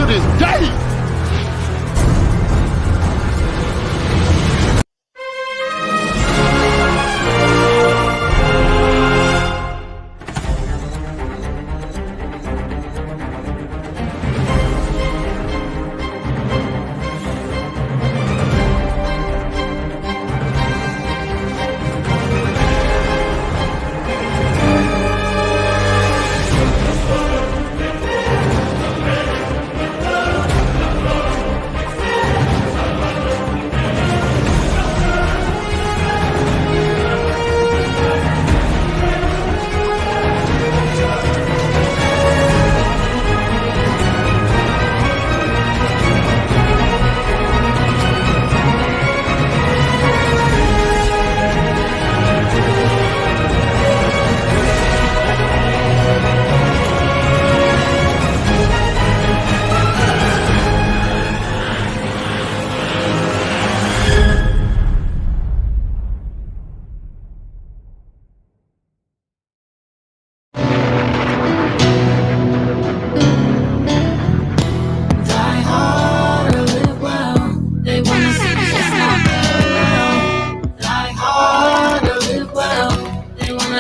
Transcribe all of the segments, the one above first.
to this day.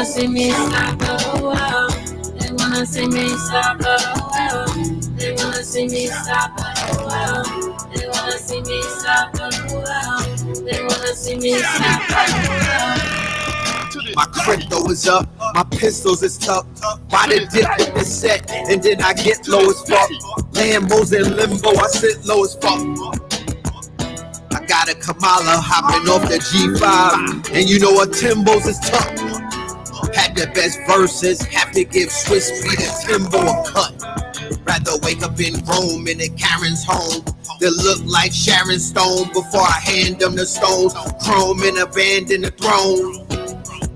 See me stop for a while. They wanna see me stop for a while. They wanna see me stop for a while. They wanna see me stop for a while. They wanna see me stop for a while. My crypto is up, my pistols is tough. Why the dip with the set, and then I get low as fuck. Lambos in limbo, I sit low as fuck. I got a Kamala hopping off the G5, and you know a Timbo's is tough. Had the best verses, have to give Swiss Street and Timbo a cut. Rather wake up in Rome in a Karen's home that look like Sharon Stone before I hand them the stones. Chrome and abandon the throne.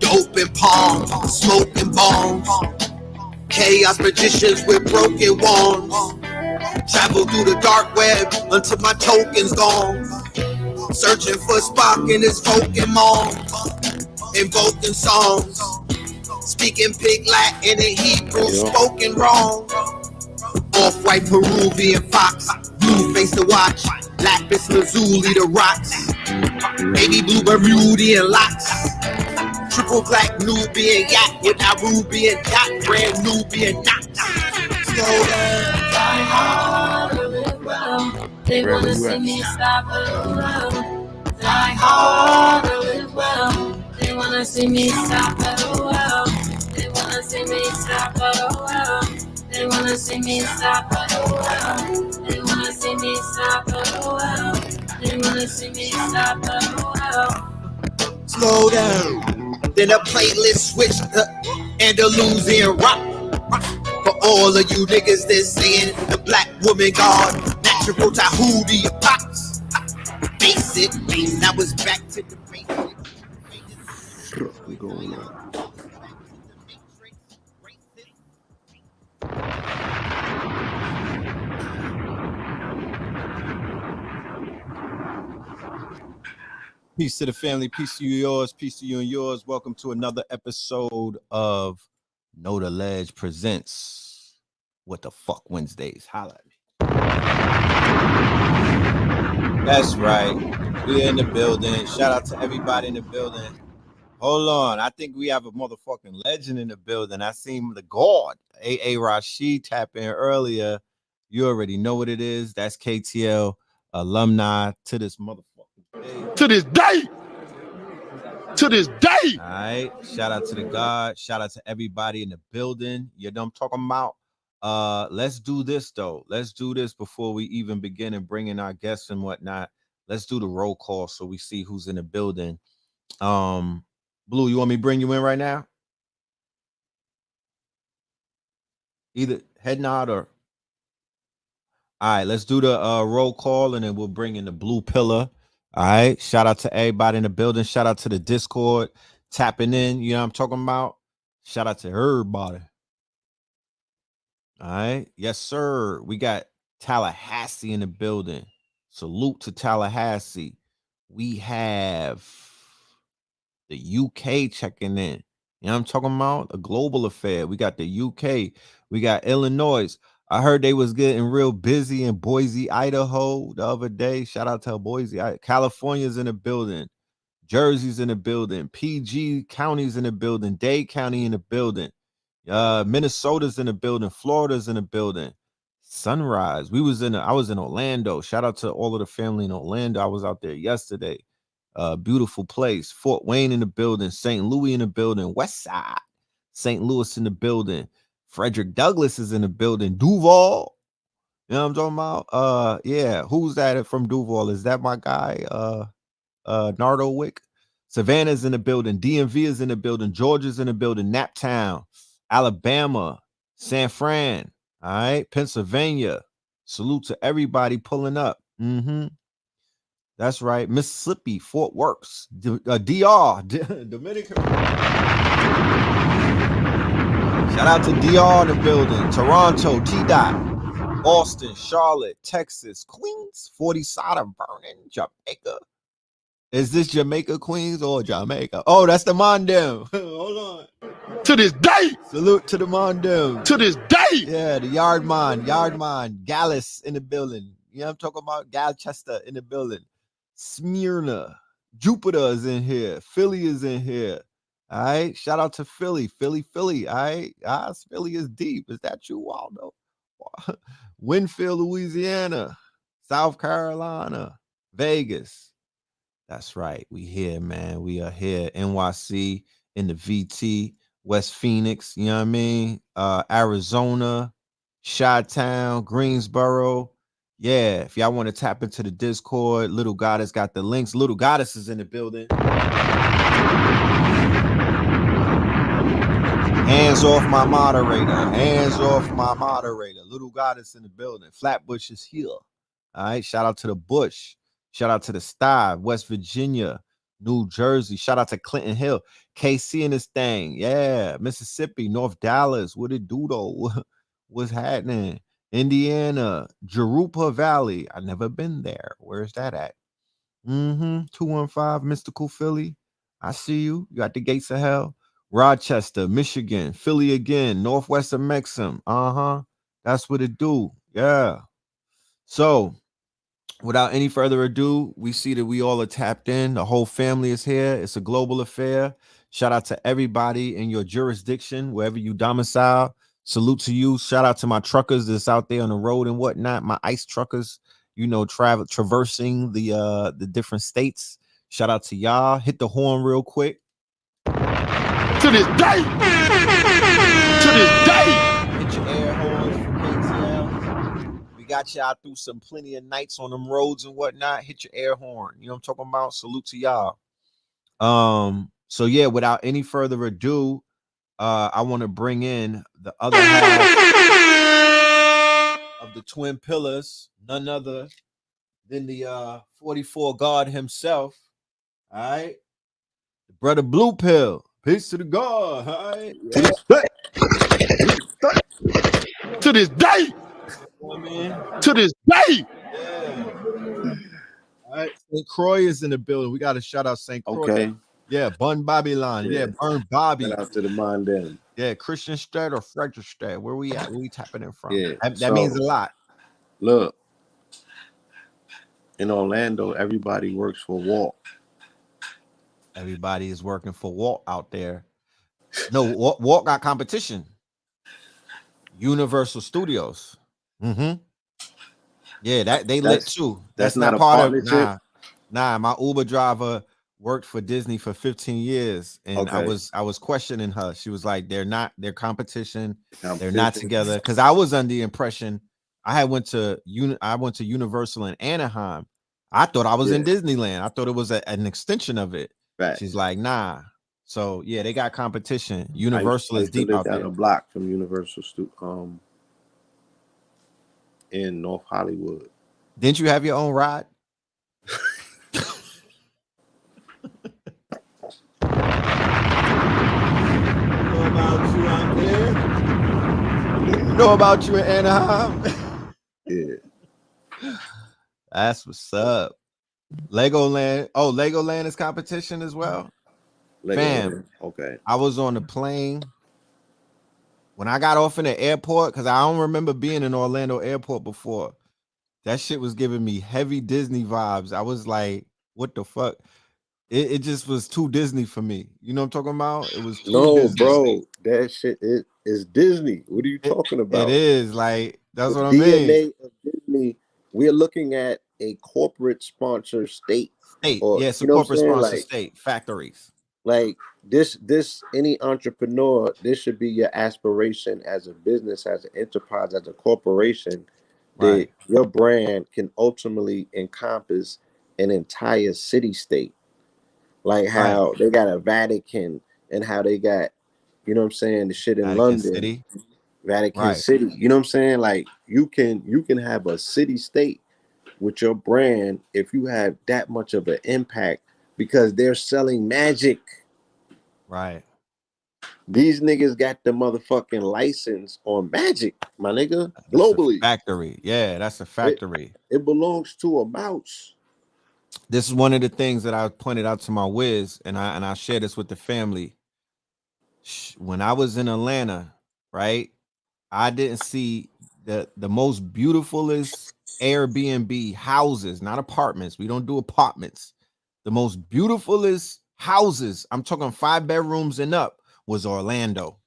Dope and palm, smoking bombs. Chaos magicians with broken wands. Travel through the dark web until my token's gone. Searching for Spock in his Pokemon. Invoking songs. Speaking pig Latin and Hebrew, spoken wrong. Off-white Peruvian fox, blue face to watch. Lapis lazuli the rocks. Baby blue Bermudian locks. Triple black Nubian yacht with Rubian dot, brand Nubian knot. Slow down. Die hard or live well. They wanna see me stop for a while. Die hard or live well. They wanna see me stop for a while. They wanna see me stop for a while. They wanna see me stop for a while. They wanna see me stop for a while. They wanna see me stop for a while. Slow down. Then a playlist switch to Andalusian rock. For all of you niggas that saying the black woman god, natural Tahuti pops. Face it, now it's back to the basics. Peace to the family, peace to you, yours, peace to you and yours. Welcome to another episode of Know the Ledge presents What the Fuck Wednesdays. Holla at me. That's right. We're in the building. Shout out to everybody in the building. Hold on. I think we have a motherfucking legend in the building. I seen the God, A.A. Rashid, tap in earlier. You already know what it is. That's KTL alumni to this motherfucker. To this day. To this day. All right. Shout out to the God. Shout out to everybody in the building. You know what I'm talking about? Let's do this though. Let's do this before we even begin and bring in our guests and whatnot. Let's do the roll call so we see who's in the building. Blue, you want me to bring you in right now? Either head nod or. All right, let's do the roll call and then we'll bring in the blue pillar. All right. Shout out to everybody in the building. Shout out to the Discord tapping in. You know what I'm talking about? Shout out to everybody. All right. Yes, sir. We got Tallahassee in the building. Salute to Tallahassee. We have the UK checking in. You know what I'm talking about? A global affair. We got the UK. We got Illinois. I heard they was getting real busy in Boise, Idaho the other day. Shout out to Boise. California's in the building. Jersey's in the building. PG County's in the building. Dade County in the building. Minnesota's in the building. Florida's in the building. Sunrise. I was in Orlando. Shout out to all of the family in Orlando. I was out there yesterday. Beautiful place. Fort Wayne in the building. St. Louis in the building. West Side. St. Louis in the building. Frederick Douglass is in the building. Duval. You know what I'm talking about? Yeah. Who's that from Duval? Is that my guy? Nardo Wick. Savannah's in the building. DMV is in the building. Georgia's in the building. Naptown, Alabama, San Fran. All right. Pennsylvania. Salute to everybody pulling up. That's right. Mississippi, Fort Worth, DR, Dominican. Shout out to DR in the building. Toronto, T-Dot, Boston, Charlotte, Texas, Queens, 40 Sodder, Vernon, Jamaica. Is this Jamaica, Queens, or Jamaica? Oh, that's the Mondem. Hold on. To this day. Salute to the Mondem. To this day. Yeah, the Yardman, Gallus in the building. You know what I'm talking about? Galchester in the building. Smyrna, Jupiter is in here. Philly is in here. All right. Shout out to Philly. All right. Philly is deep. Is that you, Waldo? Winfield, Louisiana, South Carolina, Vegas. That's right. We here, man. We are here. NYC in the VT, West Phoenix, you know what I mean? Arizona, Chi-Town, Greensboro. Yeah, if y'all want to tap into the Discord, Little Goddess got the links. Little Goddess is in the building. Hands off my moderator. Little Goddess in the building. Flatbush is here. All right. Shout out to the Bush. Shout out to the Stive, West Virginia, New Jersey. Shout out to Clinton Hill. KC in this thing. Yeah. Mississippi, North Dallas. What it do though? What's happening? Indiana, Jurupa Valley. I've never been there. Where's that at? 215 Mystical Philly. I see you. You got the gates of hell. Rochester, Michigan, Philly again, Northwest of Mexham. That's what it do. Yeah. So without any further ado, we see that we all are tapped in. The whole family is here. It's a global affair. Shout out to everybody in your jurisdiction, wherever you domicile. Salute to you. Shout out to my truckers that's out there on the road and whatnot. My ICE truckers, you know, traversing the different states. Shout out to y'all. Hit the horn real quick. To this day. To this day. Hit your air horns from KTL. We got y'all through some plenty of nights on them roads and whatnot. Hit your air horn. You know what I'm talking about? Salute to y'all. So yeah, without any further ado, I want to bring in the other half of the twin pillars, none other than the 44 God himself. All right, the brother Blue Pill. Peace to the God. All right. Yeah. To this day. To this day. Yeah. All right. St. Croix is in the building. We got to shout out St. Croix. Okay. Yeah, Bun Babylon. Yeah, Burn Bobby. Shout out to the Mondem. Yeah, Christian Strat or Frederick Strat. Where we at? Where we tapping in from? Yeah, that means a lot. Look, in Orlando, everybody works for Walt. Everybody is working for Walt out there. No, Walt got competition. Universal Studios. Yeah, that they lit too. That's not a part of it. Nah, my Uber driver worked for Disney for 15 years, and I was questioning her. She was like, "They're competition. They're not together." Because I was under the impression I went to Universal in Anaheim. I thought I was in Disneyland. I thought it was an extension of it. Right. She's like, nah. So yeah, they got competition. Universal is deep out there. A block from Universal in North Hollywood. Didn't you have your own ride? Know about you in Anaheim? Yeah. That's what's up. Legoland. Oh, Legoland is competition as well. Legoland. Okay. I was on the plane when I got off in the airport, because I don't remember being in Orlando airport before. That shit was giving me heavy Disney vibes. I was like, what the fuck? It just was too Disney for me. You know what I'm talking about? It was too No, Disney. bro, that shit is Disney. What are you talking It about? is like that's The what I mean. DNA of Disney. We're looking at a corporate sponsor state, State, or yeah, it's a you know what I'm corporate saying? sponsor state, factories. Like this any entrepreneur, this should be your aspiration as a business, as an enterprise, as a corporation, that Right, your brand can ultimately encompass an entire city state. Like right. how they got a Vatican, and how they got, you know what I'm saying, the shit in Vatican London, City. Vatican Right, City. You know what I'm saying? Like you can have a city state with your brand if you have that much of an impact, because they're selling magic. right. These niggas got the motherfucking license on magic, my nigga, That's a globally. factory. Yeah, that's a It factory. it belongs to a mouse. This is one of the things that I pointed out to my whiz, and I share this with the family. When I was in Atlanta, right? I didn't see the most beautifulest Airbnb houses, not apartments. We don't do apartments. The most beautifulest houses, I'm talking 5 bedrooms and up, was Orlando.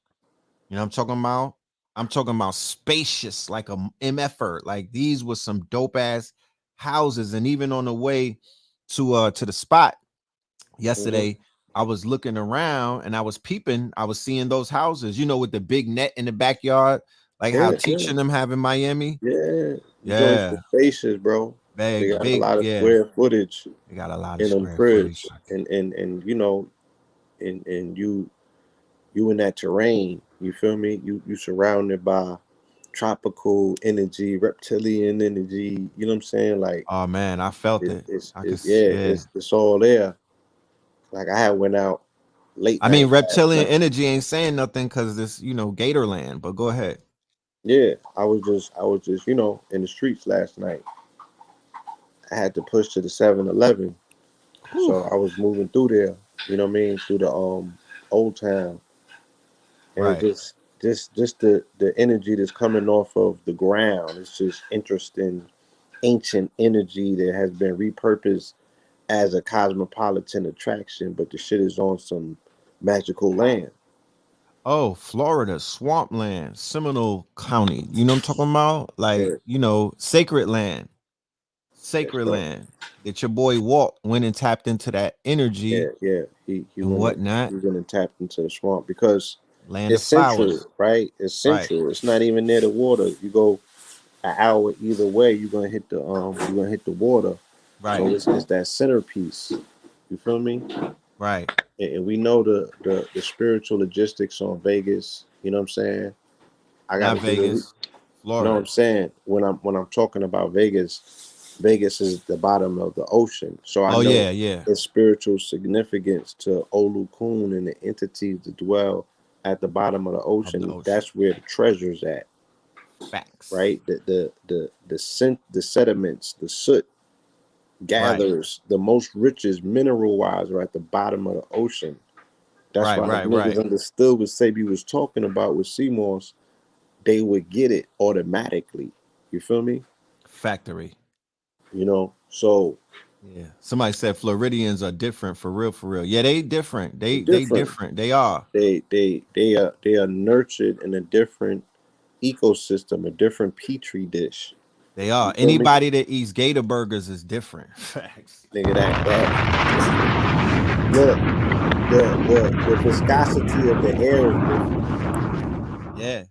You know what I'm talking about? I'm talking about spacious, like a MFer. Like these were some dope ass houses. And even on the way to the spot Mhm. yesterday, I was looking around and I was peeping. I was seeing those houses, you know, with the big net in the backyard, like how Yeah, yeah, teaching them have in Miami. yeah. Joints Yeah, the spaces, bro. They big, got a big, lot of yeah. square footage They got a lot of in them square footage. cribs, and you know, and you in that terrain. You feel me? You surrounded by tropical energy, reptilian energy. You know what I'm saying? Like Oh man, I felt it, it. it's I could, it's yeah, yeah. it's all there. Like I had went out late I mean, night last reptilian night. energy ain't saying nothing because this, Gatorland. But go ahead. Yeah, I was just in the streets last night. I had to push to the 7-Eleven, Whew. so I was moving through there. You know what I mean? Through the old town, and it Right. just the energy that's coming off of the ground. It's just interesting, ancient energy that has been repurposed as a cosmopolitan attraction, but the shit is on some magical land. Oh, Florida, swampland, Seminole County. You know what I'm talking about? Like, Yeah, sacred land, that's sacred right. land. That your boy Walt went and tapped into that Yeah, energy yeah. He and went and whatnot. he went and tapped into the swamp because Land of it's central, flowers. right? It's Right, central. It's not even near the water. You go an hour either way, you're gonna hit the water. So right, it's that centerpiece. You feel me? right. And we know the spiritual logistics on Vegas. You know what I'm saying? I got Not to do the. Vegas, You know what I'm Florida. saying? When I'm talking about Vegas, Vegas is the bottom of the ocean. So I Oh know yeah, yeah. its spiritual significance to Olukun and the entities that dwell at the bottom of the Of the ocean. ocean. That's where the treasure's at, Facts. right? The sediments, the soot Right, gatherers, the most richest mineral wise are at the bottom of the ocean. That's right, why if right, niggas right. understood what Sabi was talking about with CMOS, they would get it automatically. You feel me? Factory. So Yeah. Somebody said Floridians are different for real, for real. Yeah, they different. they're They different. different. They are. They are nurtured in a different ecosystem, a different petri dish. They You are. feel me? Anybody that eats gator burgers is different. Facts. Nigga, that look, the viscosity of the air is different. Yeah.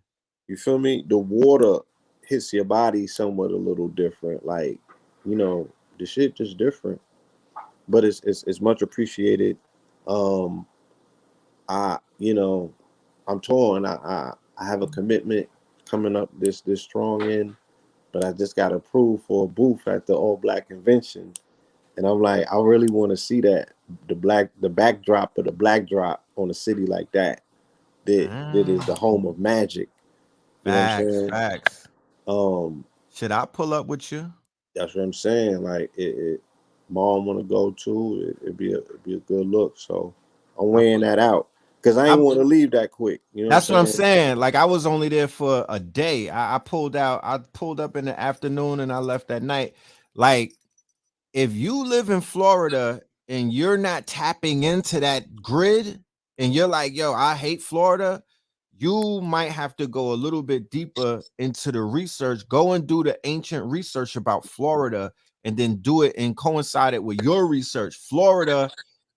You feel me? The water hits your body somewhat a little different. Like, you know, the shit just different. But it's much appreciated. Um I I'm torn. I have a commitment coming up this strong in, but I just got approved for a booth at the All Black Convention, and I'm like, I really want to see that the backdrop of the black drop on a city like that. That is the home Mm. of magic. You know what I'm Facts. saying? Facts. Um, Should I pull up with you? that's what I'm saying. Like mom want to go too. It'd be a good look. So I'm I weighing that out. Because I ain't want to leave that quick. You know That's what I'm saying? saying. Like I was only there for a day. I pulled up in the afternoon and I left at night. Like if you live in Florida and you're not tapping into that grid and you're like, yo, I hate Florida, you might have to go a little bit deeper into the research. Go and do the ancient research about Florida and then do it and coincide it with your research. Florida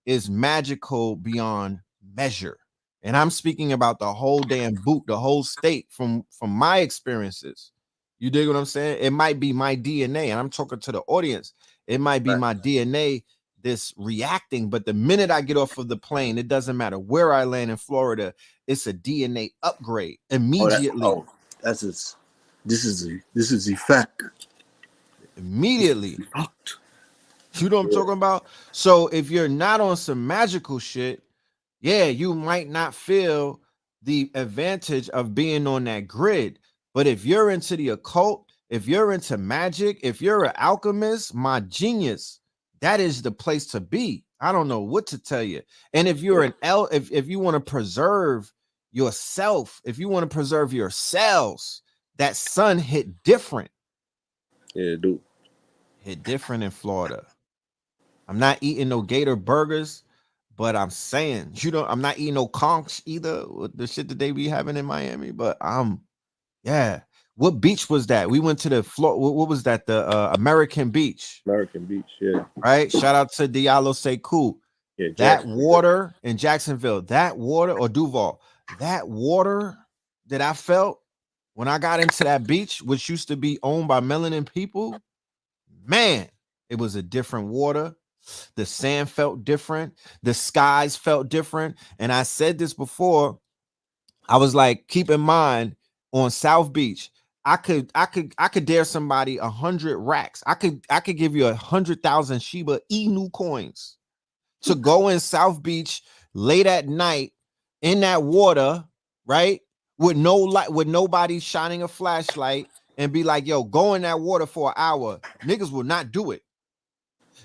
is magical beyond measure. And I'm speaking about the whole damn boot, the whole state from my experiences. You dig what I'm saying? It might be my DNA, and I'm talking to the audience. It might be my DNA this reacting, but the minute I get off of the plane, it doesn't matter where I land in Florida, it's a DNA upgrade immediately. This is effect. Immediately. You know what I'm talking about? So if you're not on some magical shit, yeah, you might not feel the advantage of being on that grid. But if you're into the occult, if you're into magic, if you're an alchemist, my genius, that is the place to be. I don't know what to tell you. And if you're if you want to preserve yourself, if you want to preserve your cells, that sun hit different. Yeah, dude. Hit different in Florida. I'm not eating no gator burgers, but I'm saying, I'm not eating no conch either with the shit that they be having in Miami, but yeah. What beach was that? We went to the what was that? The American Beach. American Beach, yeah. Right? Shout out to Diallo Sekou. Yeah, that water in Jacksonville, that water, or Duval, that water that I felt when I got into that beach, which used to be owned by melanin people, man, it was a different water. The sand felt different. The skies felt different. And I said this before. I was like, keep in mind on South Beach, I could dare somebody 100 racks. I could give you 100,000 Shiba Inu coins to go in South Beach late at night in that water, right? With no light, with nobody shining a flashlight, and be like, yo, go in that water for an hour. Niggas will not do it.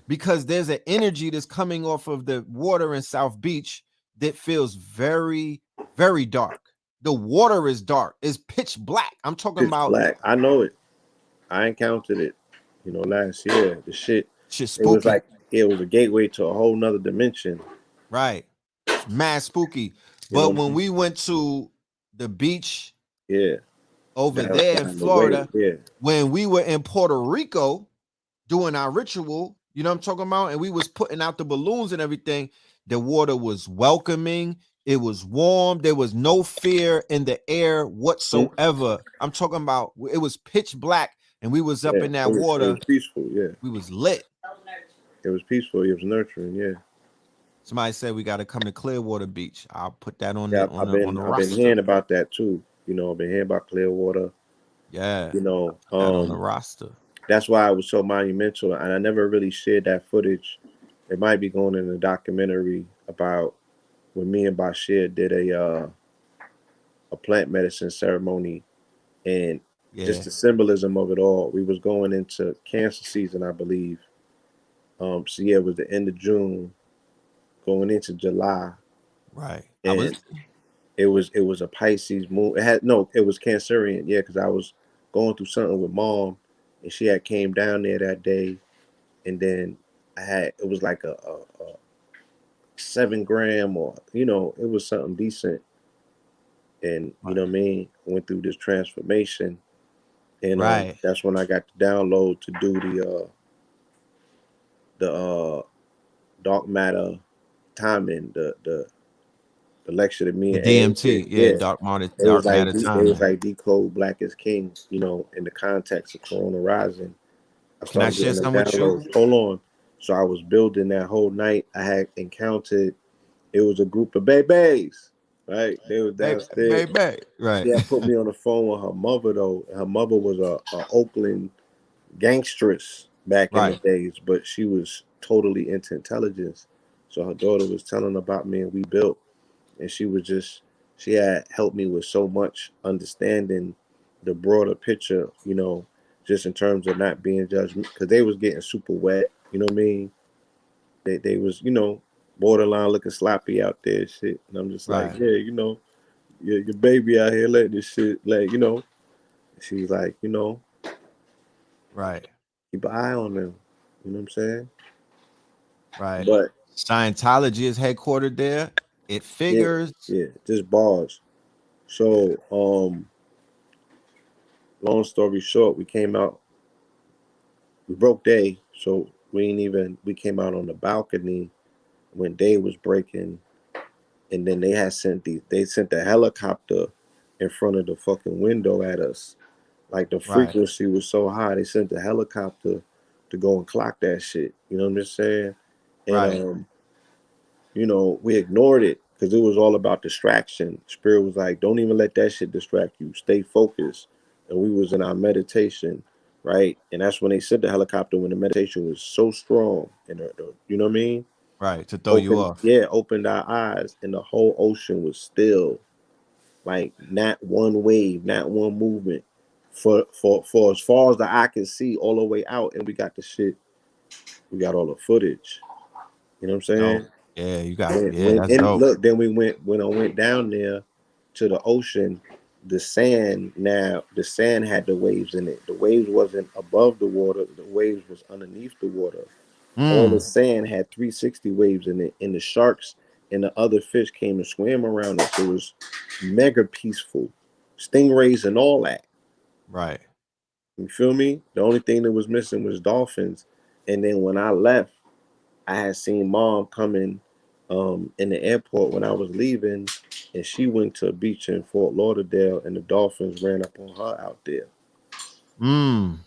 Because there's an energy that's coming off of the water in South Beach that feels very, very dark. The water is dark. It's pitch black. I'm talking about black. I know it. I encountered it, last year. The shit spooky. It was like it was a gateway to a whole nother dimension. Right. It's mad spooky. But when we went to the beach, over there in Florida, when we were in Puerto Rico doing our ritual, you know what I'm talking about? And we was putting out the balloons and everything. The water was welcoming. It was warm. There was no fear in the air whatsoever. I'm talking about it was pitch black and we was up in that water. It was peaceful, yeah. We was lit. It was peaceful. It was nurturing, yeah. Somebody said we got to come to Clearwater Beach. I'll put that on I've been hearing about that too. I've been hearing about Clearwater. Yeah. On the roster. That's why it was so monumental, and I never really shared that footage. It might be going in a documentary about when me and Bashir did a plant medicine ceremony, and just the symbolism of it all. We was going into cancer season, I believe. So yeah, it was the end of June, going into July. Right. And it was a Pisces moon. It was Cancerian, yeah, because I was going through something with mom. And she had came down there that day, and then it was like a 7 gram, or it was something decent. And you know what I mean, went through this transformation, and that's when I got the download to do the dark matter timing, the lecture to me, the DMT, dark matter timing. It was like decode Black is King, in the context of Corona Rising. Can I share some with you? Hold on. So I was building that whole night. I had encountered, it was a group of babies, right? They were downstairs. Right. Yeah, put me on the phone with her mother though. Her mother was a Oakland gangstress back in the days, but she was totally into intelligence. So her daughter was telling about me, and we built. And she had helped me with so much understanding the broader picture, just in terms of not being judged, because they was getting super wet, you know what I mean? They was, borderline looking sloppy out there and shit. And I'm just like, Right. yeah, you know, your baby out here letting this shit, like, you know. She's like, you know, Right. keep an eye on them. You know what I'm saying? Right. But Scientology is headquartered there. It yeah, figures. yeah, just bars. Yeah. So, long story short, we came out, we broke day, so we came out on the balcony when day was breaking, and then they sent the helicopter in front of the fucking window at us. Like the Right. frequency was so high, they sent the helicopter to go and clock that shit. You know what I'm just saying? And Right. you know, we ignored it because it was all about distraction. Spirit was like, don't even let that shit distract you. Stay focused. And we was in our meditation, right? And that's when they sent the helicopter when the meditation was so strong. And you know what I mean? Right. To throw you off. Opened our eyes, and the whole ocean was still, like not one wave, not one movement. For as far as the eye can see, all the way out, and we got the shit. We got all the footage. You know what I'm saying? Dope. Yeah, you got. Yeah, When that's and dope. look, then we went when I went down there to the ocean, the sand had the waves in it. The waves wasn't above the water, the waves was underneath the water. All the Mm. sand had 360 waves in it, and the sharks and the other fish came and swam around it. So it was mega peaceful. Stingrays and all that. Right. You feel me? The only thing that was missing was dolphins. And then when I left, I had seen mom coming in the airport when I was leaving, and she went to a beach in Fort Lauderdale, and the dolphins ran up on her out there. Mm.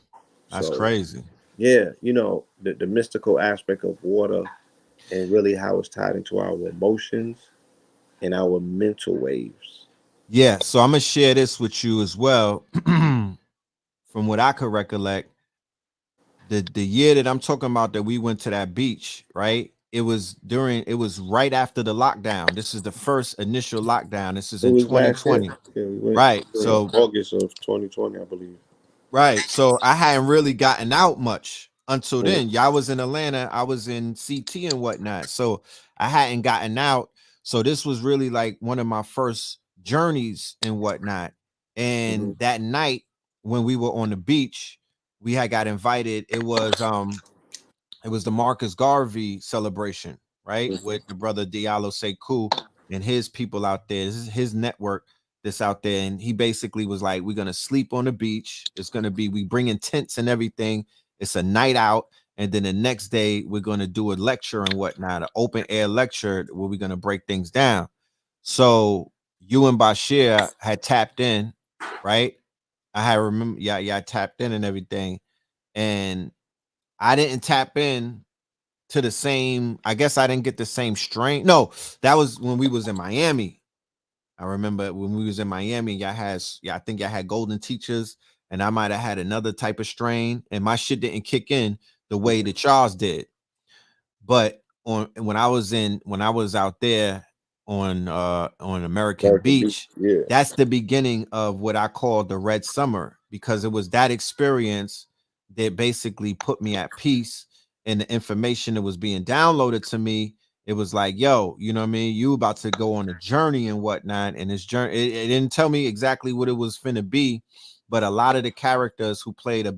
That's So crazy. yeah, you know, the mystical aspect of water and really how it's tied into our emotions and our mental waves. Yeah. So I'm gonna share this with you as well. From what I could recollect, the year that I'm talking about that we went to that beach, right? It was right after the lockdown. This is the first initial lockdown. This is It in was last year. 2020. Yeah, we went Right. So August of 2020, I believe. right. So I hadn't really gotten out much until Mm. then. Y'all was in Atlanta. I was in CT and whatnot. So I hadn't gotten out. So this was really like one of my first journeys and whatnot. Mhm. And that night when we were on the beach, we had got invited. It was the Marcus Garvey celebration, right? Mhm. With the brother Diallo Sekou and his people out there. This is his network that's out there. And he basically was like, we're going to sleep on the beach. It's going to be, we bringing tents and everything. It's a night out. And then the next day, we're going to do a lecture and whatnot, an open air lecture where we're going to break things down. So you and Bashir had tapped in, right? I had remember, yeah, I tapped in and everything. And I didn't tap in to the same. I guess I didn't get the same strain. No, that was when we was in Miami. I remember when we was in Miami, I think y'all had golden teachers, and I might have had another type of strain, and my shit didn't kick in the way that Charles did. But when I was out there on American American Beach. Beach, Yeah. that's the beginning of what I call the Red Summer, because it was that experience that basically put me at peace, and the information that was being downloaded to me, it was like, yo, you know what I mean? You about to go on a journey and whatnot. And this journey, it didn't tell me exactly what it was finna be, but a lot of the characters who played a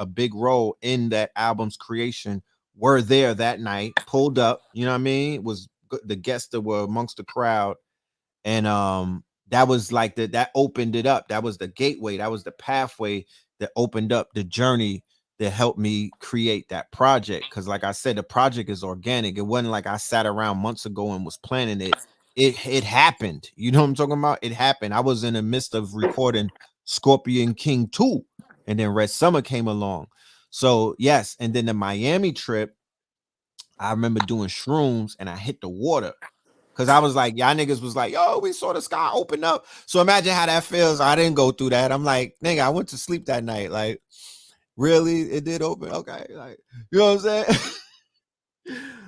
big role in that album's creation were there that night, pulled up, you know what I mean? It was the guests that were amongst the crowd. And that was like that opened it up. That was the gateway. That was the pathway that opened up the journey that helped me create that project. Cause like I said, the project is organic. It wasn't like I sat around months ago and was planning it. It happened. You know what I'm talking about? It happened. I was in the midst of recording Scorpion King 2, and then Red Summer came along. So yes, and then the Miami trip, I remember doing shrooms and I hit the water. Cause I was like, y'all niggas was like, yo, we saw the sky open up. So imagine how that feels. I didn't go through that. I'm like, nigga, I went to sleep that night. Like, really? It did open? Okay. Like, you know what I'm saying?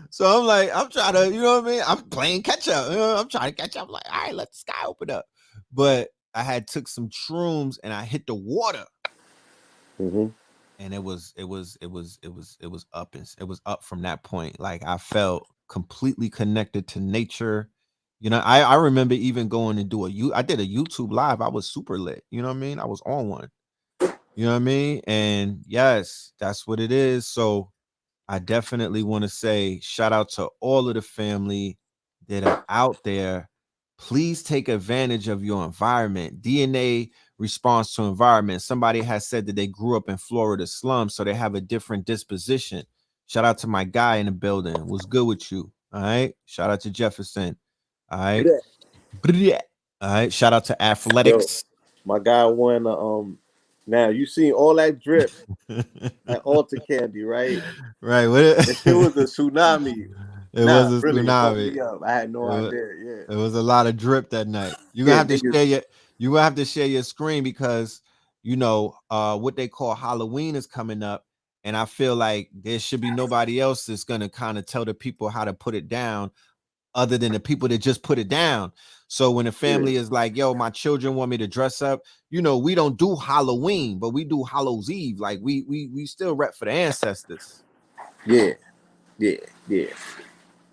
So I'm like, I'm trying to, you know what I mean? I'm playing catch up. You know, I'm trying to catch up. I'm like, all right, let the sky open up. But I had took some shrooms and I hit the water. Mm-hmm. And it was up and it was up from that point. Like I felt completely connected to nature. You know, I remember even going to do I did a YouTube live. I was super lit. You know what I mean? I was on one. You know what I mean? And yes, that's what it is. So I definitely want to say shout out to all of the family that are out there. Please take advantage of your environment. DNA responds to environment. Somebody has said that they grew up in Florida slums, so they have a different disposition. Shout out to my guy in the building. What's good with you? All right. Shout out to Jefferson. All right. All right. Shout out to Yo, Athletics. my guy won. Now you seen all that drip at Alta Candy, right? Right. That shit was a tsunami. It was Nah, a really, it fucked tsunami. me up. I had no It was, idea. Yeah, it was a lot of drip that night. yeah, niggas. You're gonna have to share your screen because you know what they call Halloween is coming up, and I feel like there should be nobody else that's gonna kind of tell the people how to put it down other than the people that just put it down. So when the family is like, yo, my children want me to dress up, you know, we don't do Halloween, but we do Hallows Eve. Like we still rep for the ancestors. Yeah.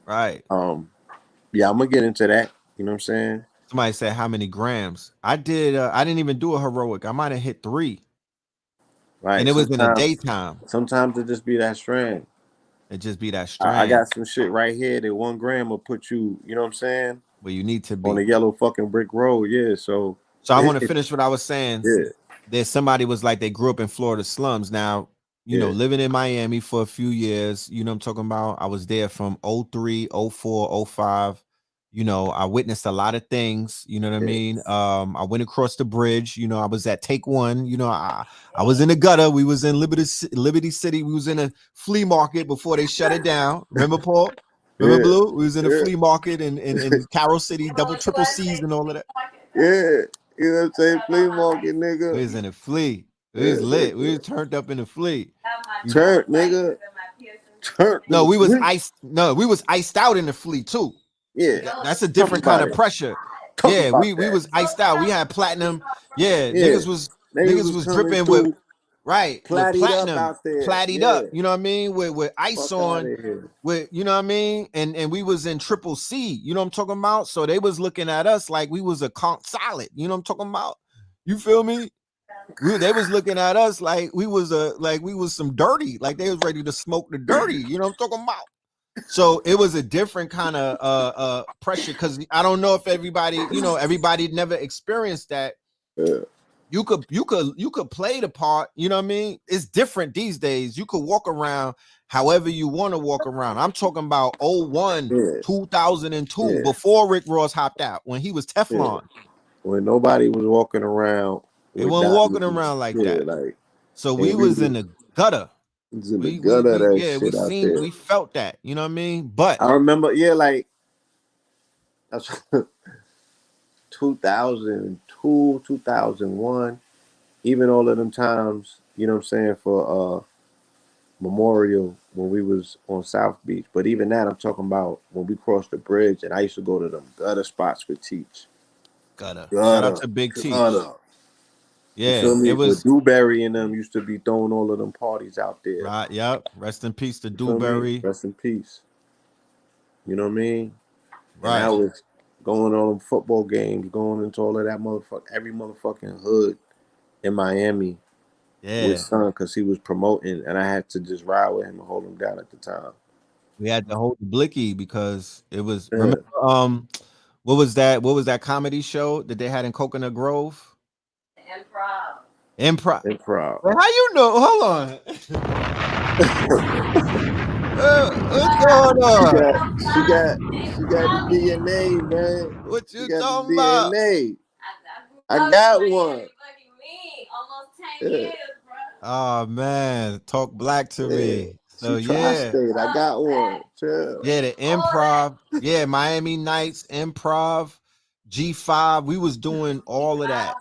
Right. Yeah, I'm gonna get into that. You know what I'm saying? Somebody said how many grams? I didn't even do a heroic. I might have hit 3. Right. And it was in the daytime. Sometimes it just be that strand. It just be that I strand got some shit right here that 1 gram will put you, you know what I'm saying? where you need to On a be. yellow fucking brick road. Yeah. So So I want to finish what I was saying. yeah. There's somebody was like they grew up in Florida slums. Now, you know, living in Miami for a few years, you know what I'm talking about? I was there from 03, 04, 05. You know, I witnessed a lot of things, you know what I mean? I went across the bridge, you know, I was at Take One, you know, I was in the gutter, we was in Liberty City, we was in a flea market before they shut it down. Remember, Paul? Remember, Blue? We was in a flea market in Carroll City, triple C's and all of that. Yeah. You know what I'm saying? Flea market, nigga. We was in a flea. We was lit. We was turned up in the flea. Turn, nigga. Turn. No, we was iced. No, we was iced out in the flea too. Yeah. That's a different kind of pressure. Yeah, we was iced out. We had platinum. Yeah, niggas was dripping with with platinum, out there. plattied up. You know what I mean? With ice on, with you know what I mean? And we was in triple C. You know what I'm talking about? So they was looking at us like we was a conch salad. You know what I'm talking about? You feel me? They was looking at us like we was some dirty, like they was ready to smoke the dirty. You know what I'm talking about? So it was a different kind of pressure because I don't know if everybody never experienced that. Yeah. You could play the part, you know what I mean? It's different these days. You could walk around however you want to walk around. I'm talking about 01, 2002, before Rick Ross hopped out, when he was Teflon. When nobody was walking around. They weren't walking around like that. Like, so we was in the gutter. We felt that, you know what I mean? But I remember, like 2002, 2001, even all of them times, you know what I'm saying, for Memorial when we was on South Beach. But even that, I'm talking about when we crossed the bridge, and I used to go to them gutter spots with Teach. Gutter. Shout out to Big Teach. Yeah, it was Dewberry and them used to be throwing all of them parties out there. Right, yep. Rest in peace to Dewberry. Rest in peace. You know what I mean? Right. And I was going on football games, going into all of that every motherfucking hood in Miami. Yeah. With son, because he was promoting, and I had to just ride with him and hold him down at the time. We had to hold the blicky because it was remember what was that comedy show that they had in Coconut Grove? Improv. Well, how you know? Hold on. What's going on? She got the DNA, man. What you talking about? DNA. I got one. Almost 10 years, bro. Oh man, talk black to me. So Tri-state. I got one. Chill. Yeah, the improv. Yeah, Miami Nights, improv, G5. We was doing all of that.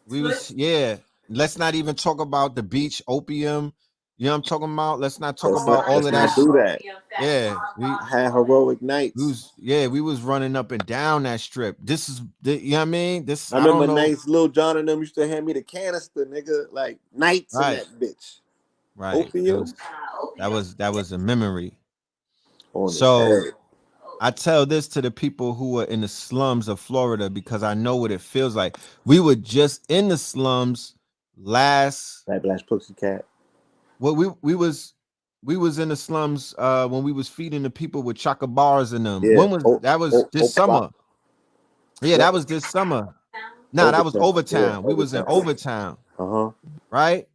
We was yeah. Let's not even talk about the beach opium. You know what I'm talking about? Let's not talk about all of that. Do that. Yeah, we had heroic nights. We was running up and down that strip. This is you know what I mean? I remember nights Lil Jon and them used to hand me the canister, nigga, like nights in that bitch. Right. Opium. That was a memory. On his So head. I tell this to the people who are in the slums of Florida because I know what it feels like. We were just in the slums last. That Black Pussycat. Well, we was in the slums when we was feeding the people with chocolate bars in them. Yeah. When was that? Was this Overclock. summer? Yeah, What? that was this summer. Nah, that was Overtime. Yeah, Overtown. We was in overtime. Overtown, Uh-huh. right?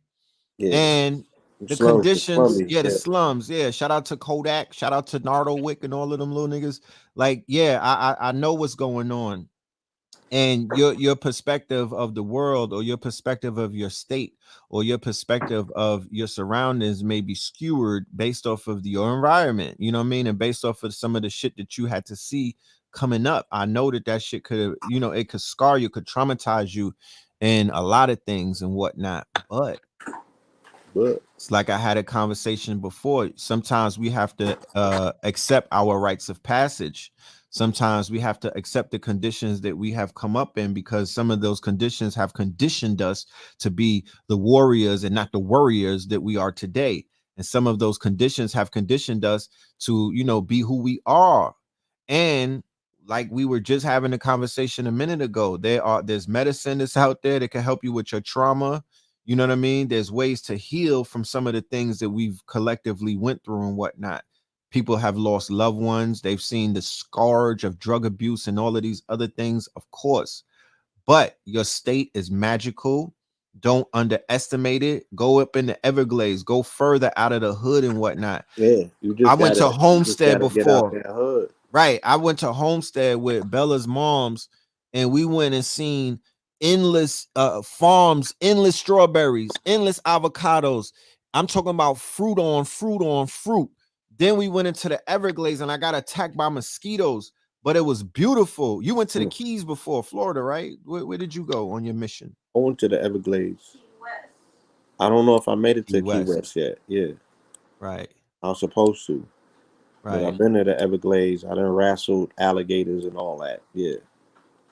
Yeah. And the Slums, the conditions, slummies. yeah, the Yeah. slums, yeah. Shout out to Kodak, shout out to Nardo Wick and all of them little niggas. Like, yeah, I know what's going on. And your perspective of the world, or your perspective of your state, or your perspective of your surroundings may be skewered based off of your environment, you know what I mean, and based off of some of the shit that you had to see coming up. I know that shit could, you know, it could scar you, could traumatize you and a lot of things and whatnot. But it's like I had a conversation before. Sometimes we have to accept our rites of passage. Sometimes we have to accept the conditions that we have come up in, because some of those conditions have conditioned us to be the warriors and not the warriors that we are today. And some of those conditions have conditioned us to, you know, be who we are. And like we were just having a conversation a minute ago, there's medicine that's out there that can help you with your trauma. You know what I mean? There's ways to heal from some of the things that we've collectively went through and whatnot. People have lost loved ones. They've seen the scourge of drug abuse and all of these other things, of course. But your state is magical. Don't underestimate it. Go up in the Everglades. Go further out of the hood and whatnot. Yeah. I went to Homestead get out before. that hood. Right. I went to Homestead with Bella's moms, and we went and seen endless farms, endless strawberries, endless avocados. I'm talking about fruit on fruit on fruit. Then we went into the Everglades and I got attacked by mosquitoes, but it was beautiful. You went to the Keys before, Florida, right? Where did you go on your mission? I went to the Everglades. I don't know if I made it to Key Key West. West yet. Yeah. Right. I was supposed to. But Right. I've been to the Everglades. I done wrestled alligators and all that. Yeah.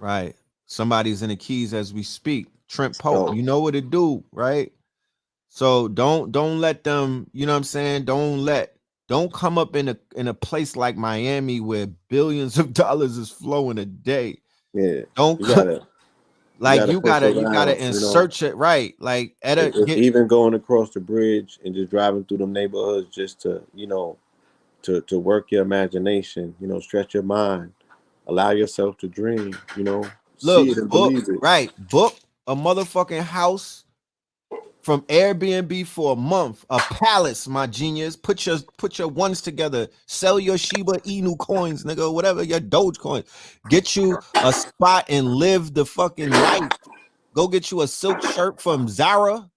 Right. Somebody's in the Keys as we speak. Trent Pope. You know what it do, right? So don't let them, you know what I'm saying? Don't come up in a place like Miami where billions of dollars is flowing a day. Yeah. Don't You gotta you gotta insert it right. Like even going across the bridge and just driving through them neighborhoods just to, you know, to work your imagination, you know, stretch your mind, allow yourself to dream, you know, see it and believe it. Right. Book a motherfucking house from Airbnb for a month, a palace, my genius. Put your ones together. Sell your Shiba Inu coins, nigga, whatever, your Doge coins. Get you a spot and live the fucking life. Go get you a silk shirt from Zara,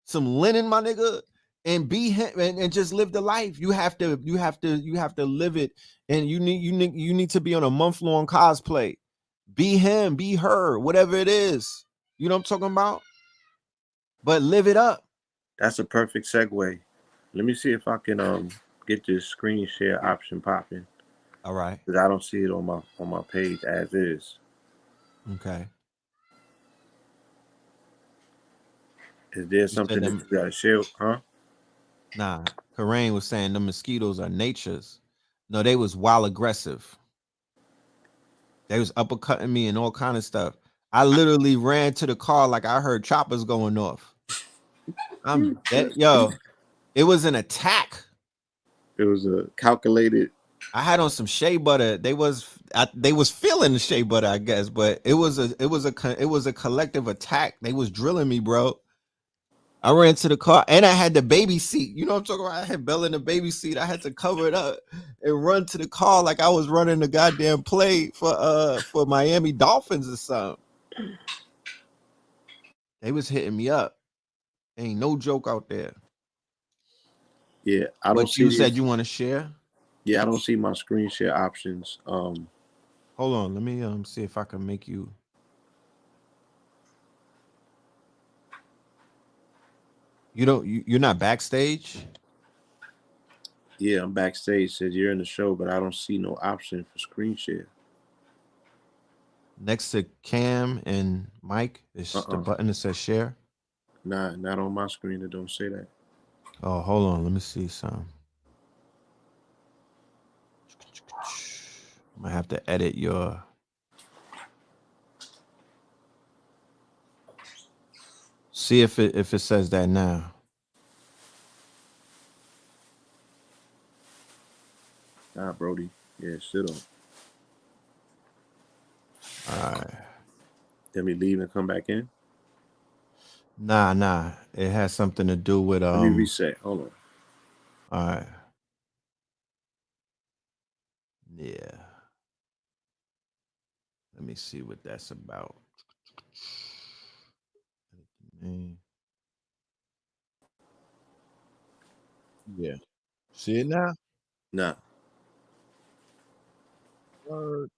some linen, my nigga, and be him and just live the life. You have to live it, and you need to be on a month-long cosplay. Be him, be her, whatever it is. You know what I'm talking about? But live it up. That's a perfect segue. Let me see if I can get this screen share option popping. All right. Because I don't see it on my page as is. Okay. Is there something that you gotta share? Huh? Nah. Karain was saying the mosquitoes are nature's. No, they was wild aggressive. They was uppercutting me and all kind of stuff. I literally ran to the car like I heard choppers going off. It was an attack. It was a calculated. I had on some shea butter. They was feeling the shea butter, I guess, but it was a collective attack. They was drilling me, bro. I ran to the car and I had the baby seat. You know what I'm talking about? I had Bella in the baby seat. I had to cover it up and run to the car like I was running the goddamn play for Miami Dolphins or something. They was hitting me up. Ain't no joke out there. Yeah, I don't. But you said you want to share? Yeah, I don't see my screen share options. Hold on, let me see if I can make you. You're not backstage? Yeah, I'm backstage. Says you're in the show, but I don't see no option for screen share. Next to Cam and Mike is the button that says share. Nah, not on my screen. It don't say that. Oh, hold on. Let me see some. I'm gonna have to edit your. See if it says that now. Nah, Brody. Yeah, shit on. All right. Let me leave and come back in. Nah. It has something to do with Let me reset. Hold on. All right. Yeah. Let me see what that's about. Yeah. See it now? Nah. Word.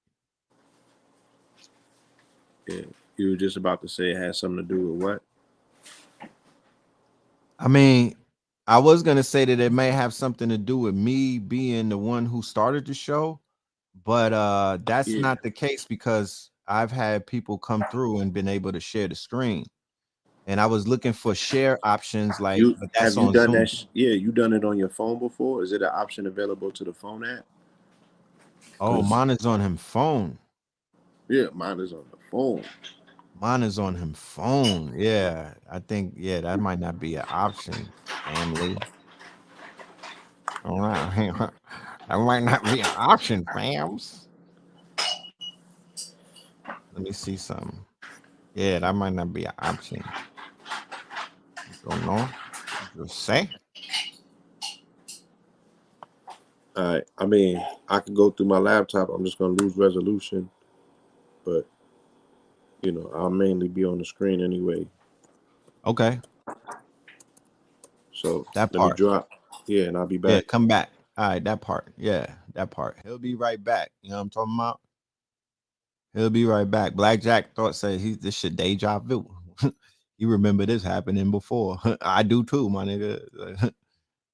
Yeah. You were just about to say it has something to do with what? I mean, I was gonna say that it may have something to do with me being the one who started the show, but that's Yeah. not the case because I've had people come through and been able to share the screen. And I was looking for share options, like, You but have that's you on done Zoom. that? Yeah, you done it on your phone before? Is it an option available to the phone app? Oh, mine is on him phone. Yeah, mine is on the phone. Mine is on him phone. Yeah, I think that might not be an option, family. All right, that might not be an option, fams. Let me see something. Yeah, that might not be an option. Don't know. Just say. All right. I mean, I can go through my laptop. I'm just gonna lose resolution, but you know, I'll mainly be on the screen anyway. Okay, So that let me part. drop. Yeah, and I'll be Yeah, back. come back. All right, that part. Yeah, that part. He'll be right back. You know what I'm talking about? He'll be right back. Black Jack thought said this shit deja vu. You remember this happening before. I do too, my nigga.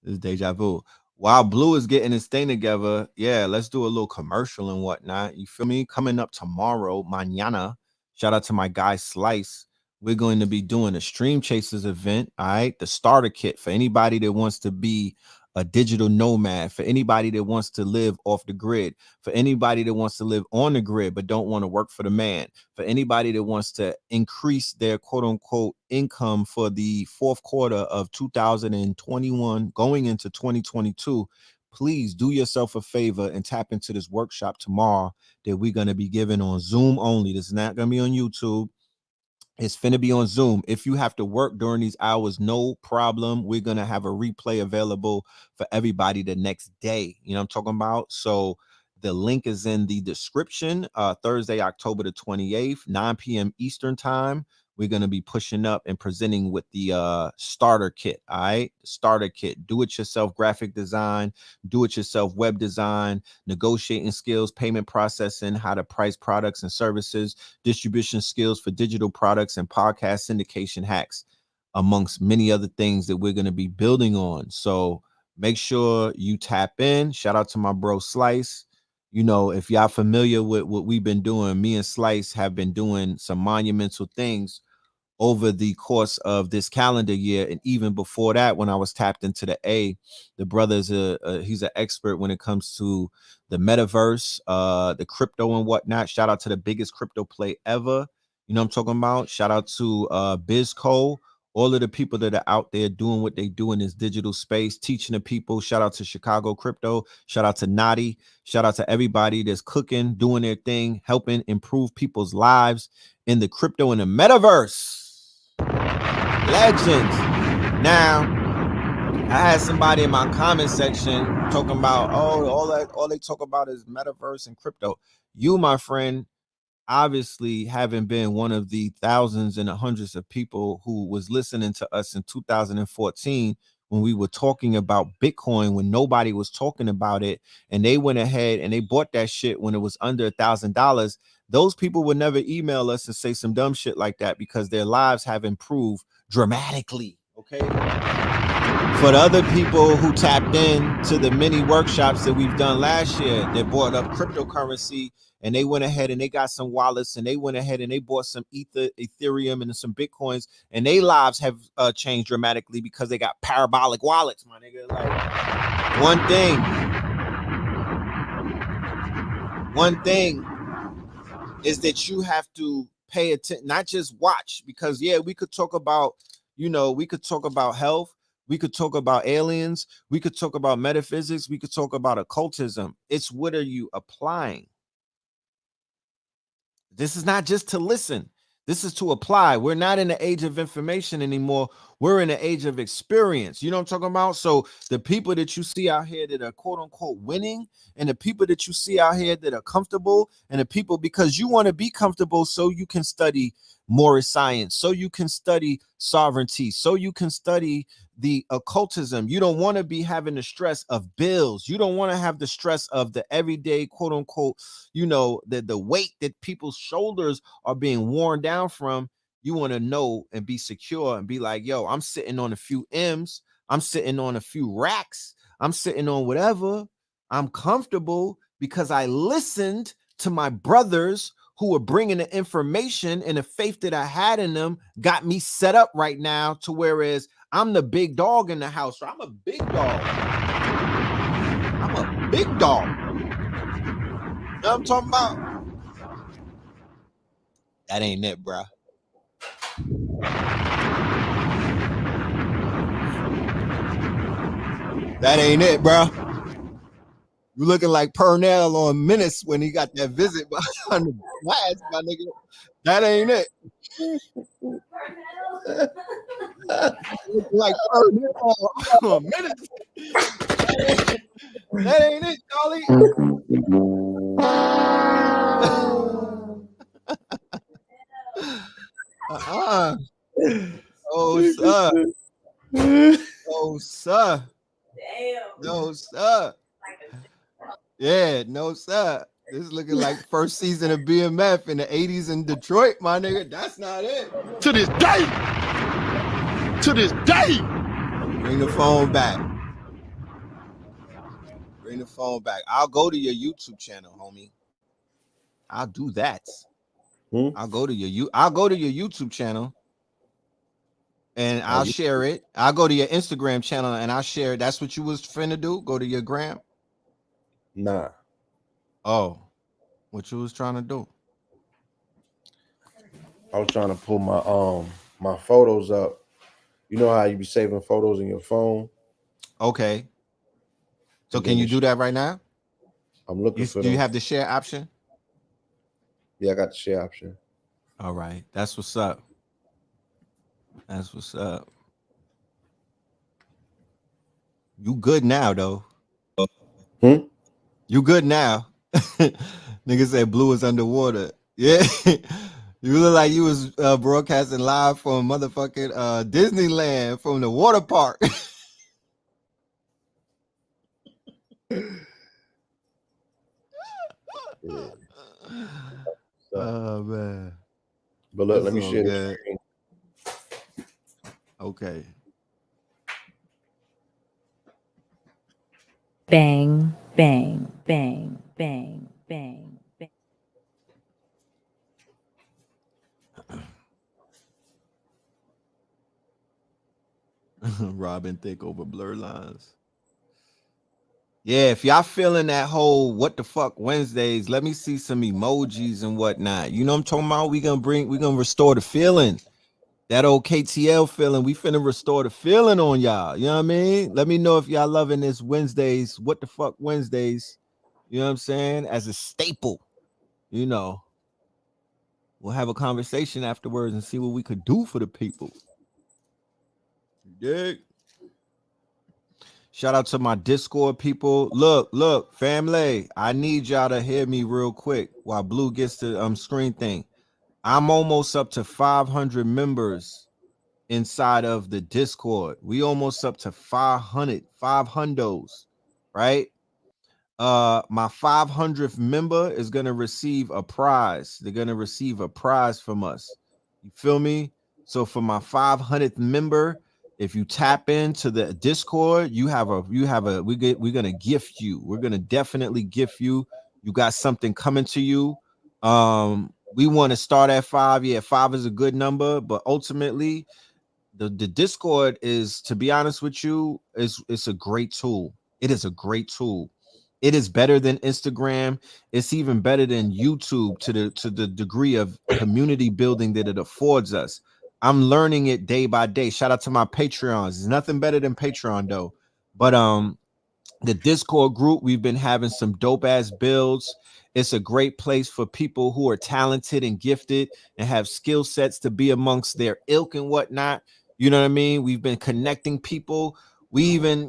This deja vu. While Blue is getting his thing together, yeah, let's do a little commercial and whatnot. You feel me? Coming up tomorrow, mañana. Shout out to my guy Slice. We're going to be doing a Stream Chasers event. All right, the starter kit for anybody that wants to be a digital nomad, for anybody that wants to live off the grid, for anybody that wants to live on the grid but don't want to work for the man, for anybody that wants to increase their quote unquote income for the fourth quarter of 2021 going into 2022. Please do yourself a favor and tap into this workshop tomorrow that we're going to be giving on Zoom only. This is not going to be on YouTube. It's finna be on Zoom. If you have to work during these hours, no problem. We're gonna have a replay available for everybody the next day. You know what I'm talking about? So the link is in the description. Thursday, October the 28th, 9 p.m. Eastern time. We're gonna be pushing up and presenting with the starter kit. All right, starter kit. Do it yourself graphic design, do it yourself web design, negotiating skills, payment processing, how to price products and services, distribution skills for digital products, and podcast syndication hacks, amongst many other things that we're going to be building on. So make sure you tap in. Shout out to my bro Slice. You know, if y'all familiar with what we've been doing, me and Slice have been doing some monumental things over the course of this calendar year, and even before that, when I was tapped into the brother's he's an expert when it comes to the metaverse, the crypto and whatnot. Shout out to the biggest crypto play ever. You know what I'm talking about? Shout out to Bizco, all of the people that are out there doing what they do in this digital space, teaching the people. Shout out to Chicago Crypto. Shout out to Nadi. Shout out to everybody that's cooking, doing their thing, helping improve people's lives in the crypto and the metaverse. Legends. Now, I had somebody in my comment section talking about, all they talk about is metaverse and crypto. You, my friend, obviously haven't been one of the thousands and the hundreds of people who was listening to us in 2014 when we were talking about Bitcoin, when nobody was talking about it, and they went ahead and they bought that shit when it was under $1,000. Those people would never email us and say some dumb shit like that because their lives have improved dramatically. Okay. For the other people who tapped in to the mini workshops that we've done last year, they bought up cryptocurrency and they went ahead and they got some wallets and they went ahead and they bought some Ethereum and some Bitcoins, and their lives have changed dramatically because they got parabolic wallets, my nigga. Like, one thing, one thing is that you have to pay attention, not just watch, because yeah, we could talk about, we could talk about health, we could talk about aliens, we could talk about metaphysics, we could talk about occultism. It's what are you applying? This is not just to listen. This is to apply. We're not in the age of information anymore. We're in the age of experience. You know what I'm talking about? So the people that you see out here that are quote unquote winning, and the people that you see out here that are comfortable, and the people, because you want to be comfortable so you can study more science, so you can study sovereignty, so you can study the occultism. You don't want to be having the stress of bills. You don't want to have the stress of the everyday quote unquote, the weight that people's shoulders are being worn down from. You want to know and be secure and be like, yo, I'm sitting on a few M's, I'm sitting on a few racks, I'm sitting on whatever. I'm comfortable because I listened to my brothers who were bringing the information, and the faith that I had in them got me set up right now to whereas I'm the big dog in the house. So I'm a big dog. I'm a big dog. You know what I'm talking about? That ain't it, bro. That ain't it, bro. You looking like Purnell on Menace when he got that visit behind the glass, my nigga. That ain't it. Like Purnell on Menace. That ain't it, Charlie. Oh, sir. Oh, sir. No, sir. Yeah, no, sir. This is looking like first season of BMF in the 80s in Detroit, my nigga. That's not it. To this day. To this day. Bring the phone back. Bring the phone back. I'll go to your YouTube channel, homie. I'll do that. I'll go to your YouTube channel and I'll share it. I'll go to your Instagram channel and I'll share it. That's what you was finna do? Go to your gram? Nah. Oh, what you was trying to do? I was trying to pull my photos up. You know how you be saving photos in your phone? Okay. So can you do that right now? I'm looking for them. Do you have the share option? Yeah, I got the share option. All right. That's what's up. That's what's up. You good now, though. You good now. Nigga said blue is underwater. Yeah. You look like you was broadcasting live from motherfucking Disneyland from the water park. Yeah. Oh man. But look, let me share the screen. Okay. Bang, bang, bang, bang, bang, bang. Robin Thicke over blur lines. Yeah, if y'all feeling that whole what the fuck Wednesdays, let me see some emojis and whatnot. You know what I'm talking about? We gonna restore the feeling. That old KTL feeling. We finna restore the feeling on y'all. You know what I mean? Let me know if y'all loving this Wednesdays, what the fuck Wednesdays. You know what I'm saying? As a staple, we'll have a conversation afterwards and see what we could do for the people. Dig? Shout out to my Discord people. Look, family. I need y'all to hear me real quick while Blue gets the screen thing. I'm almost up to 500 members inside of the Discord. We almost up to 500s, right? My 500th member is gonna receive a prize. They're gonna receive a prize from us. You feel me? So for my 500th member, if you tap into the Discord, we're gonna gift you. We're gonna definitely gift you. You got something coming to you. We want to start at 5. Yeah, 5 is a good number, but ultimately, the Discord is, to be honest with you, it's a great tool. It is a great tool. It is better than Instagram. It's even better than YouTube to the degree of community building that it affords us. I'm learning it day by day. Shout out to my Patreons. It's nothing better than Patreon though. But the Discord group, we've been having some dope ass builds. It's a great place for people who are talented and gifted and have skill sets to be amongst their ilk and whatnot. You know what I mean? We've been connecting people. We even,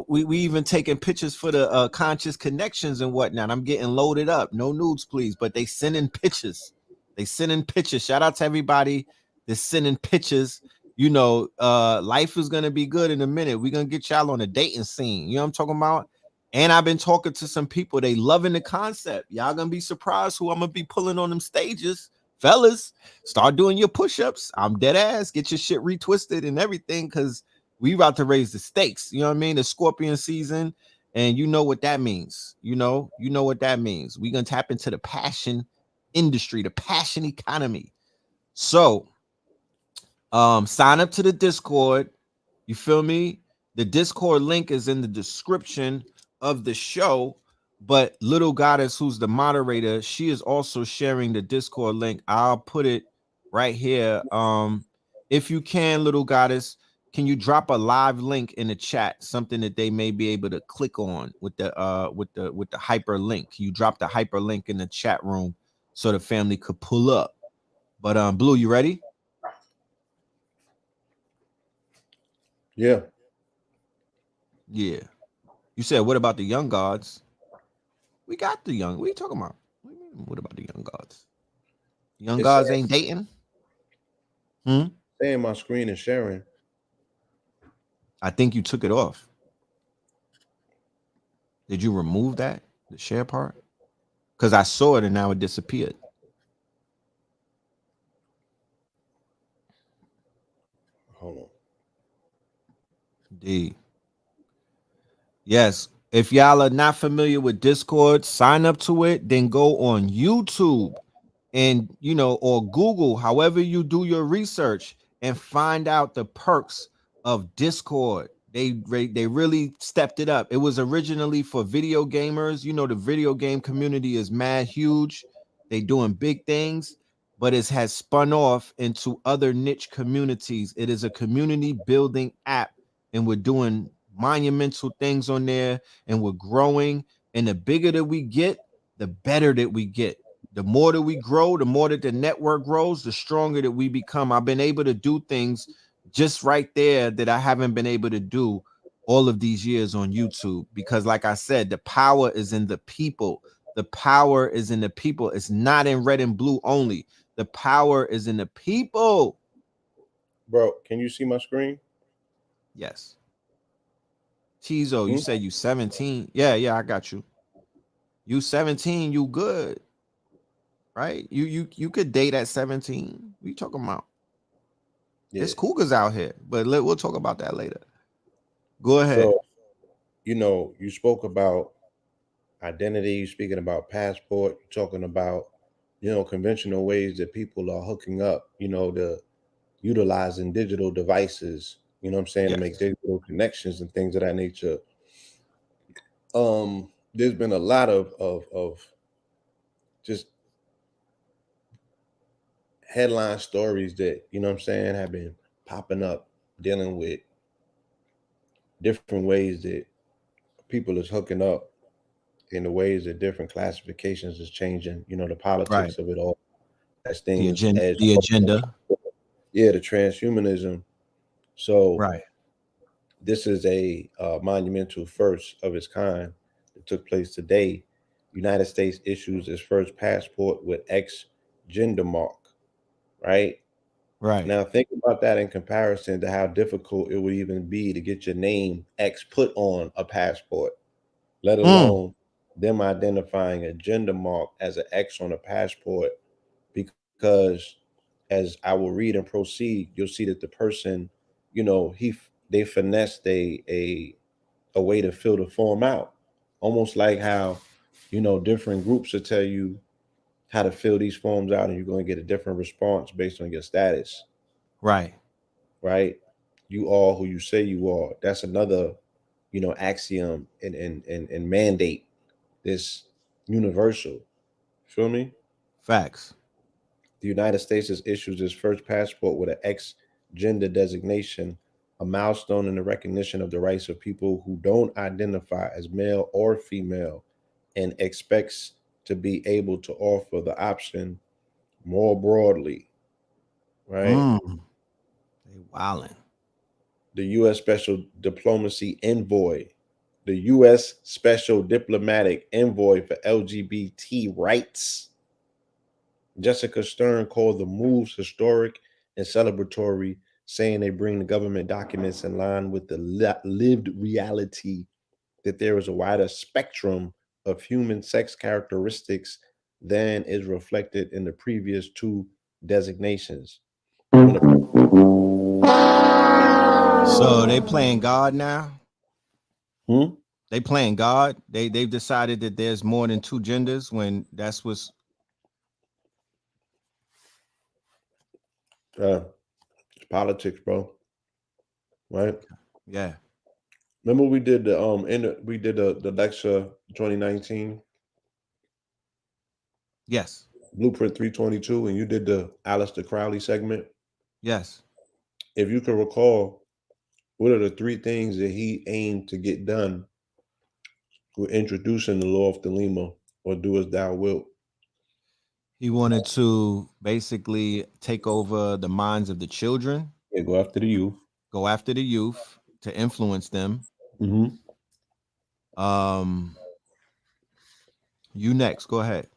we even taking pictures for the conscious connections and whatnot. I'm getting loaded up. No nudes, please. But they sending pictures. They sending pictures. Shout out to everybody that's sending pictures. Life is gonna be good in a minute. We're gonna get y'all on a dating scene. You know what I'm talking about? And I've been talking to some people. They loving the concept. Y'all gonna be surprised who I'm gonna be pulling on them stages. Fellas, start doing your push-ups. I'm dead ass. Get your shit retwisted and everything, because we about to raise the stakes. You know what I mean? The Scorpion season, and you know what that means. You know what that means. We're gonna tap into the passion industry, the passion economy. So sign up to the Discord. You feel me? The Discord link is in the description of the show. But Little Goddess, who's the moderator, she is also sharing the Discord link. I'll put it right here. If you can, Little Goddess, can you drop a live link in the chat? Something that they may be able to click on with the hyperlink. Can you drop the hyperlink in the chat room so the family could pull up? But Blue, you ready? Yeah. Yeah. You said, what about the young gods? We got the young. What are you talking about? What about the young gods? Young gods ain't dating? Saying my screen is sharing. I think you took it off. Did you remove that? The share part? Because I saw it and now it disappeared. Hold on. D. Yes. If y'all are not familiar with Discord, sign up to it. Then go on YouTube and, or Google, however you do your research, and find out the perks of Discord. They really stepped it up. It was originally for video gamers. The video game community is mad huge. They doing big things, but it has spun off into other niche communities. It is a community building app, and we're doing monumental things on there, and we're growing. And the bigger that we get, the better that we get. The more that we grow, the more that the network grows, the stronger that we become. I've been able to do things just right there that I haven't been able to do all of these years on YouTube, because like I said, the power is in the people. The power is in the people. It's not in red and blue only. The power is in the people. Bro, can you see my screen? Yes. Chizo, you said you 17. Yeah, I got you. You 17, you good. Right? You could date at 17. What you talking about? Yeah. There's cougars out here, but we'll talk about that later. Go ahead. So, you spoke about identity, you're speaking about passport, you're talking about, conventional ways that people are hooking up, the utilizing digital devices, to make digital connections and things of that nature. There's been a lot of just headline stories that, have been popping up, dealing with different ways that people is hooking up, in the ways that different classifications is changing, the politics of it all. As things, the agenda. Yeah, the transhumanism. So right. This is a monumental first of its kind that took place today. United States issues its first passport with X gender mark. Right. Now think about that in comparison to how difficult it would even be to get your name X put on a passport, let alone them identifying a gender mark as an X on a passport. Because as I will read and proceed, you'll see that the person, they finessed a way to fill the form out, almost like how, different groups will tell you how to fill these forms out, and you're going to get a different response based on your status. Right. You are who you say you are. That's another, axiom and mandate this universal. Feel me? Facts. The United States has issued its first passport with an X gender designation, a milestone in the recognition of the rights of people who don't identify as male or female, and expects to be able to offer the option more broadly. Right? They wildin'. The U.S. Special Diplomacy Envoy, the U.S. Special Diplomatic Envoy for LGBT rights, Jessica Stern, called the moves historic and celebratory, saying they bring the government documents in line with the lived reality that there is a wider spectrum of human sex characteristics than is reflected in the previous two designations. So they playing God now? Hmm? They playing God? They've decided that there's more than two genders when that's what's It's politics, bro. Right? yeah. Remember we did the lecture 2019 Yes. Blueprint 322, and you did the Aleister Crowley segment. Yes. If you can recall, what are the three things that he aimed to get done with introducing the law of Thelema, or do as thou wilt? He wanted to basically take over the minds of the children, Yeah, go after the youth. go after the youth to influence them. Mm-hmm. You next. Go ahead.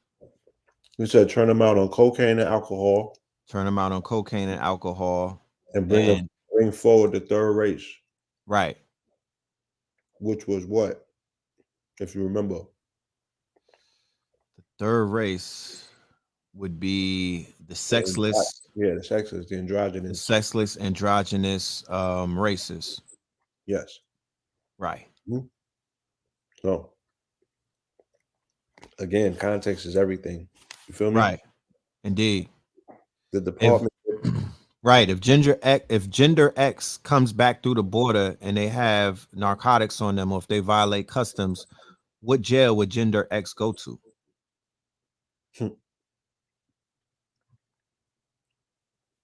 He said turn them out on cocaine and alcohol, Turn them out on cocaine and alcohol. and And bring forward the third race, right. which was what, if you remember? Third race would be the sexless, Yeah, the sexist, the androgynous. androgynous races. Yes. Right. Mm-hmm. So again, context is everything. You feel me? Right. Indeed. The If department. right, if gender X comes back through the border and they have narcotics on them, or if they violate customs, what jail would gender X go to?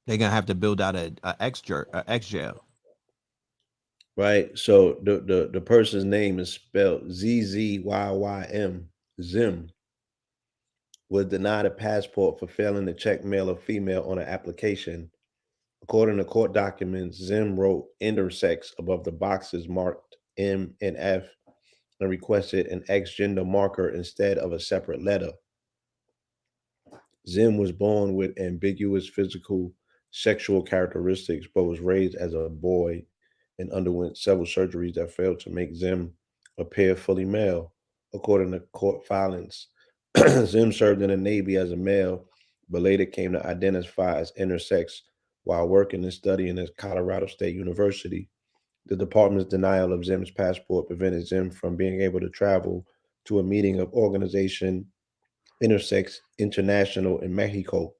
They're gonna have to build out a X jail. Right. So the person's name is spelled ZZYYM. Zim was denied a passport for failing to check male or female on an application. According to court documents, Zim wrote intersex above the boxes marked M and F and requested an X gender marker instead of a separate letter. Zim was born with ambiguous physical sexual characteristics, but was raised as a boy and underwent several surgeries that failed to make Zim appear fully male. According to court filings, Zim served in the Navy as a male, but later came to identify as intersex while working and studying at Colorado State University. The department's denial of Zim's passport prevented Zim from being able to travel to a meeting of Organization Intersex International in Mexico.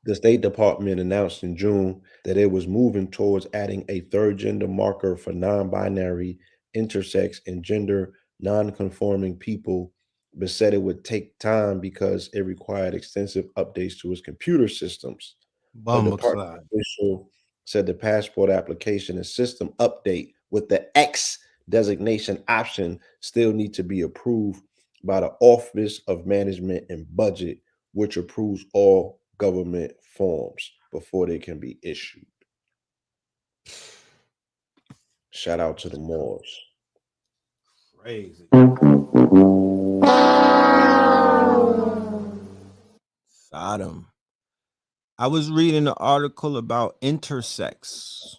The State Department announced in June that it was moving towards adding a third gender marker for non binary, intersex, and gender non conforming people, but said it would take time because it required extensive updates to its computer systems. A department official said the passport application and system update with the X designation option still need to be approved by the Office of Management and Budget, which approves all government forms before they can be issued. Shout out to the Moors. Crazy. Sodom. I was reading an article about intersex.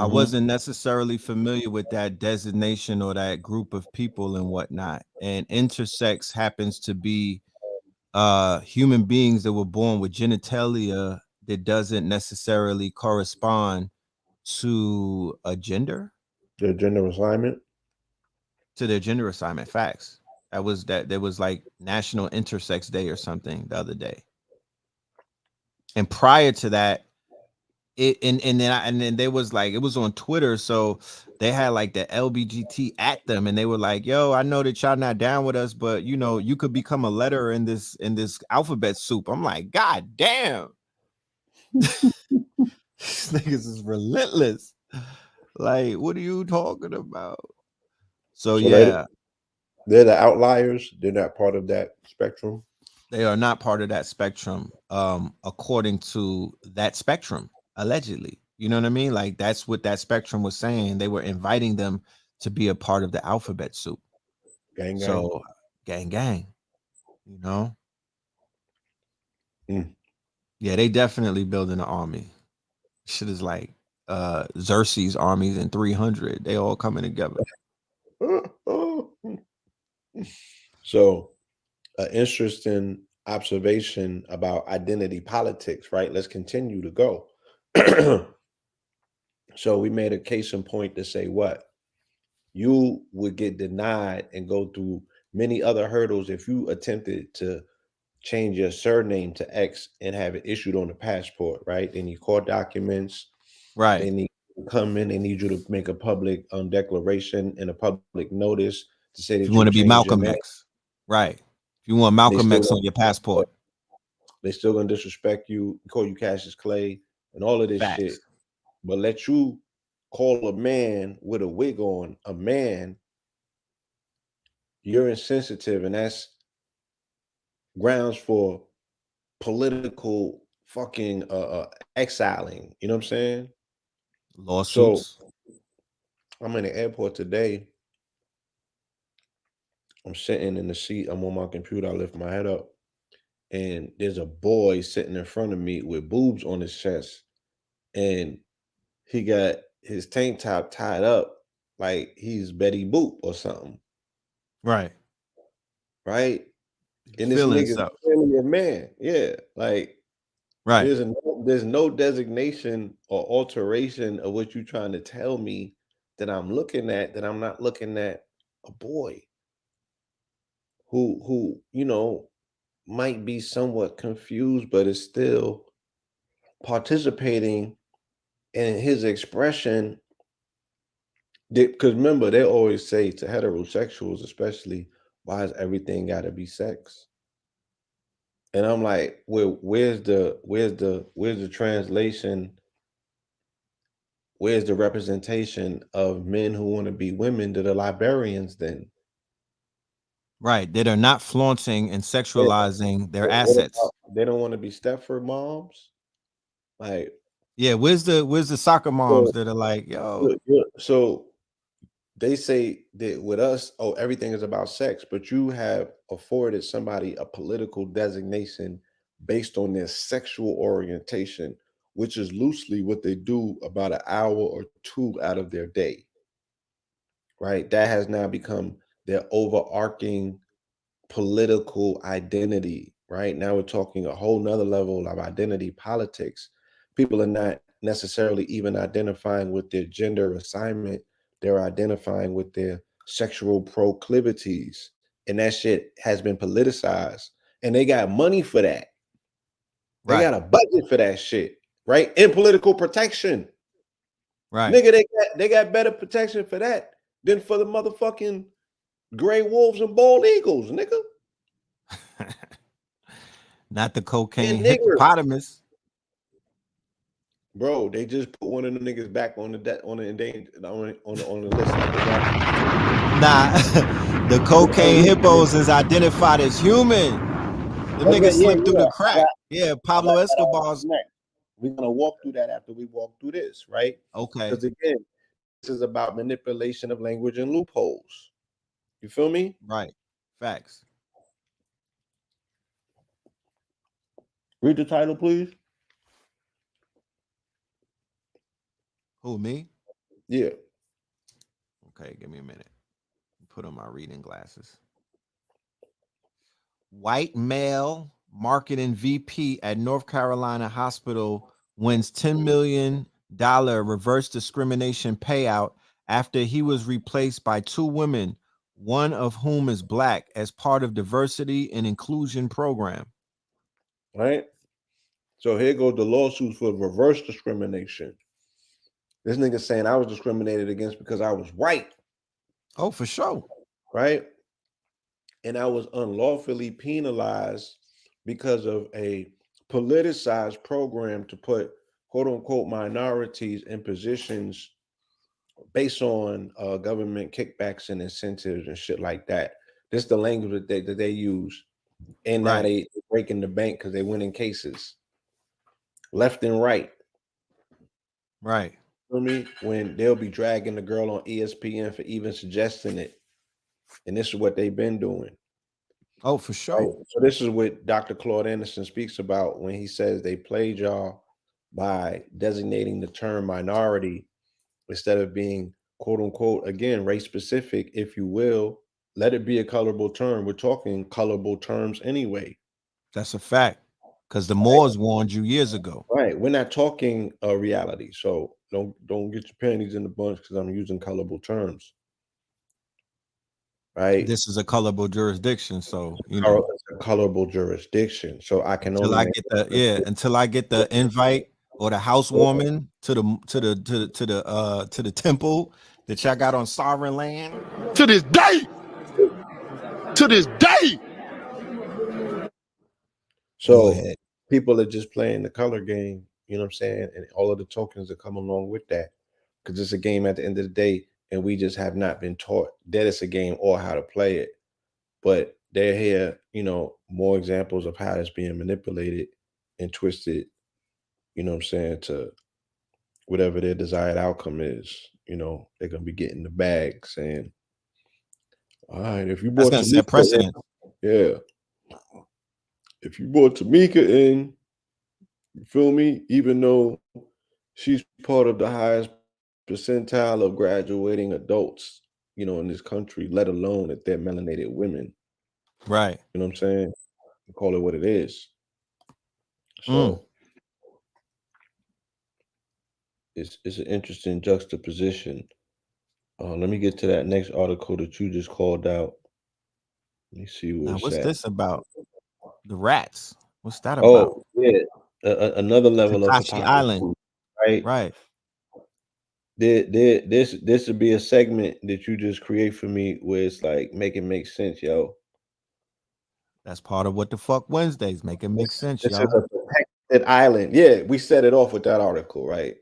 I wasn't necessarily familiar with that designation or that group of people and whatnot. And intersex happens to be human beings that were born with genitalia that doesn't necessarily correspond to a gender, Their gender assignment. to their gender assignment. Facts. There was like National Intersex Day or something the other day. And prior to that, then they was like, it was on Twitter, so they had like the LBGT at them, and they were like, "Yo, I know that y'all not down with us, but you know, you could become a letter in this alphabet soup." I'm like, God damn, these niggas is relentless. Like, what are you talking about? So yeah, they're the outliers. They're not part of that spectrum. they are not part of that spectrum, according to that spectrum, allegedly. You know what I mean? Like, that's what that spectrum was saying. They were inviting them to be a part of the alphabet soup. Gang, gang. So, gang, gang, you know? Yeah, they definitely building an army. Shit is like Xerxes armies in 300. They all coming together. So, an interesting observation about identity politics, right? Let's continue to go. So, we made a case in point to say what? You would get denied and go through many other hurdles if you attempted to change your surname to X and have it issued on the passport, right? They need court documents. Right. They need to come in. They need you to make a public declaration and a public notice to say that if you want to be changed your Malcolm name. X. Right. If you want Malcolm X on your passport. They still gonna disrespect you, call you Cassius Clay, and all of this shit. But let you call a man with a wig on a man, you're insensitive, and that's grounds for political fucking exiling. You know what I'm saying? Lawsuits. So I'm in the airport today. I'm sitting in the seat. I'm on my computer. I lift my head up, and there's a boy sitting in front of me with boobs on his chest, and he got his tank top tied up like he's Betty Boop or something. Right. Right. And this nigga's clearly a man. Yeah. Like, right. There's no designation or alteration of what you're trying to tell me that I'm looking at, that I'm not looking at a boy who, you know, might be somewhat confused, but is still participating in his expression. Because remember, they always say to heterosexuals, especially, why is everything got to be sex? And I'm like, well, where's the translation? Where's the representation of men who want to be women to the librarians then? Right. That are not flaunting and sexualizing their assets. They don't want to be Stepford moms. Like, yeah, where's the soccer moms that are like, yo? So they say that with us, oh, everything is about sex, but you have afforded somebody a political designation based on their sexual orientation, which is loosely what they do about an hour or two out of their day. Right? That has now become their overarching political identity. Right? Now we're talking a whole nother level of identity politics. People are not necessarily even identifying with their gender assignment. They're identifying with their sexual proclivities. And that shit has been politicized. And they got money for that. They got a budget for that shit, right? And political protection. Right. Nigga, they got better protection for that than for the motherfucking gray wolves and bald eagles, nigga. Not the cocaine hippopotamus. Bro, they just put one of the niggas back on the list. Nah, the cocaine hippos is identified as human. The niggas slipped through the crack. Yeah, Pablo Escobar's. We're gonna walk through that after we walk through this, right? Okay. Because again, this is about manipulation of language and loopholes. You feel me? Right. Facts. Read the title, please. Who, me? Yeah. Okay, give me a minute. Put on my reading glasses. White male marketing VP at North Carolina hospital wins $10 million reverse discrimination payout after he was replaced by 2 women, one of whom is Black, as part of diversity and inclusion program. Right. So here goes the lawsuits for reverse discrimination. This nigga saying I was discriminated against because I was white. Oh, for sure. Right? And I was unlawfully penalized because of a politicized program to put quote unquote minorities in positions based on government kickbacks and incentives and shit like that. This is the language that they use. And now they breaking the bank because they winning cases. Left and right. Right. For me, when they'll be dragging the girl on ESPN for even suggesting it. And this is what they've been doing. Oh, for sure. Right? So this is what Dr. Claude Anderson speaks about when he says they played y'all by designating the term minority instead of being quote unquote, again, race specific, if you will. Let it be a colorable term. We're talking colorable terms anyway. That's a fact. Because the Moors warned you years ago. Right. We're not talking reality. So don't get your panties in the bunch because I'm using colorable terms. Right. This is a colorable jurisdiction. So you know, it's a colorable jurisdiction. So I can until only until I get the invite or the housewarming to the temple that y'all got on sovereign land. To this day. To this day. So people are just playing the color game, you know what I'm saying? And all of the tokens that come along with that. Because it's a game at the end of the day, and we just have not been taught that it's a game or how to play it. But they're here, you know, more examples of how it's being manipulated and twisted, you know what I'm saying, to whatever their desired outcome is. You know, they're gonna be getting the bag saying, all right, if you brought That's gonna set precedent. Yeah. If you brought Tamika in, you feel me? Even though she's part of the highest percentile of graduating adults, you know, in this country, let alone that they're melanated women. Right. You know what I'm saying? Call it what it is. So it's an interesting juxtaposition. Let me get to that next article that you just called out. Let me see what's at. this about? The rats. What's that Oh, about? yeah. Another level of Takashi Island. Right? Right. This would be a segment that you just create for me where it's like make it make sense, yo. That's part of what the fuck Wednesdays make it make sense, This yo. is a protected island. Yeah, we set it off with that article, right?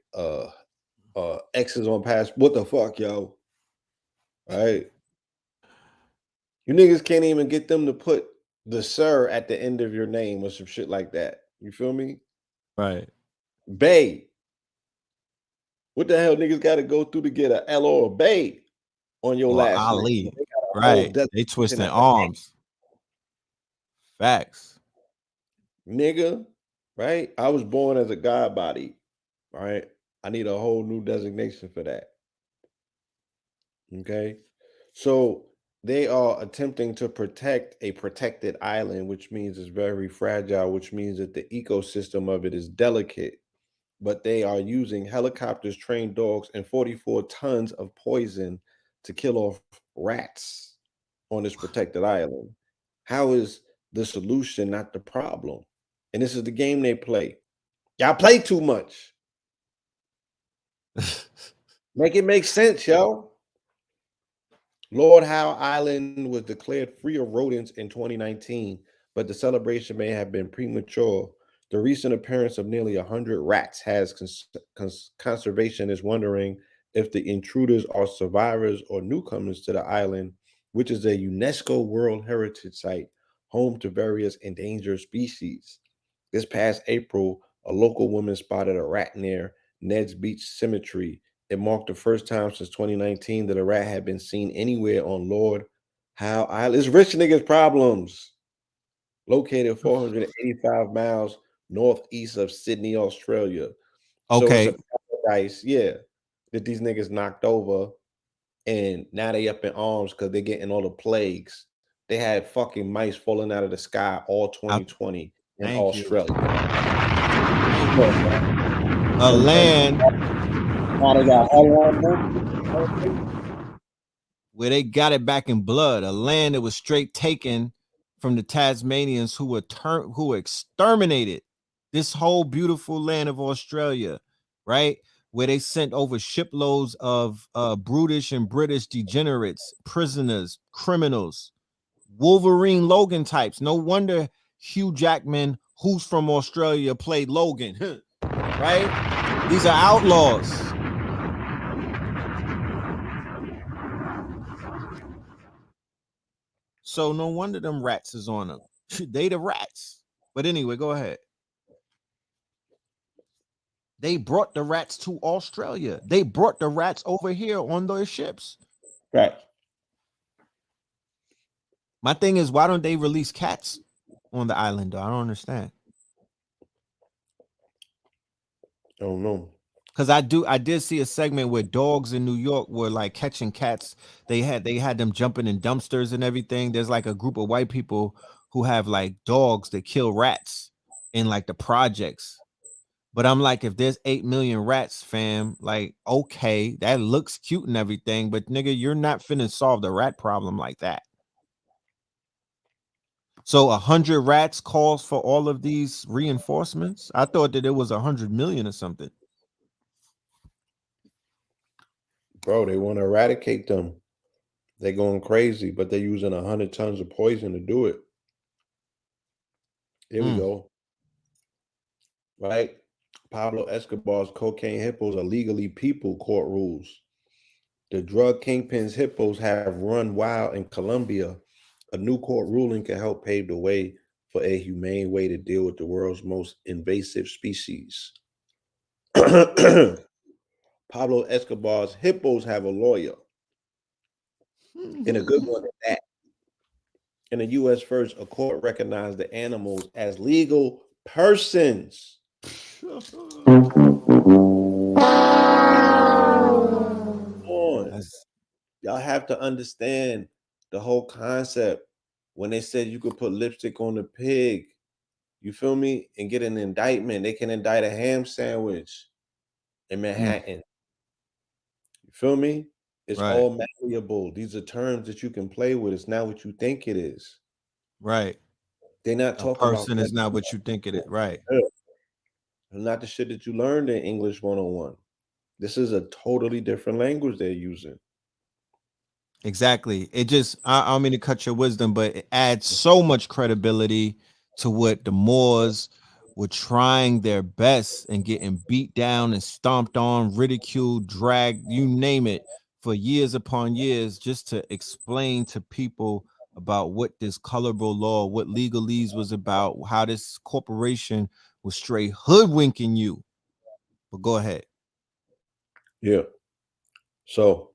X's on pass. What the fuck, yo? Right? You niggas can't even get them to put the sir at the end of your name or some shit like that. You feel me? Right. Bay. What the hell niggas got to go through to get a L or a Bay on your last Ali. name? Right. They twisting arms. Facts. Nigga, right? I was born as a God body, right? I need a whole new designation for that. Okay. So they are attempting to protect a protected island, which means it's very fragile, which means that the ecosystem of it is delicate. But they are using helicopters, trained dogs, and 44 tons of poison to kill off rats on this protected island. How is the solution not the problem? And this is the game they play. Y'all play too much. Make it make sense, yo. Lord Howe Island was declared free of rodents in 2019, but the celebration may have been premature. The recent appearance of nearly 100 rats has conservationists wondering if the intruders are survivors or newcomers to the island, which is a UNESCO World Heritage Site, home to various endangered species. This past April, a local woman spotted a rat near Ned's Beach Cemetery. It marked the first time since 2019 that a rat had been seen anywhere on Lord Howe Island. It's rich niggas' problems. Located 485 miles northeast of Sydney, Australia. Okay. So it's a paradise, yeah, that these niggas knocked over. And now they up in arms because they're getting all the plagues. They had fucking mice falling out of the sky all 2020 in Australia. A land where they got it back in blood. A land that was straight taken from the Tasmanians who were exterminated This whole beautiful land of Australia, right? Where they sent over shiploads of brutish and British degenerates, prisoners, criminals, Wolverine Logan types. No wonder Hugh Jackman, who's from Australia, played Logan, right? These are outlaws. So no wonder them rats is on them. They the rats. But anyway, go ahead. They brought the rats to Australia. They brought the rats over here on their ships. Right. My thing is, why don't they release cats on the island? Though? I don't understand. I don't know. Because I did see a segment where dogs in New York were like catching cats. They had them jumping in dumpsters and everything. There's like a group of white people who have like dogs that kill rats in like the projects. But I'm like, if there's 8 million rats, fam, like, okay, that looks cute and everything, but nigga, you're not finna solve the rat problem like that. So 100 rats calls for all of these reinforcements. I thought that it was 100 million or something. Bro, they want to eradicate them. They're going crazy, but they're using 100 tons of poison to do it. Here we go. Right? Pablo Escobar's cocaine hippos are legally people, court rules. The drug kingpin's hippos have run wild in Colombia. A new court ruling can help pave the way for a humane way to deal with the world's most invasive species. Pablo Escobar's hippos have a lawyer, and a good one at that. In the U.S. first, a court recognized the animals as legal persons. Y'all have to understand the whole concept. When they said you could put lipstick on the pig, you feel me, and get an indictment, they can indict a ham sandwich in Manhattan. You feel me? It's Right. all malleable. These are terms that you can play with. It's not what you think it is. Right. They're not talking about person is not what you think it is. Right. Not the shit that you learned in English 101. This is a totally different language they're using. Exactly. It just, I don't mean to cut your wisdom, but it adds so much credibility to what the Moors were trying their best and getting beat down and stomped on, ridiculed, dragged, you name it, for years upon years, just to explain to people about what this colorable law, what legalese was about, how this corporation was straight hoodwinking you. But go ahead. Yeah. So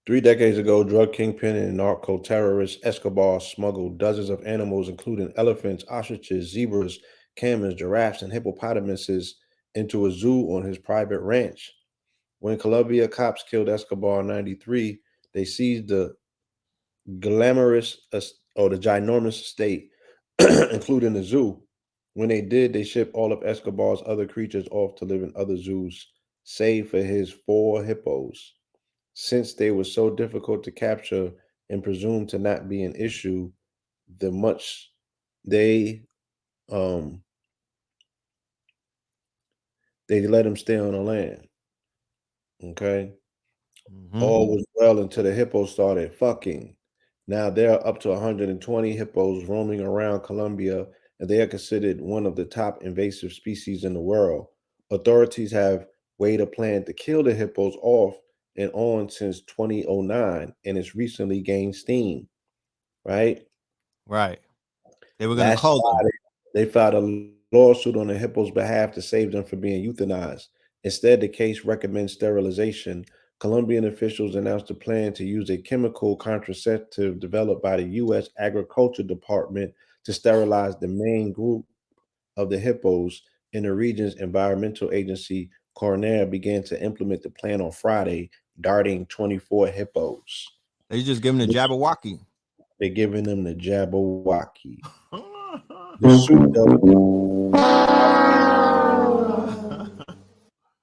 3 decades ago, drug kingpin and narco-terrorist Escobar smuggled dozens of animals, including elephants, ostriches, zebras, camels, giraffes, and hippopotamuses, into a zoo on his private ranch. When Colombia cops killed Escobar in 93, they seized the ginormous estate, including the zoo. When they did, they shipped all of Escobar's other creatures off to live in other zoos, save for his 4 hippos. Since they were so difficult to capture and presumed to not be an issue, they let him stay on the land. Okay. All was well until the hippos started fucking. Now there are up to 120 hippos roaming around Colombia, and they are considered one of the top invasive species in the world. Authorities have weighed a plan to kill the hippos off and on since 2009, and it's recently gained steam. Right? Right. They were going to call them. They filed a lawsuit on the hippos' behalf to save them from being euthanized. Instead, the case recommends sterilization. Colombian officials announced a plan to use a chemical contraceptive developed by the U.S. Agriculture Department to sterilize the main group of the hippos. In the region's environmental agency, Coroner began to implement the plan on Friday, darting 24 hippos. They just give them the Jabberwocky. They're giving them the Jabberwocky.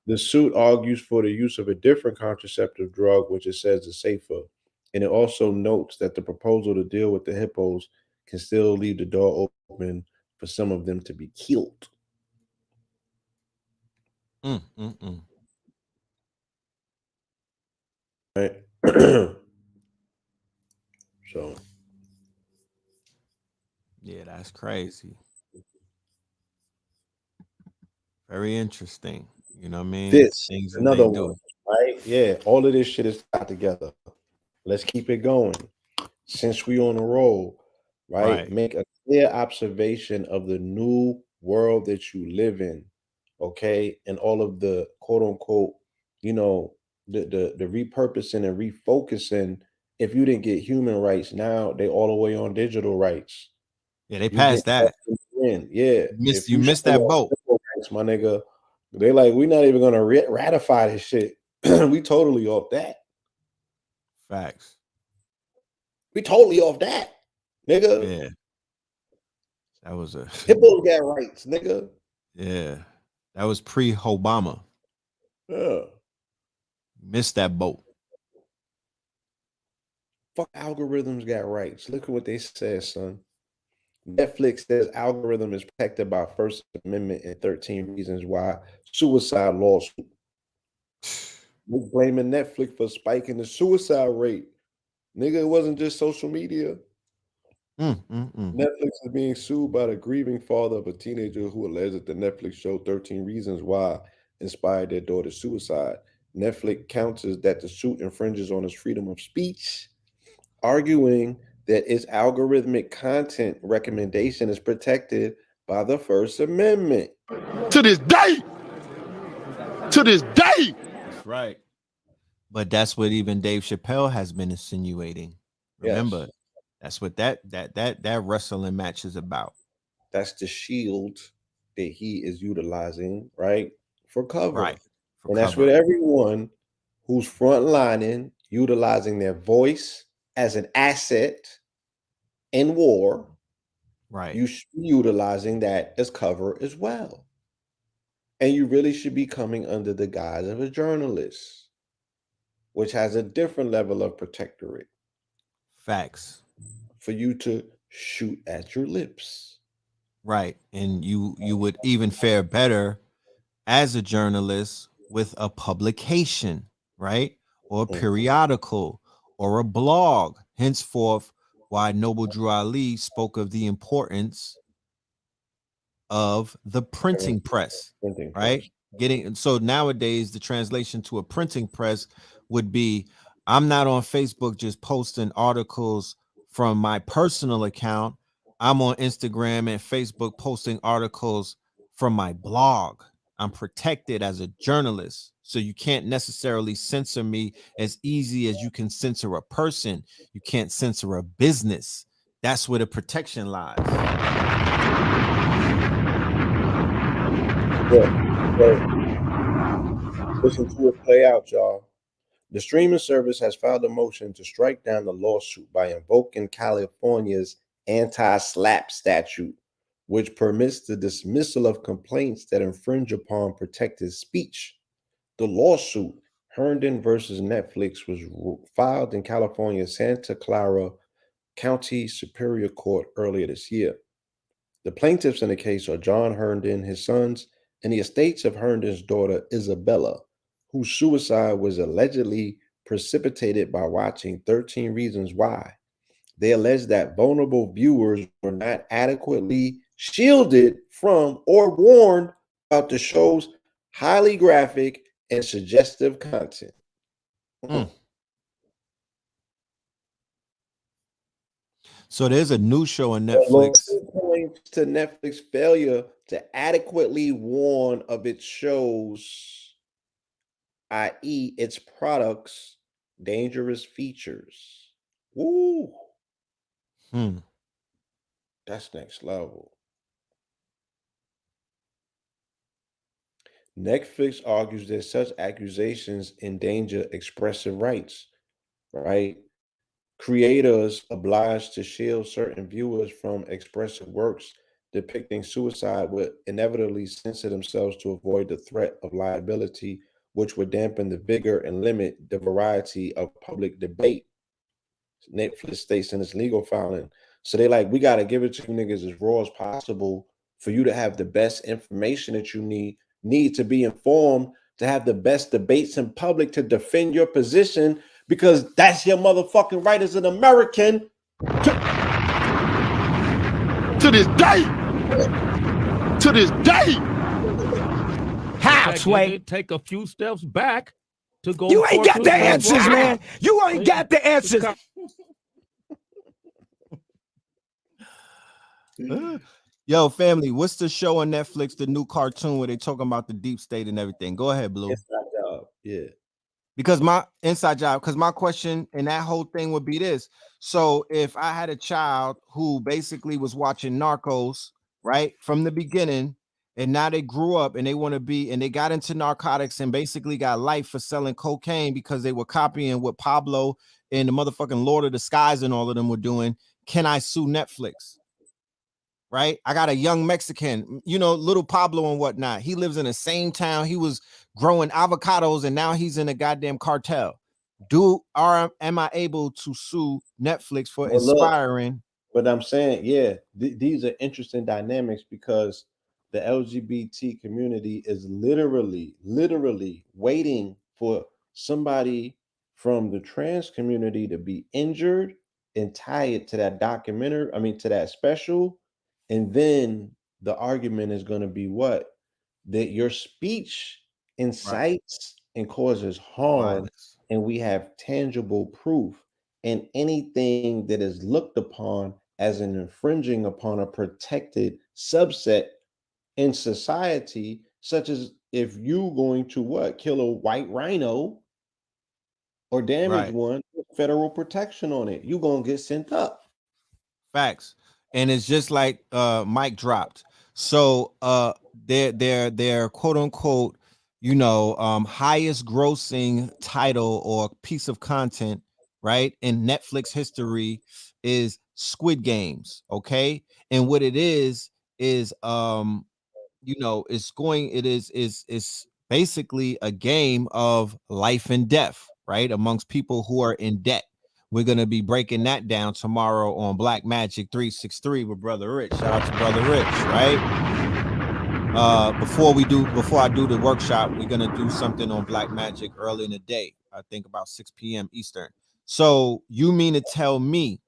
The suit argues for the use of a different contraceptive drug, which it says is safer. And it also notes that the proposal to deal with the hippos can still leave the door open for some of them to be killed. Right? So yeah, that's crazy. Very interesting. You know what I mean? this Things that another they one, do. right? Yeah, all of this shit is tied together. Let's keep it going. Since we on a roll, right? Right. Make a clear observation of the new world that you live in, okay? And all of the quote unquote, you know, the repurposing and refocusing. If you didn't get human rights, now they all the way on digital rights. Yeah, they You get passed that. yeah. If You you missed show that up boat. civil rights, my nigga, they like we're not even gonna ratify this shit. We totally off that. Facts. We totally off that, nigga. Yeah. That was a Hippos got rights, nigga. yeah. That was pre-Obama. Yeah. Missed that boat. Fuck algorithms got rights. Look at what they said, son. Netflix says algorithm is protected by First Amendment and 13 Reasons Why suicide lawsuit. We're blaming Netflix for spiking the suicide rate. Nigga, it wasn't just social media. Netflix is being sued by the grieving father of a teenager who alleged that the Netflix show 13 Reasons Why inspired their daughter's suicide. Netflix counters that the suit infringes on his freedom of speech, arguing that its algorithmic content recommendation is protected by the First Amendment. To this day. To this day. That's right. But that's what even Dave Chappelle has been insinuating. Remember, Yes. that's what that wrestling match is about. That's the shield that he is utilizing, right? For cover. Right. For And that's cover. what everyone who's frontlining, utilizing their voice as an asset in war, Right. you should be utilizing that as cover as well. And you really should be coming under the guise of a journalist, which has a different level of protectorate Facts. for you to shoot at your lips. Right. And you would even fare better as a journalist with a publication, right? Or a periodical or a blog. Henceforth, why Noble Drew Ali spoke of the importance of the printing press, right? So nowadays the translation to a printing press would be, I'm not on Facebook just posting articles from my personal account. I'm on Instagram and Facebook posting articles from my blog. I'm protected as a journalist, so you can't necessarily censor me as easy as you can censor a person. You can't censor a business. That's where the protection lies. Listen to it play out, y'all. The streaming service has filed a motion to strike down the lawsuit by invoking California's anti-SLAPP statute, which permits the dismissal of complaints that infringe upon protected speech. The lawsuit, Herndon versus Netflix, was filed in California's Santa Clara County Superior Court earlier this year. The plaintiffs in the case are John Herndon, his sons, and the estates of Herndon's daughter, Isabella, whose suicide was allegedly precipitated by watching 13 Reasons Why. They allege that vulnerable viewers were not adequately shielded from or warned about the show's highly graphic and suggestive content. So there's a new show on Netflix. Points to Netflix failure to adequately warn of its shows, i.e., its products' dangerous features. Woo! That's next level. Netflix argues that such accusations endanger expressive rights, right? Creators obliged to shield certain viewers from expressive works depicting suicide would inevitably censor themselves to avoid the threat of liability, which would dampen the vigor and limit the variety of public debate. Netflix states in its legal filing. So they like, we got to give it to you niggas as raw as possible for you to have the best information that you need to be informed, to have the best debates in public, to defend your position, because that's your motherfucking right as an American. To this day. To this day. How, Sway? Take a few steps back to go. You ain't got the answers, man. You ain't got the answers. Yo, family, what's the show on Netflix, the new cartoon where they talking about the deep state and everything? Go ahead, Blue. Inside Job. Yeah. Because my inside job, because my question and that whole thing would be this. So if I had a child who basically was watching Narcos, right, from the beginning, and now they grew up and they want to be, and they got into narcotics and basically got life for selling cocaine because they were copying what Pablo and the motherfucking Lord of the Skies and all of them were doing, can I sue Netflix? Right? I got a young Mexican, you know, little Pablo and whatnot. He lives in the same town. He was growing avocados and now he's in a goddamn cartel. Am I able to sue Netflix for inspiring? But I'm saying, yeah, these are interesting dynamics because the LGBT community is literally waiting for somebody from the trans community to be injured and tie it to that documentary, to that special. And then the argument is going to be what? That your speech incites and causes harm, and we have tangible proof. And anything that is looked upon as an infringing upon a protected subset in society, such as if you going to what? Kill a white rhino or damage one, federal protection on it. You gonna get sent up. Facts. And it's just like Mike dropped. So their quote unquote, you know, highest grossing title or piece of content, right, in Netflix history is Squid Games. Okay. And what it is you know, it's basically a game of life and death, right, amongst people who are in debt. We're going to be breaking that down tomorrow on Black Magic 363 with Brother Rich. Shout out to Brother Rich, right? Before I do the workshop, we're going to do something on Black Magic early in the day. I think about 6 p.m. Eastern. So you mean to tell me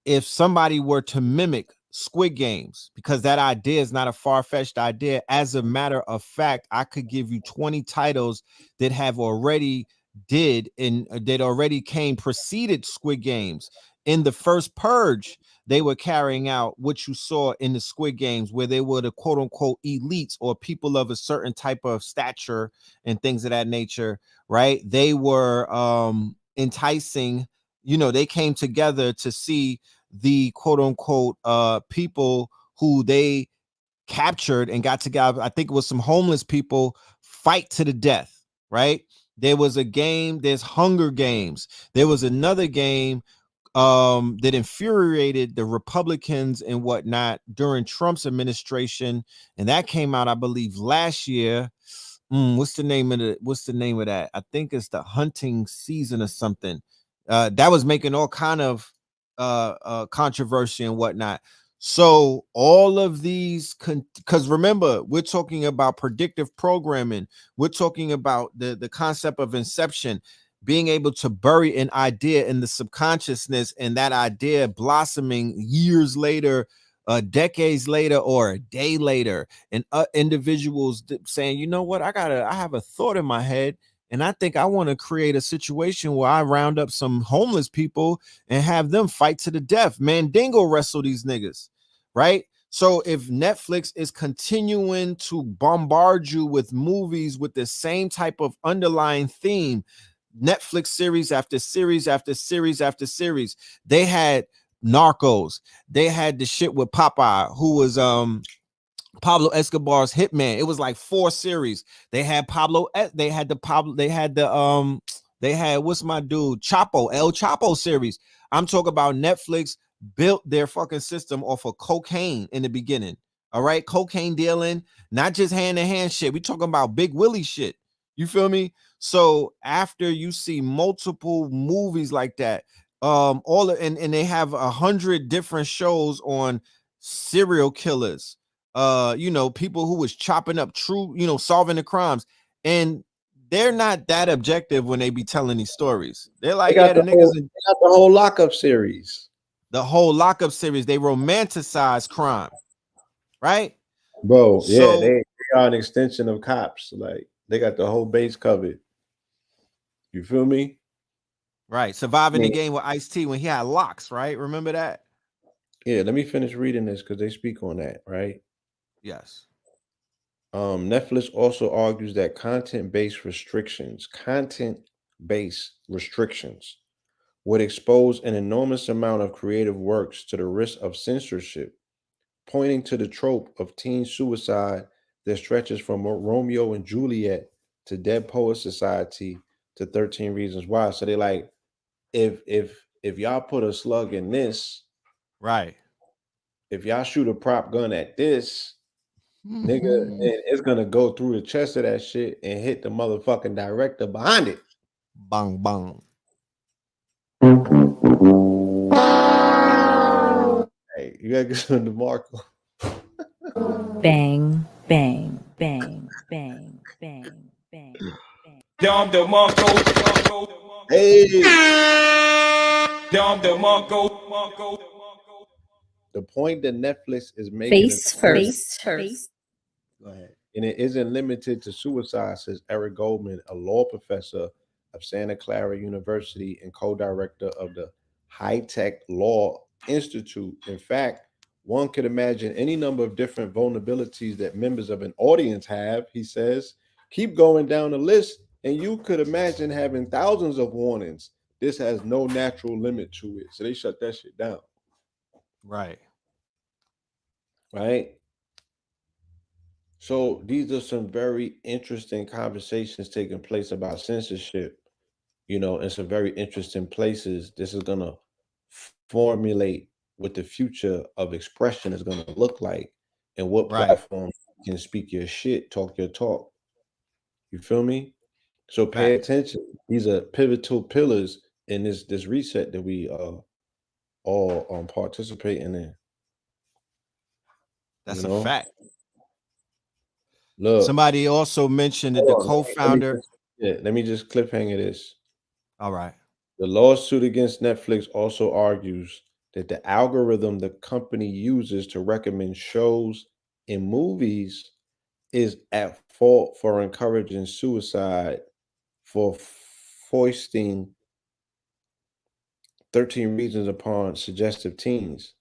if somebody were to mimic Squid Games, because that idea is not a far-fetched idea. As a matter of fact, I could give you 20 titles that have already that already preceded Squid Games. In the first Purge, they were carrying out what you saw in the Squid Games, where they were the quote unquote elites or people of a certain type of stature and things of that nature, right? They were enticing, you know, they came together to see the quote unquote people who they captured and got together. I think it was some homeless people, fight to the death, right? There was a game, there's Hunger Games. There was another game that infuriated the Republicans and whatnot during Trump's administration, and that came out, I believe, last year. What's the name of that? I think it's the Hunting Season or something. That was making all kind of controversy and whatnot. So all of these, because remember, we're talking about predictive programming. We're talking about the concept of inception, being able to bury an idea in the subconsciousness and that idea blossoming years later, decades later, or a day later, and individuals saying, you know what, I have a thought in my head, and I think I want to create a situation where I round up some homeless people and have them fight to the death. Mandingo wrestle these niggas, right? So if Netflix is continuing to bombard you with movies with the same type of underlying theme, Netflix series after series after series after series, they had Narcos, they had the shit with Popeye, who was Pablo Escobar's hitman. It was like 4 series. They had what's my dude, Chapo, El Chapo series. I'm talking about Netflix built their fucking system off of cocaine in the beginning. All right, cocaine dealing, not just hand-to-hand shit. We talking about Big Willie shit. You feel me? So after you see multiple movies like that, and they have 100 different shows on serial killers, people who was chopping up true, solving the crimes, and they're not that objective when they be telling these stories. They're like, they got the whole lockup series. The whole lockup series, they romanticize crime, right? Bro, So, yeah, they are an extension of cops. Like they got the whole base covered. You feel me? Right. Surviving the game with Ice-T when he had locks, right? Remember that? Yeah, let me finish reading this because they speak on that, right? Yes. Netflix also argues that content-based restrictions would expose an enormous amount of creative works to the risk of censorship, pointing to the trope of teen suicide that stretches from Romeo and Juliet to Dead Poets Society to 13 Reasons Why. So they like, if y'all put a slug in this, right? If y'all shoot a prop gun at this, nigga, and it's gonna go through the chest of that shit and hit the motherfucking director behind it. Bang bang. Hey, you gotta get on the Marco. Bang, bang, bang, bang, bang, bang, bang. Dom the Monko. Hey. Dom the Monko. The point that Netflix is making Face first. Go ahead. And it isn't limited to suicide, says Eric Goldman, a law professor of Santa Clara University and co-director of the High Tech Law Institute. In fact, one could imagine any number of different vulnerabilities that members of an audience have, he says. Keep going down the list, and you could imagine having thousands of warnings. This has no natural limit to it. So they shut that shit down. Right. Right. So these are some very interesting conversations taking place about censorship, in some very interesting places. This is going to formulate what the future of expression is going to look like and what platforms can speak your shit, talk your talk. You feel me? So pay attention. These are pivotal pillars in this reset that we all participating in. That's a fact. Look, somebody also mentioned that the co-founder. Let me just cliffhanger this. All right. The lawsuit against Netflix also argues that the algorithm the company uses to recommend shows and movies is at fault for encouraging suicide, for foisting 13 reasons upon suggestive teens.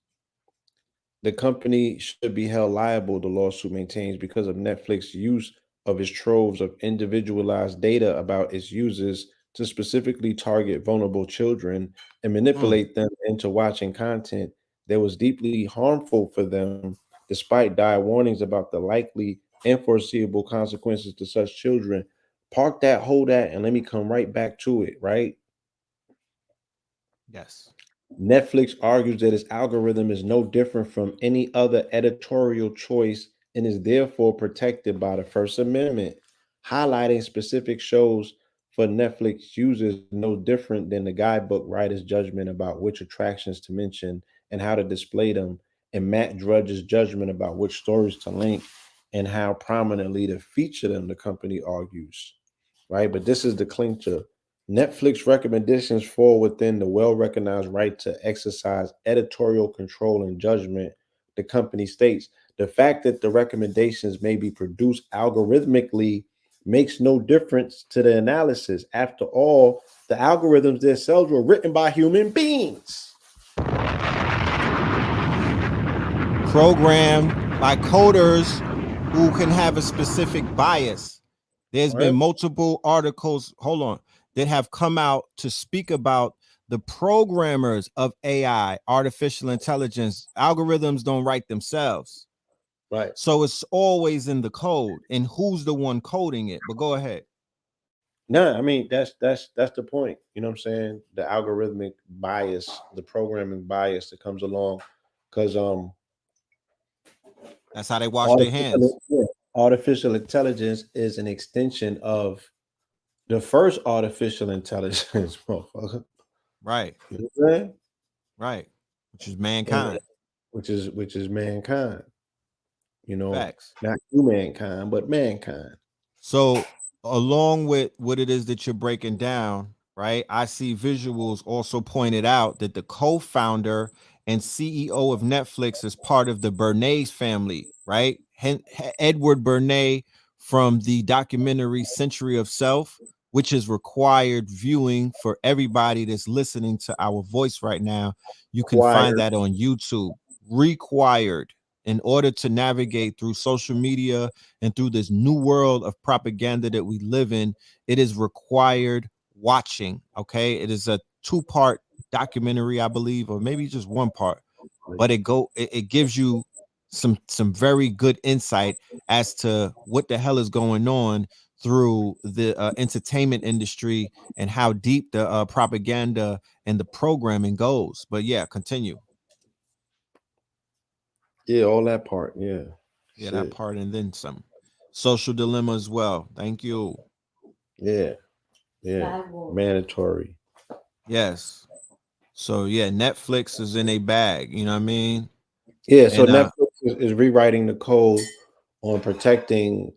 The company should be held liable, the lawsuit maintains, because of Netflix's use of its troves of individualized data about its users to specifically target vulnerable children and manipulate them into watching content that was deeply harmful for them, despite dire warnings about the likely and foreseeable consequences to such children. Park that, hold that, and let me come right back to it, right? Yes. Netflix argues that its algorithm is no different from any other editorial choice and is therefore protected by the First Amendment, highlighting specific shows for Netflix users no different than the guidebook writer's judgment about which attractions to mention and how to display them, and Matt Drudge's judgment about which stories to link and how prominently to feature them, the company argues, right? But this is the clincher. Netflix recommendations fall within the well-recognized right to exercise editorial control and judgment. The company states the fact that the recommendations may be produced algorithmically makes no difference to the analysis. After all, the algorithms themselves were written by human beings. Programmed by coders who can have a specific bias. There's been multiple articles, that have come out to speak about the programmers of AI, artificial intelligence. Algorithms don't write themselves. Right. So it's always in the code, and who's the one coding it? But go ahead. No, I mean that's the point. You know what I'm saying? The algorithmic bias, the programming bias that comes along, because that's how they wash their hands. Artificial intelligence is an extension of the first artificial intelligence, motherfucker. Right. You know what I'm saying? Right. Which is mankind. which is mankind. You know, Facts. not humankind, but mankind. So along with what it is that you're breaking down, right? I see visuals also pointed out that the co-founder and CEO of Netflix is part of the Bernays family, right? Edward Bernays from the documentary Century of Self, which is required viewing for everybody that's listening to our voice right now. You can find that on YouTube. Required in order to navigate through social media and through this new world of propaganda that we live in. It is required watching. Okay, it is a 2-part documentary, I believe, or maybe just 1 part, but it gives you some very good insight as to what the hell is going on through the entertainment industry and how deep the propaganda and the programming goes. But yeah, continue. Yeah, all that part. Yeah. Yeah, that part and then some. Social Dilemma as well. Thank you. Yeah. Yeah. Mandatory. Yes. So yeah, Netflix is in a bag. You know what I mean? Yeah. So Netflix is rewriting the code on protecting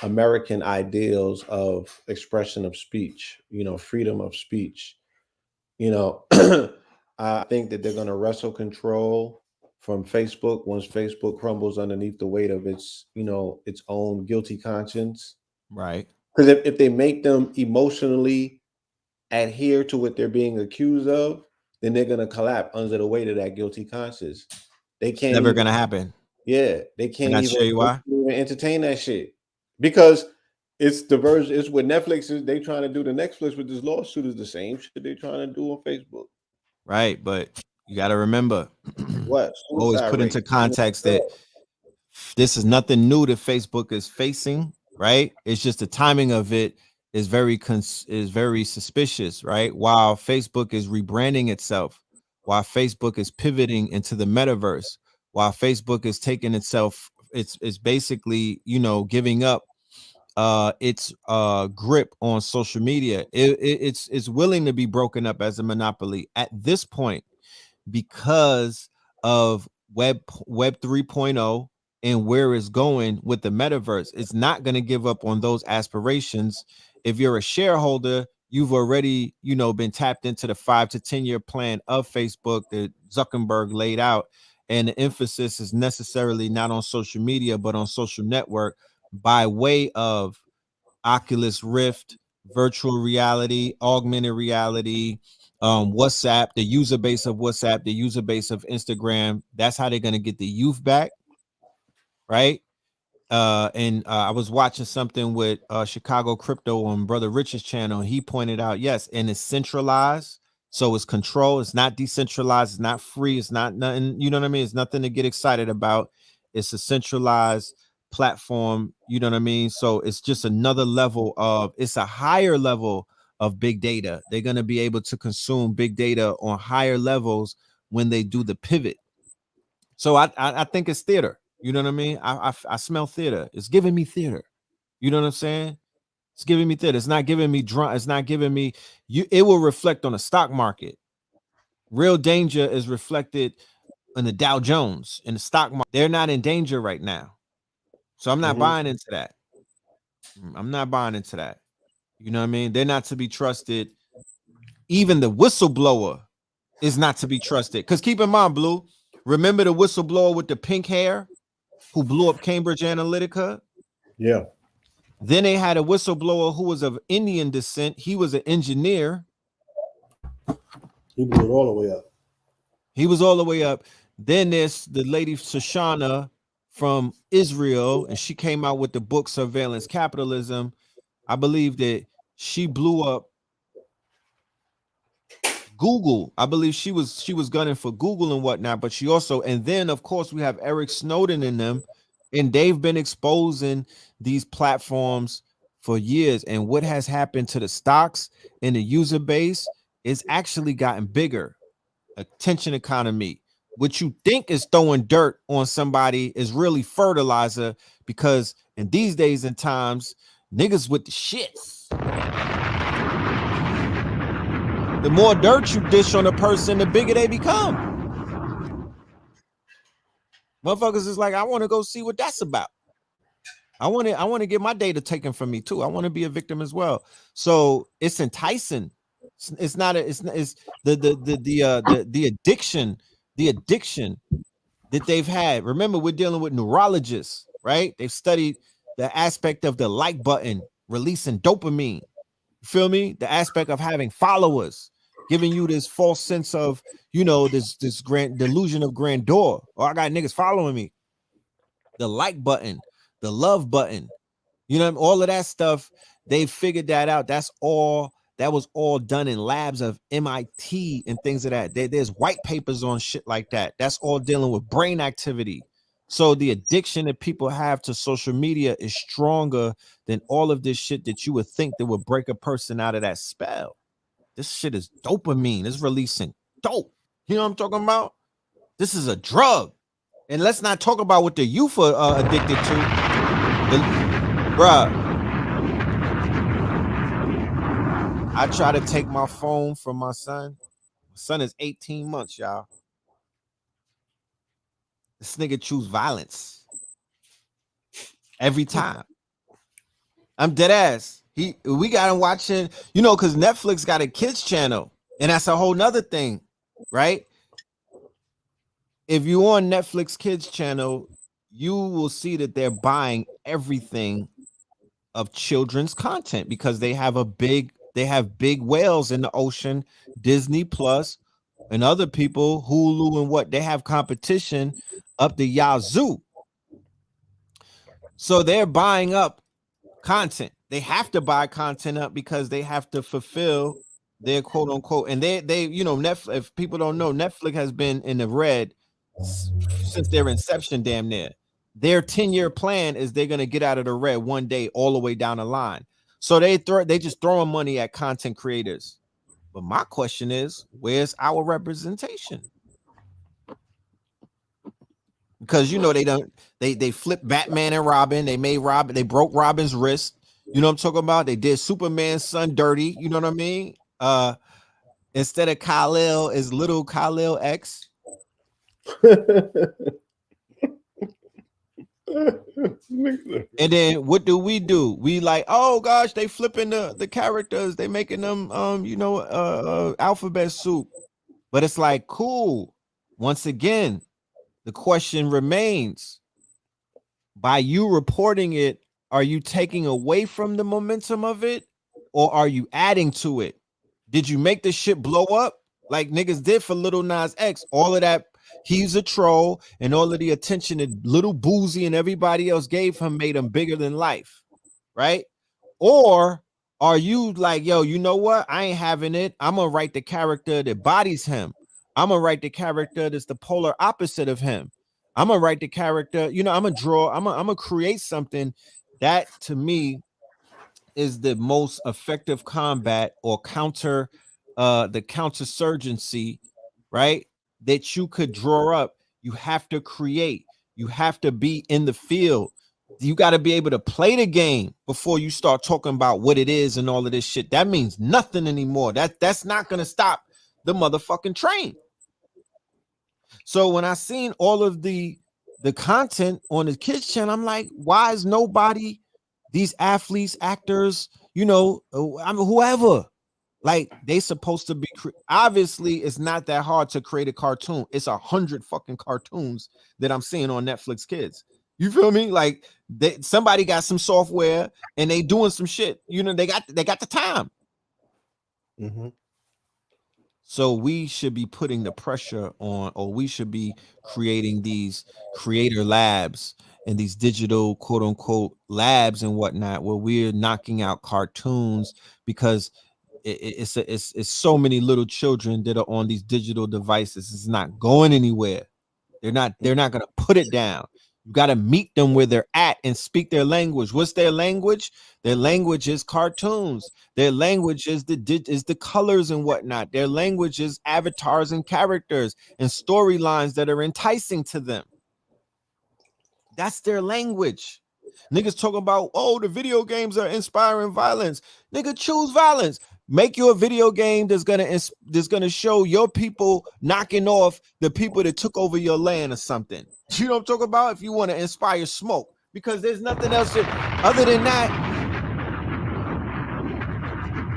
American ideals of expression of speech. You know, freedom of speech. You know, I think that they're going to wrestle control from Facebook once Facebook crumbles underneath the weight of its, you know, its own guilty conscience. Right. Because if they make them emotionally adhere to what they're being accused of, then they're going to collapse under the weight of that guilty conscience. They can't. Never going to happen. Yeah, they can't even show you why? Entertain that shit because it's the version. It's what Netflix is. They trying to do. The Netflix with this lawsuit is the same shit they trying to do on Facebook. Right, but you got to remember, what always put into context that this is nothing new that Facebook is facing. Right, it's just the timing of it is very suspicious. Right, while Facebook is rebranding itself, while Facebook is pivoting into the metaverse, while Facebook is taking itself, it's basically, you know, giving up its grip on social media. It's willing to be broken up as a monopoly at this point because of web 3.0 and where it's going with the metaverse. It's not going to give up on those aspirations. If you're a shareholder, you've already, you know, been tapped into the 5 to 10 year plan of Facebook that Zuckerberg laid out, and the emphasis is necessarily not on social media but on social network by way of Oculus Rift, virtual reality, augmented reality, WhatsApp, the user base of WhatsApp, the user base of Instagram. That's how they're going to get the youth back, right? And I was watching something with Chicago Crypto on Brother Rich's channel. He pointed out, yes, and it's centralized, so it's controlled. It's not decentralized. It's not free. It's not nothing. You know what I mean? It's nothing to get excited about. It's a centralized platform. You know what I mean? So it's just another level of. It's a higher level of big data. They're going to be able to consume big data on higher levels when they do the pivot. So I think it's theater. You know what I mean? I smell theater. It's giving me theater. You know what I'm saying? It's giving me theater. It's not giving me drunk. It's not giving me you. It will reflect on the stock market. Real danger is reflected in the Dow Jones, in the stock market. They're not in danger right now. So I'm not buying into that. I'm not buying into that. You know what I mean? They're not to be trusted. Even the whistleblower is not to be trusted. Because keep in mind, Blue, remember the whistleblower with the pink hair who blew up Cambridge Analytica? Yeah. Then they had a whistleblower who was of Indian descent. He was an engineer. He blew it all the way up. He was all the way up. Then there's the lady Shoshana from Israel, and she came out with the book Surveillance Capitalism. I believe that she blew up Google. I believe she was gunning for Google and whatnot, but she also, and then of course we have Eric Snowden in them, and they've been exposing these platforms for years. And what has happened to the stocks and the user base is actually gotten bigger. Attention economy. What you think is throwing dirt on somebody is really fertilizer, because in these days and times, niggas with the shits. The more dirt you dish on a person, the bigger they become. Motherfuckers is like, I want to go see what that's about. I want to get my data taken from me too. I want to be a victim as well. So it's enticing. It's not a, it's the addiction that they've had. Remember, we're dealing with neurologists, right? They've studied the aspect of the like button releasing dopamine. You feel me? The aspect of having followers, giving you this false sense of, you know, this grand delusion of grandeur. Oh, I got niggas following me. The like button, the love button, you know, all of that stuff. They figured that out. That was all done in labs of MIT and things of that. There's white papers on shit like that. That's all dealing with brain activity. So the addiction that people have to social media is stronger than all of this shit that you would think that would break a person out of that spell. This shit is dopamine. It's releasing dope. You know what I'm talking about? This is a drug. And let's not talk about what the youth are addicted to. Bruh, I try to take my phone from my son. My son is 18 months, y'all. This nigga choose violence every time. I'm dead ass. We got him watching, you know, because Netflix got a kids channel, and that's a whole nother thing, right? If you on Netflix kids channel, you will see that they're buying everything of children's content because they have big whales in the ocean, Disney Plus and other people, Hulu and what, they have competition up the yazoo. So they're buying up content. They have to buy content up because they have to fulfill their quote unquote, and they you know, Netflix, if people don't know, Netflix has been in the red since their inception, damn near. Their 10-year plan is they're gonna get out of the red one day all the way down the line. So they just throwing money at content creators. But my question is, where's our representation? Because you know they flipped Batman and Robin. They broke Robin's wrist. You know what I'm talking about? They did Superman's son dirty. You know what I mean? Instead of Kal-El is little Kal-El X. And then what do? We like, oh gosh, they flipping the characters, they making them alphabet soup. But it's like, cool. Once again, the question remains, by you reporting it, are you taking away from the momentum of it, or are you adding to it? Did you make this shit blow up like niggas did for Lil Nas X? All of that, he's a troll, and all of the attention that Little Boozy and everybody else gave him made him bigger than life, right? Or are you like, yo, you know what? I ain't having it. I'm gonna write the character that bodies him. I'm gonna write the character that's the polar opposite of him. I'm gonna write the character, you know, I'm gonna create something that, to me, is the most effective combat or counter, the countersurgency, right? That you could draw up. You have to create. You have to be in the field. You got to be able to play the game before you start talking about what it is and all of this shit. That means nothing anymore. That's not gonna stop the motherfucking train. So when I seen all of the content on the kids channel, I'm like, why is nobody, these athletes, actors, you know, I mean, whoever, like, they supposed to be obviously it's not that hard to create a cartoon. It's 100 fucking cartoons that I'm seeing on Netflix Kids. You feel me? Like, somebody got some software and they doing some shit. You know, they got the time. Mm-hmm. So we should be putting the pressure on, or we should be creating these creator labs and these digital quote unquote labs and whatnot, where we're knocking out cartoons, because it's so many little children that are on these digital devices. It's not going anywhere. They're not gonna put it down. You got to meet them where they're at and speak their language. What's their language? Their language is cartoons. Their language is the colors and whatnot. Their language is avatars and characters and storylines that are enticing to them. That's their language. Niggas talk about, oh, the video games are inspiring violence. Nigga, choose violence. Make you a video game that's gonna show your people knocking off the people that took over your land or something. You know what I'm talking about? If you want to inspire smoke, because there's nothing else other than that.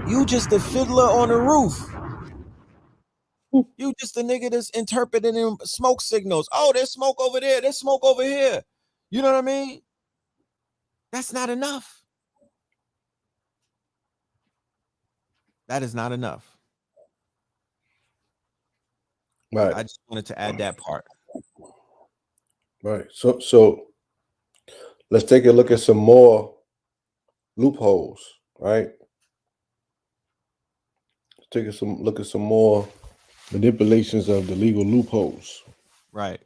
You just a fiddler on the roof. You just a nigga that's interpreting smoke signals. Oh, there's smoke over there. There's smoke over here. You know what I mean? That's not enough. That is not enough. Right. I just wanted to add that part. Right. So let's take a look at some more loopholes, right? Let's take a look at some more manipulations of the legal loopholes. Right.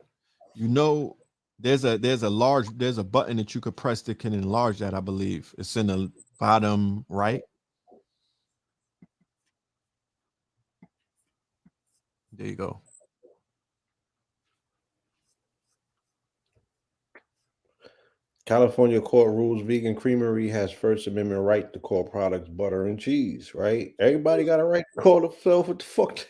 You know, there's a button that you could press that can enlarge that, I believe. It's in the bottom right. There you go. California court rules vegan creamery has First Amendment right to call products butter and cheese, right? Everybody got a right to call themselves what the fuck.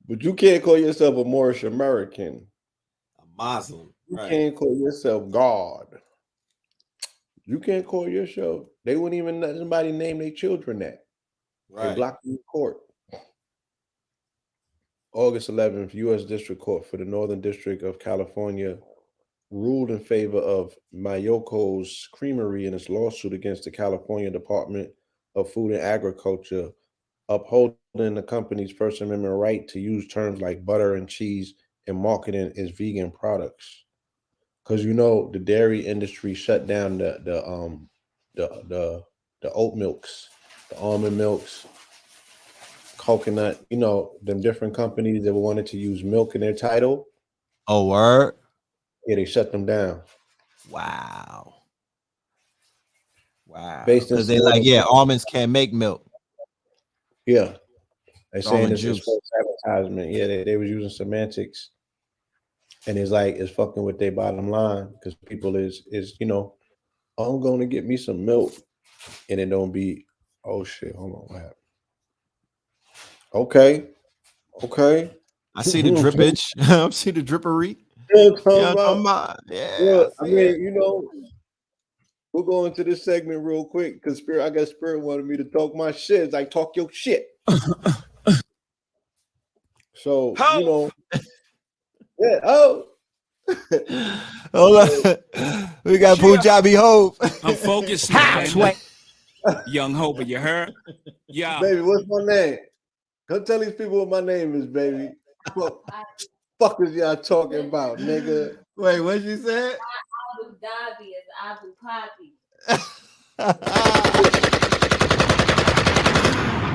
But you can't call yourself a Moorish American. A Muslim. You can't call yourself God. You can't call yourself. They wouldn't even let somebody name their children that. They blocked in court. August 11th, U.S. District Court for the Northern District of California ruled in favor of Mayoko's Creamery in its lawsuit against the California Department of Food and Agriculture, upholding the company's First Amendment right to use terms like butter and cheese in marketing its vegan products. Because you know the dairy industry shut down the oat milks, the almond milks, coconut, you know, them different companies that wanted to use milk in their title. Oh, word? Yeah, they shut them down. Wow. Because they like, almonds can't make milk. Yeah. They're saying it's juice. false advertisement. Yeah, they was using semantics. And it's like, it's fucking with their bottom line because people is, you know, oh, I'm going to get me some milk. And it don't be, oh shit, hold on, what happened? Okay. I see the drippage. I see the drippery. I mean, you know, we'll go into this segment real quick because Spirit wanted me to talk my shit. It's like, talk your shit. So, you know, hold on. We got Punjabi Hope. I'm focused. Young Hope, you heard? Yeah. Baby, what's my name? Go tell these people what my name is, baby. What fuck is y'all talking about, nigga? Wait, what you said? Abu Dhabi is Abu Papi.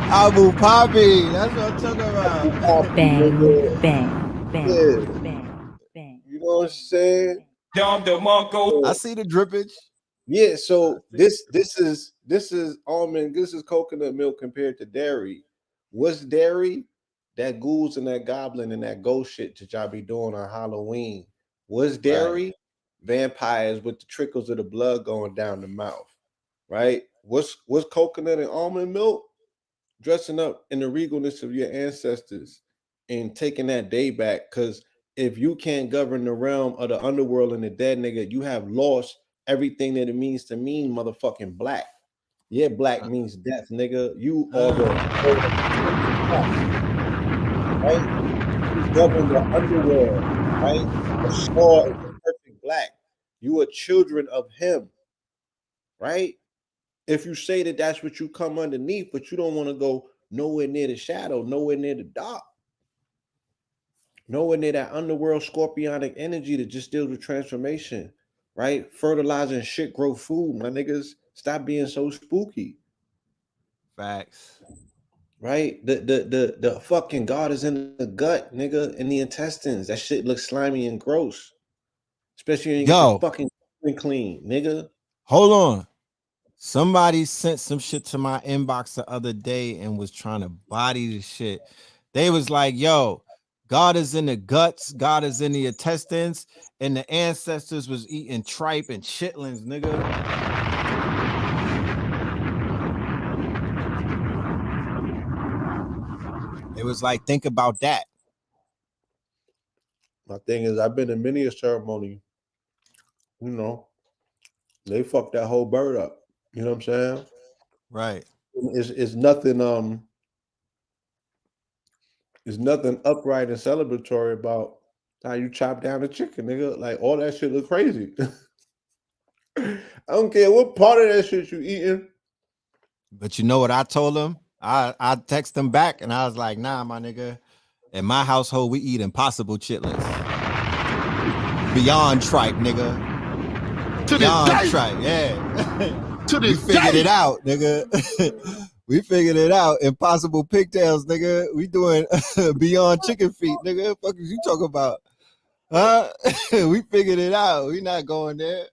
Abu Papi. That's what I'm talking about. Bang, bang, bang, bang. You know what I'm saying? I see the drippage. Yeah, so this is almond, this is coconut milk compared to dairy. What's dairy? That ghouls and that goblin and that ghost shit that y'all be doing on Halloween. What's dairy? Right. Vampires with the trickles of the blood going down the mouth. Right? What's coconut and almond milk? Dressing up in the regalness of your ancestors and taking that day back. Because if you can't govern the realm of the underworld and the dead, nigga, you have lost everything that it means to mean motherfucking black. Yeah, black means death, nigga. You are the right? You govern the underworld, right? The star is the perfect black. You are children of him, right? If you say that that's what you come underneath, but you don't want to go nowhere near the shadow, nowhere near the dark, nowhere near that underworld scorpionic energy that just deals with transformation, right? Fertilizing shit, grow food, my niggas. Stop being so spooky. Facts. Right? The fucking God is in the gut, nigga, in the intestines. That shit looks slimy and gross. Especially when you get the fucking clean, nigga. Hold on. Somebody sent some shit to my inbox the other day and was trying to body the shit. They was like, yo, God is in the guts, God is in the intestines, and the ancestors was eating tripe and chitlins, nigga. was like, think about that. My thing is, I've been in many a ceremony. You know, they fucked that whole bird up. You know what I'm saying? Right. It's nothing. There's nothing upright and celebratory about how you chop down a chicken, nigga. Like all that shit look crazy. I don't care what part of that shit you eating. But you know what I told him? I text him back and I was like, nah, my nigga. In my household, we eat impossible chitlins. Beyond tripe, nigga. To Beyond this day. tripe, yeah. To We this figured day. it out, nigga. We figured it out. Impossible pigtails, nigga. We doing beyond chicken feet, nigga. What the fuck is you talking about? Huh? We figured it out. We not going there.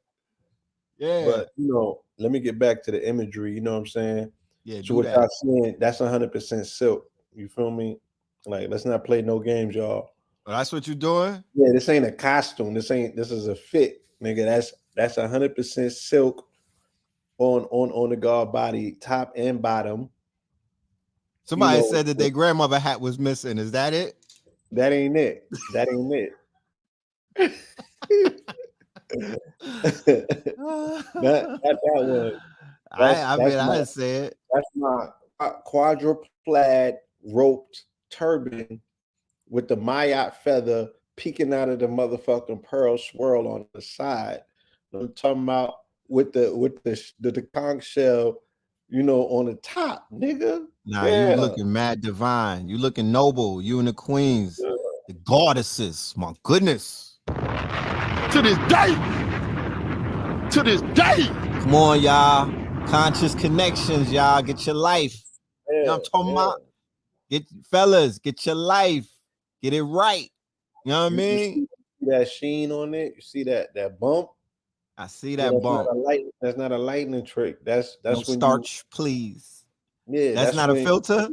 Yeah. But you know, let me get back to the imagery. You know what I'm saying? Yeah, So do what that. y'all saying? That's 100% silk. You feel me? Like, let's not play no games, y'all. Oh, that's what you doing? Yeah, this ain't a costume. This is a fit, nigga. That's 100% silk on the guard body, top and bottom. Somebody You know, said that their grandmother hat was missing. Is that it? that ain't it. That ain't it. Not that one. I mean, I didn't say it. That's my quadruplaid roped turban with the Mayotte feather peeking out of the motherfucking pearl swirl on the side. I'm talking about with the conch shell, you know, on the top, nigga. Nah, Yeah. you looking mad divine. You looking noble. You and the queens, the goddesses. My goodness. To this day. To this day. Come on, y'all. Conscious connections, y'all. Get your life. You know what I'm talking about? Get fellas, get your life. Get it right. You know what I mean? You see that sheen on it? You see that bump? I see that bump. That's not a lightning trick. That's No when starch, please. Yeah, That's not a filter.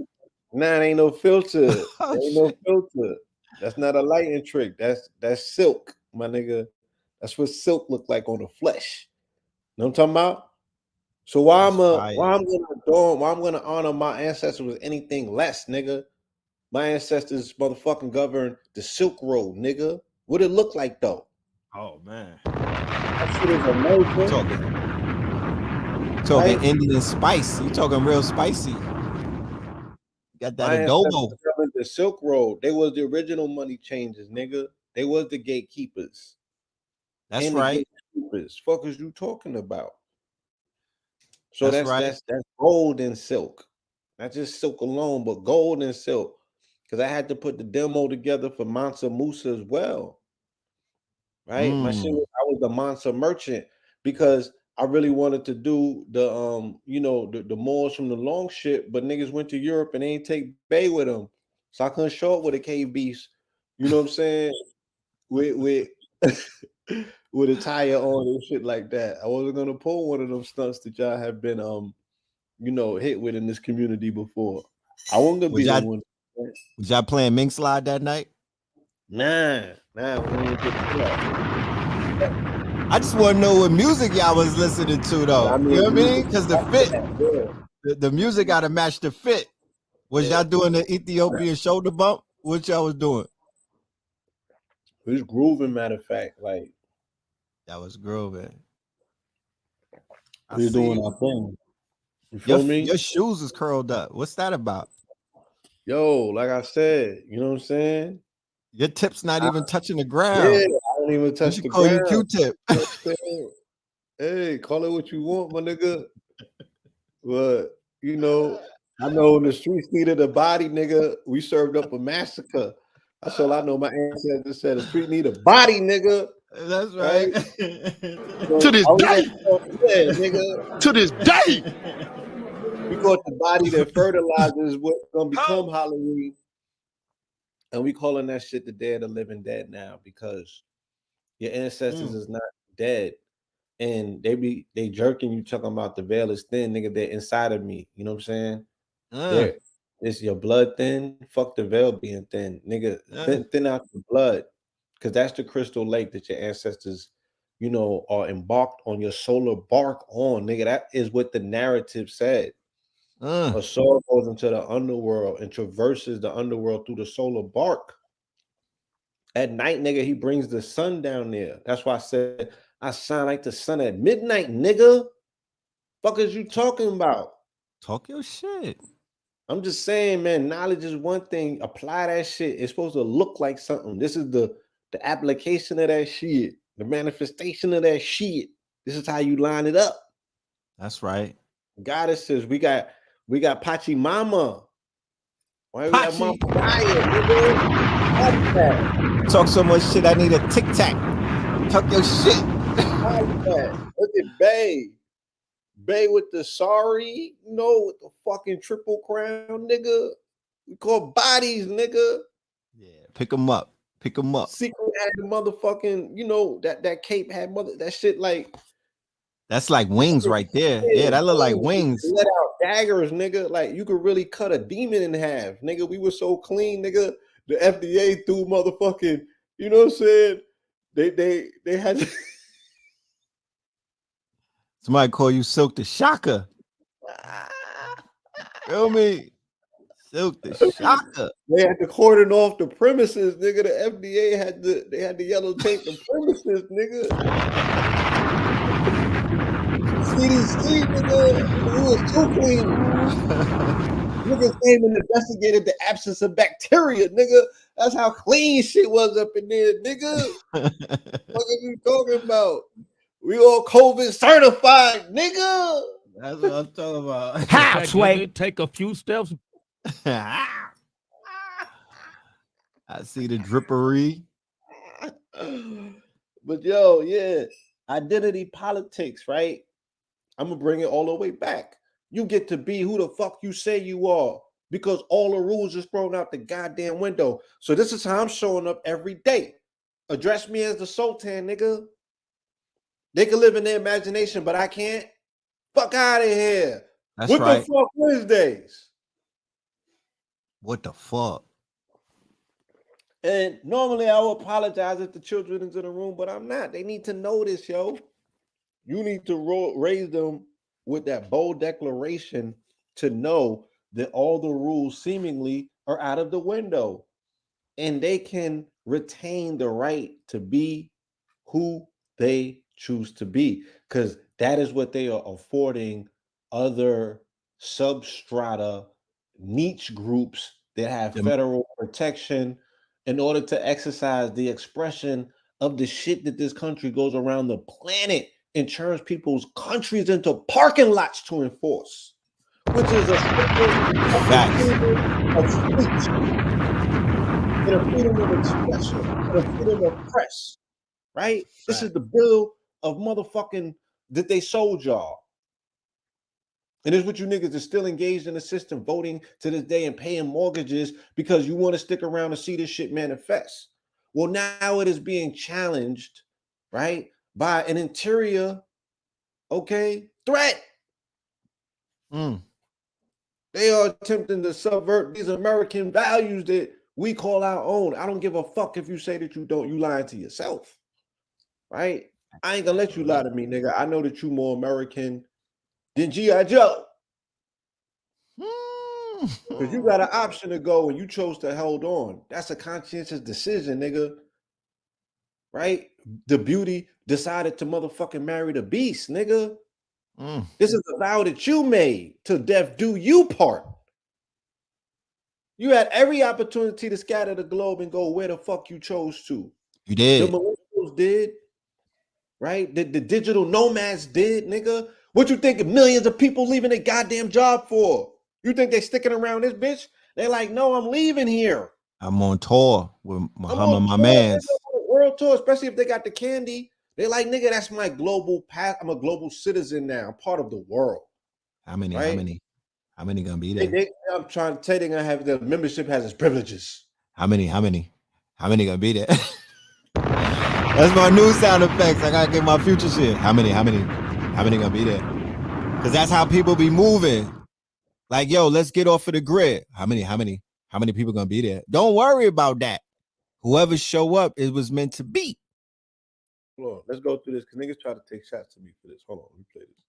Nah, it ain't no filter. Oh, Ain't no filter. That's not a lighting trick. That's silk, my nigga. That's what silk look like on the flesh. You know what I'm talking about? So why I'm gonna honor my ancestors with anything less, nigga? My ancestors motherfucking governed the Silk Road, nigga. What it look like though? Oh man. That shit is amazing. Talking Right? Indian spice. You talking real spicy. Got that My adobo. ancestors governed the Silk Road. They was the original money changers, nigga. They was the gatekeepers. That's and right. The gatekeepers. Fuck is you talking about? So That's right. That's gold and silk. Not just silk alone, but gold and silk. Because I had to put the demo together for Mansa Musa as well. Right? My shit was, I was the Mansa merchant because I really wanted to do the you know, the Moors from the long ship, but niggas went to Europe and they ain't take Bay with them. So I couldn't show up with a cave beast. You know what I'm saying? with with a tire on and shit like that. I wasn't gonna pull one of them stunts that y'all have been you know, hit with in this community before. I wasn't gonna be the one. Was y'all playing Mink Slide that night? Nah. We didn't get to that. I just want to know what music y'all was listening to though. I mean, you know what I mean? Because the fit, yeah. the music got to match the fit. Was y'all doing the Ethiopian shoulder bump? What y'all was doing? It was grooving, matter of fact. Like that was grooving. We're doing our thing. You feel me? Your shoes is curled up. What's that about? Yo, like I said, you know what I'm saying? Your tip's not even touching the ground. Yeah, I don't even touch the call ground. You Q-tip. Hey, call it what you want, my nigga. But you know, I know the streets needed a body, nigga. We served up a massacre. That's all I know. My ancestors said the street need a body, nigga. That's right. To this day. Yeah, nigga. To this day. We got the body that fertilizes what's gonna become Halloween. And we calling that shit the Day of the Living Dead now because your ancestors is not dead. And they jerking you talking about the veil is thin, nigga. They're inside of me. You know what I'm saying? It's your blood thin. Fuck the veil being thin, nigga. Thin out the blood, because that's the crystal lake that your ancestors, you know, are embarked on your solar bark on, nigga. That is what the narrative said. A soul goes into the underworld and traverses the underworld through the solar bark. At night, nigga, he brings the sun down there. That's why I said I shine like the sun at midnight, nigga. Fuck is you talking about? Talk your shit. I'm just saying, man, knowledge is one thing. Apply that shit. It's supposed to look like something. This is the application of that shit, the manifestation of that shit. This is how you line it up. That's right. Goddesses, we got Pachi Mama. Why we got Pachi. Mama Raya, Talk so much shit, I need a tic tac. Talk your shit. Look at Bay. Bay with the sorry, with the fucking triple crown, nigga. We call bodies, nigga. Yeah, pick them up. Pick them up. Secret had the motherfucking, that cape had that shit like. That's like wings right there. Yeah, that look like wings. Let out daggers, nigga. Like you could really cut a demon in half, nigga. We were so clean, nigga. The FDA threw motherfucking, you know what I'm saying? They had somebody call you Silk the Shocker. Feel me? Silk the Shocker. They had to cordon off the premises, nigga. The FDA had the yellow tape the premises, nigga. CDC, nigga, it was too clean. Niggas came and investigated the absence of bacteria, nigga. That's how clean shit was up in there, nigga. What are you talking about? We all COVID certified, nigga. That's what I'm talking about. How, Sway? Take a few steps. I see the drippery. But yo, yeah, identity politics, right? I'm gonna bring it all the way back. You get to be who the fuck you say you are because all the rules is thrown out the goddamn window. So this is how I'm showing up every day. Address me as the Sultan, nigga. They can live in their imagination, but I can't. Fuck out of here. That's what right. The fuck Wednesdays? What the fuck? And normally I will apologize if the children is in the room, but I'm not. They need to know this, yo. You need to raise them with that bold declaration to know that all the rules seemingly are out of the window and they can retain the right to be who they choose to be, because that is what they are affording other substrata niche groups that have federal protection in order to exercise the expression of the shit that this country goes around the planet and turns people's countries into parking lots to enforce, which is a freedom of speech and a freedom of expression and a freedom of press, right? This is the bill of motherfucking that they sold y'all. And it's what you niggas are still engaged in the system, voting to this day and paying mortgages because you want to stick around to see this shit manifest. Well, now it is being challenged, right, by an interior, threat. They are attempting to subvert these American values that we call our own. I don't give a fuck if you say that you don't. You lying to yourself, right? I ain't gonna let you lie to me, nigga. I know that you more American than G.I. Joe. Because you got an option to go and you chose to hold on. That's a conscientious decision, nigga. Right? The beauty decided to motherfucking marry the beast, nigga. This is a vow that you made to death do you part. You had every opportunity to scatter the globe and go where the fuck you chose to. You did. The millennials did. Right? The digital nomads did, nigga. What you think millions of people leaving their goddamn job for? You think they sticking around this bitch? They like, no, I'm leaving here. I'm on tour with Muhammad, my man. World tour, especially if they got the candy. They like, nigga, that's my global path. I'm a global citizen now. I'm part of the world. How many? Right? How many gonna be there? I'm trying to tell you, they're gonna have the membership has its privileges. How many gonna be there? That's my new sound effects. I gotta get my future shit. How many gonna be there? Because that's how people be moving. Like, yo, let's get off of the grid. How many people gonna be there? Don't worry about that. Whoever show up, it was meant to be. Hold on, let's go through this because niggas try to take shots to me for this. Hold on, let me play this.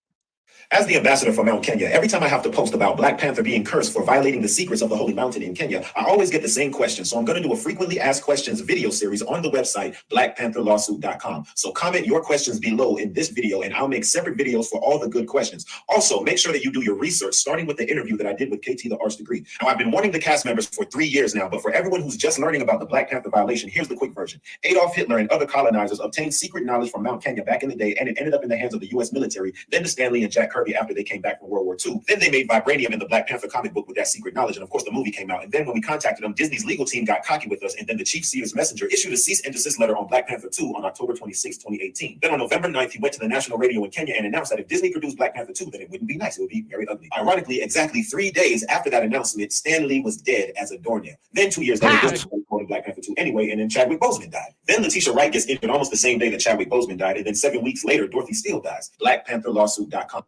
As the ambassador for Mount Kenya, every time I have to post about Black Panther being cursed for violating the secrets of the Holy Mountain in Kenya, I always get the same question. So I'm going to do a frequently asked questions video series on the website, blackpantherlawsuit.com. So comment your questions below in this video, and I'll make separate videos for all the good questions. Also, make sure that you do your research, starting with the interview that I did with KT the Arch Degree. Now, I've been warning the cast members for 3 years now, but for everyone who's just learning about the Black Panther violation, here's the quick version. Adolf Hitler and other colonizers obtained secret knowledge from Mount Kenya back in the day, and it ended up in the hands of the U.S. military, then to Stanley and Jack Kirby after they came back from World War II. Then they made vibranium in the Black Panther comic book with that secret knowledge, and of course the movie came out. And then when we contacted them, Disney's legal team got cocky with us, and then the chief Sears messenger issued a cease and desist letter on Black Panther 2 on October 26, 2018. Then on November 9th, he went to the national radio in Kenya and announced that if Disney produced Black Panther 2, then it wouldn't be nice, it would be very ugly. Ironically, exactly 3 days after that announcement, Stan Lee was dead as a doornail. Then 2 years later, Disney started recording Black Panther 2 anyway, and then Chadwick Boseman died. Then Letitia Wright gets injured almost the same day that Chadwick Boseman died, and then 7 weeks later, Dorothy Steele dies. BlackPantherLawsuit.com.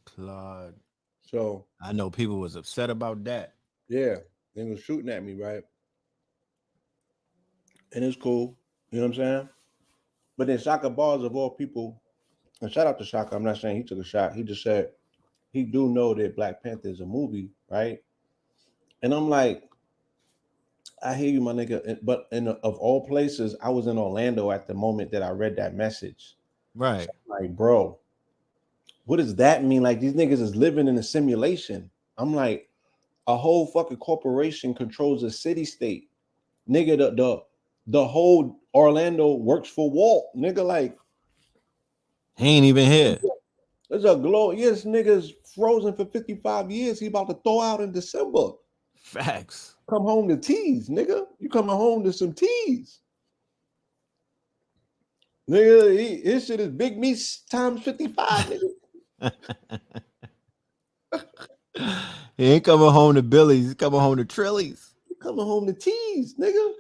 Claude. So I know people was upset about that. Yeah, they was shooting at me, right? And it's cool, you know what I'm saying? But then Shaka Bars, of all people, and shout out to Shaka, I'm not saying he took a shot. He just said he do know that Black Panther is a movie, right? And I'm like, I hear you, my nigga. But of all places, I was in Orlando at the moment that I read that message. Right. So I'm like, bro, what does that mean? Like, these niggas is living in a simulation. I'm like, a whole fucking corporation controls a city state. Nigga, the whole Orlando works for Walt. Nigga, like, he ain't even here. There's a glow. Yes, nigga's frozen for 55 years. He about to thaw out in December. Facts. Come home to teas, nigga. You coming home to some teas. Nigga, his shit is big meat times 55, nigga. He ain't coming home to Billy's, he's coming home to Trilly's. He coming home to teas, nigga.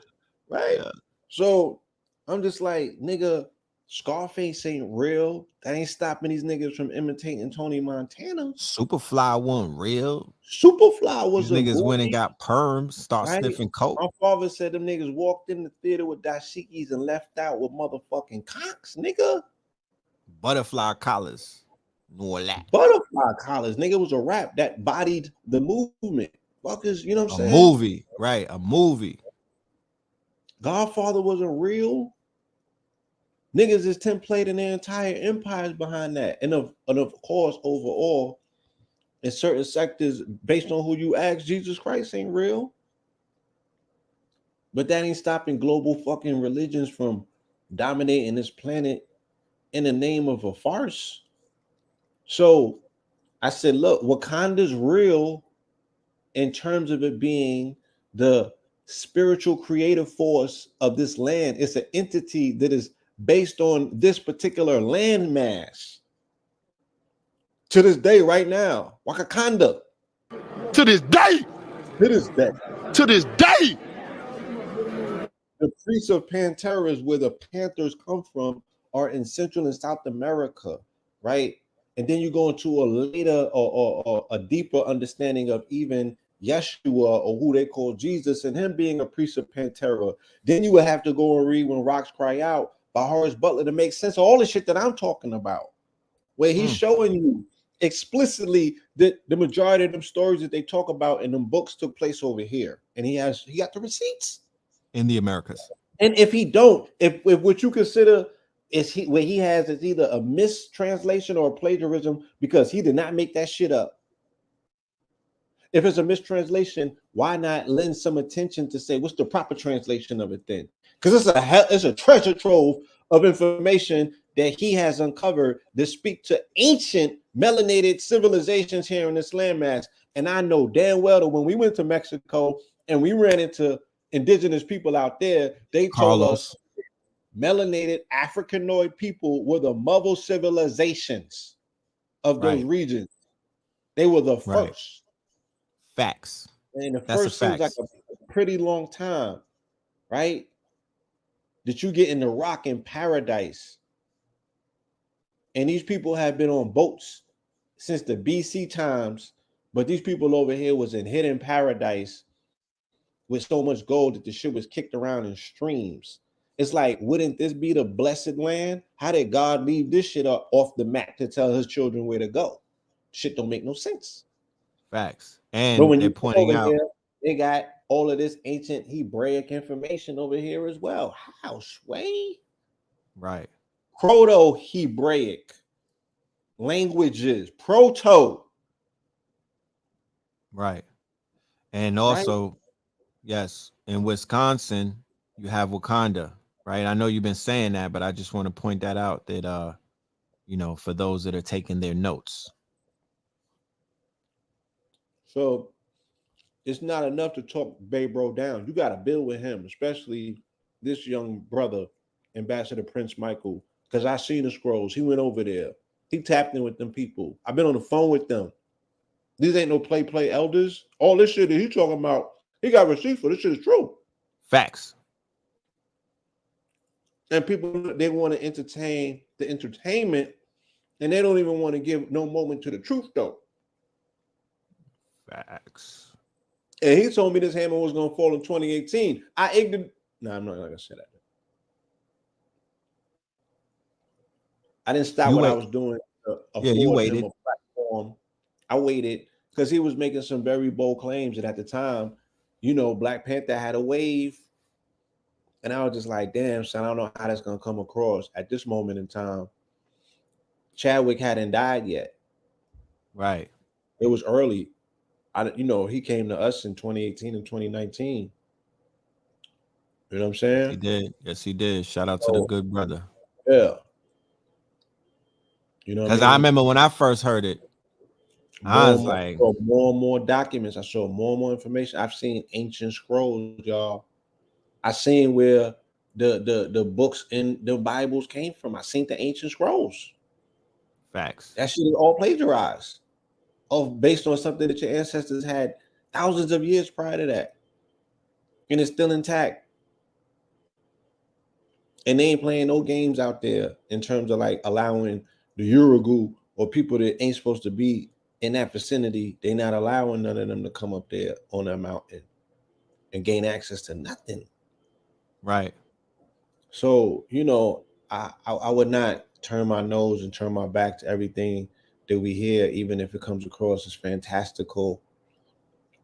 Right? Yeah. So I'm just like, nigga, Scarface ain't real. That ain't stopping these niggas from imitating Tony Montana. Superfly wasn't real. Superfly was these niggas went and got perms, start sniffing coke. My father said them niggas walked in the theater with dashikis and left out with motherfucking cocks, nigga. Butterfly collars. Butterfly collars, nigga, was a rap that bodied the movement. Fuckers, you know what I'm saying? A movie, right? A movie. Godfather wasn't real. Niggas is templating their entire empires behind that. And of course, overall, in certain sectors, based on who you ask, Jesus Christ ain't real. But that ain't stopping global fucking religions from dominating this planet in the name of a farce. So I said, look, Wakanda's real in terms of it being the spiritual creative force of this land. It's an entity that is based on this particular land-mass. To this day, right now, Wakanda. To this day. To this day. To this day. The priests of Pantera is where the Panthers come from, are in Central and South America, right? And then you go into a later or a deeper understanding of even Yeshua, or who they call Jesus, and him being a priest of Pantera. Then you would have to go and read When Rocks Cry Out by Horace Butler to make sense of all the shit that I'm talking about, where he's showing you explicitly that the majority of them stories that they talk about in them books took place over here, and he got the receipts in the Americas. And if he don't, if what you consider is what he has is either a mistranslation or a plagiarism, because he did not make that shit up. If it's a mistranslation, why not lend some attention to say what's the proper translation of it then? Because it's a treasure trove of information that he has uncovered that speak to ancient melanated civilizations here in this landmass. And I know damn well that when we went to Mexico and we ran into indigenous people out there, they told us melanated Africanoid people were the mother civilizations of those regions. They were the first. Facts. And the first seems like a pretty long time, right? That you get in the rock in paradise. And these people have been on boats since the BC times, but these people over here was in hidden paradise with so much gold that the shit was kicked around in streams. It's like, wouldn't this be the blessed land? How did God leave this shit up off the map to tell his children where to go? Shit don't make no sense. Facts. But And when they're you come pointing over out, here, they got all of this ancient Hebraic information over here as well. How, Sway? right, Proto-Hebraic languages, proto, right. And right? also, yes, in Wisconsin, you have Wakanda, right? I know you've been saying that, but I just want to point that out that you know, for those that are taking their notes. So it's not enough to talk Bay Bro down. You got to build with him, especially this young brother, Ambassador Prince Michael, because I seen the scrolls. He went over there. He tapped in with them people. I've been on the phone with them. These ain't no play elders. All this shit that he talking about, he got receipts for. This shit is true. Facts. And people, they want to entertain the entertainment, and they don't even want to give no moment to the truth, though. Facts. And he told me this hammer was going to fall in 2018. I ignored. No, I'm not going to say that. I didn't stop what I was doing to afford him a platform. I waited because he was making some very bold claims. And at the time, you know, Black Panther had a wave. And I was just like, damn, son, I don't know how that's going to come across at this moment in time. Chadwick hadn't died yet. Right. It was early. You know, he came to us in 2018 and 2019. You know what I'm saying? He did. Yes, he did. Shout out to the good brother. Yeah. You know, because I remember when I first heard it, I was like, more and more documents. I saw more and more information. I've seen ancient scrolls, y'all. I seen where the books in the Bibles came from. I seen the ancient scrolls. Facts. That shit is all plagiarized, based on something that your ancestors had thousands of years prior to that, and it's still intact. And they ain't playing no games out there in terms of like allowing the Urugu or people that ain't supposed to be in that vicinity. They not allowing none of them to come up there on that mountain and gain access to nothing. Right. So, you know, I would not turn my nose and turn my back to everything that we hear, even if it comes across as fantastical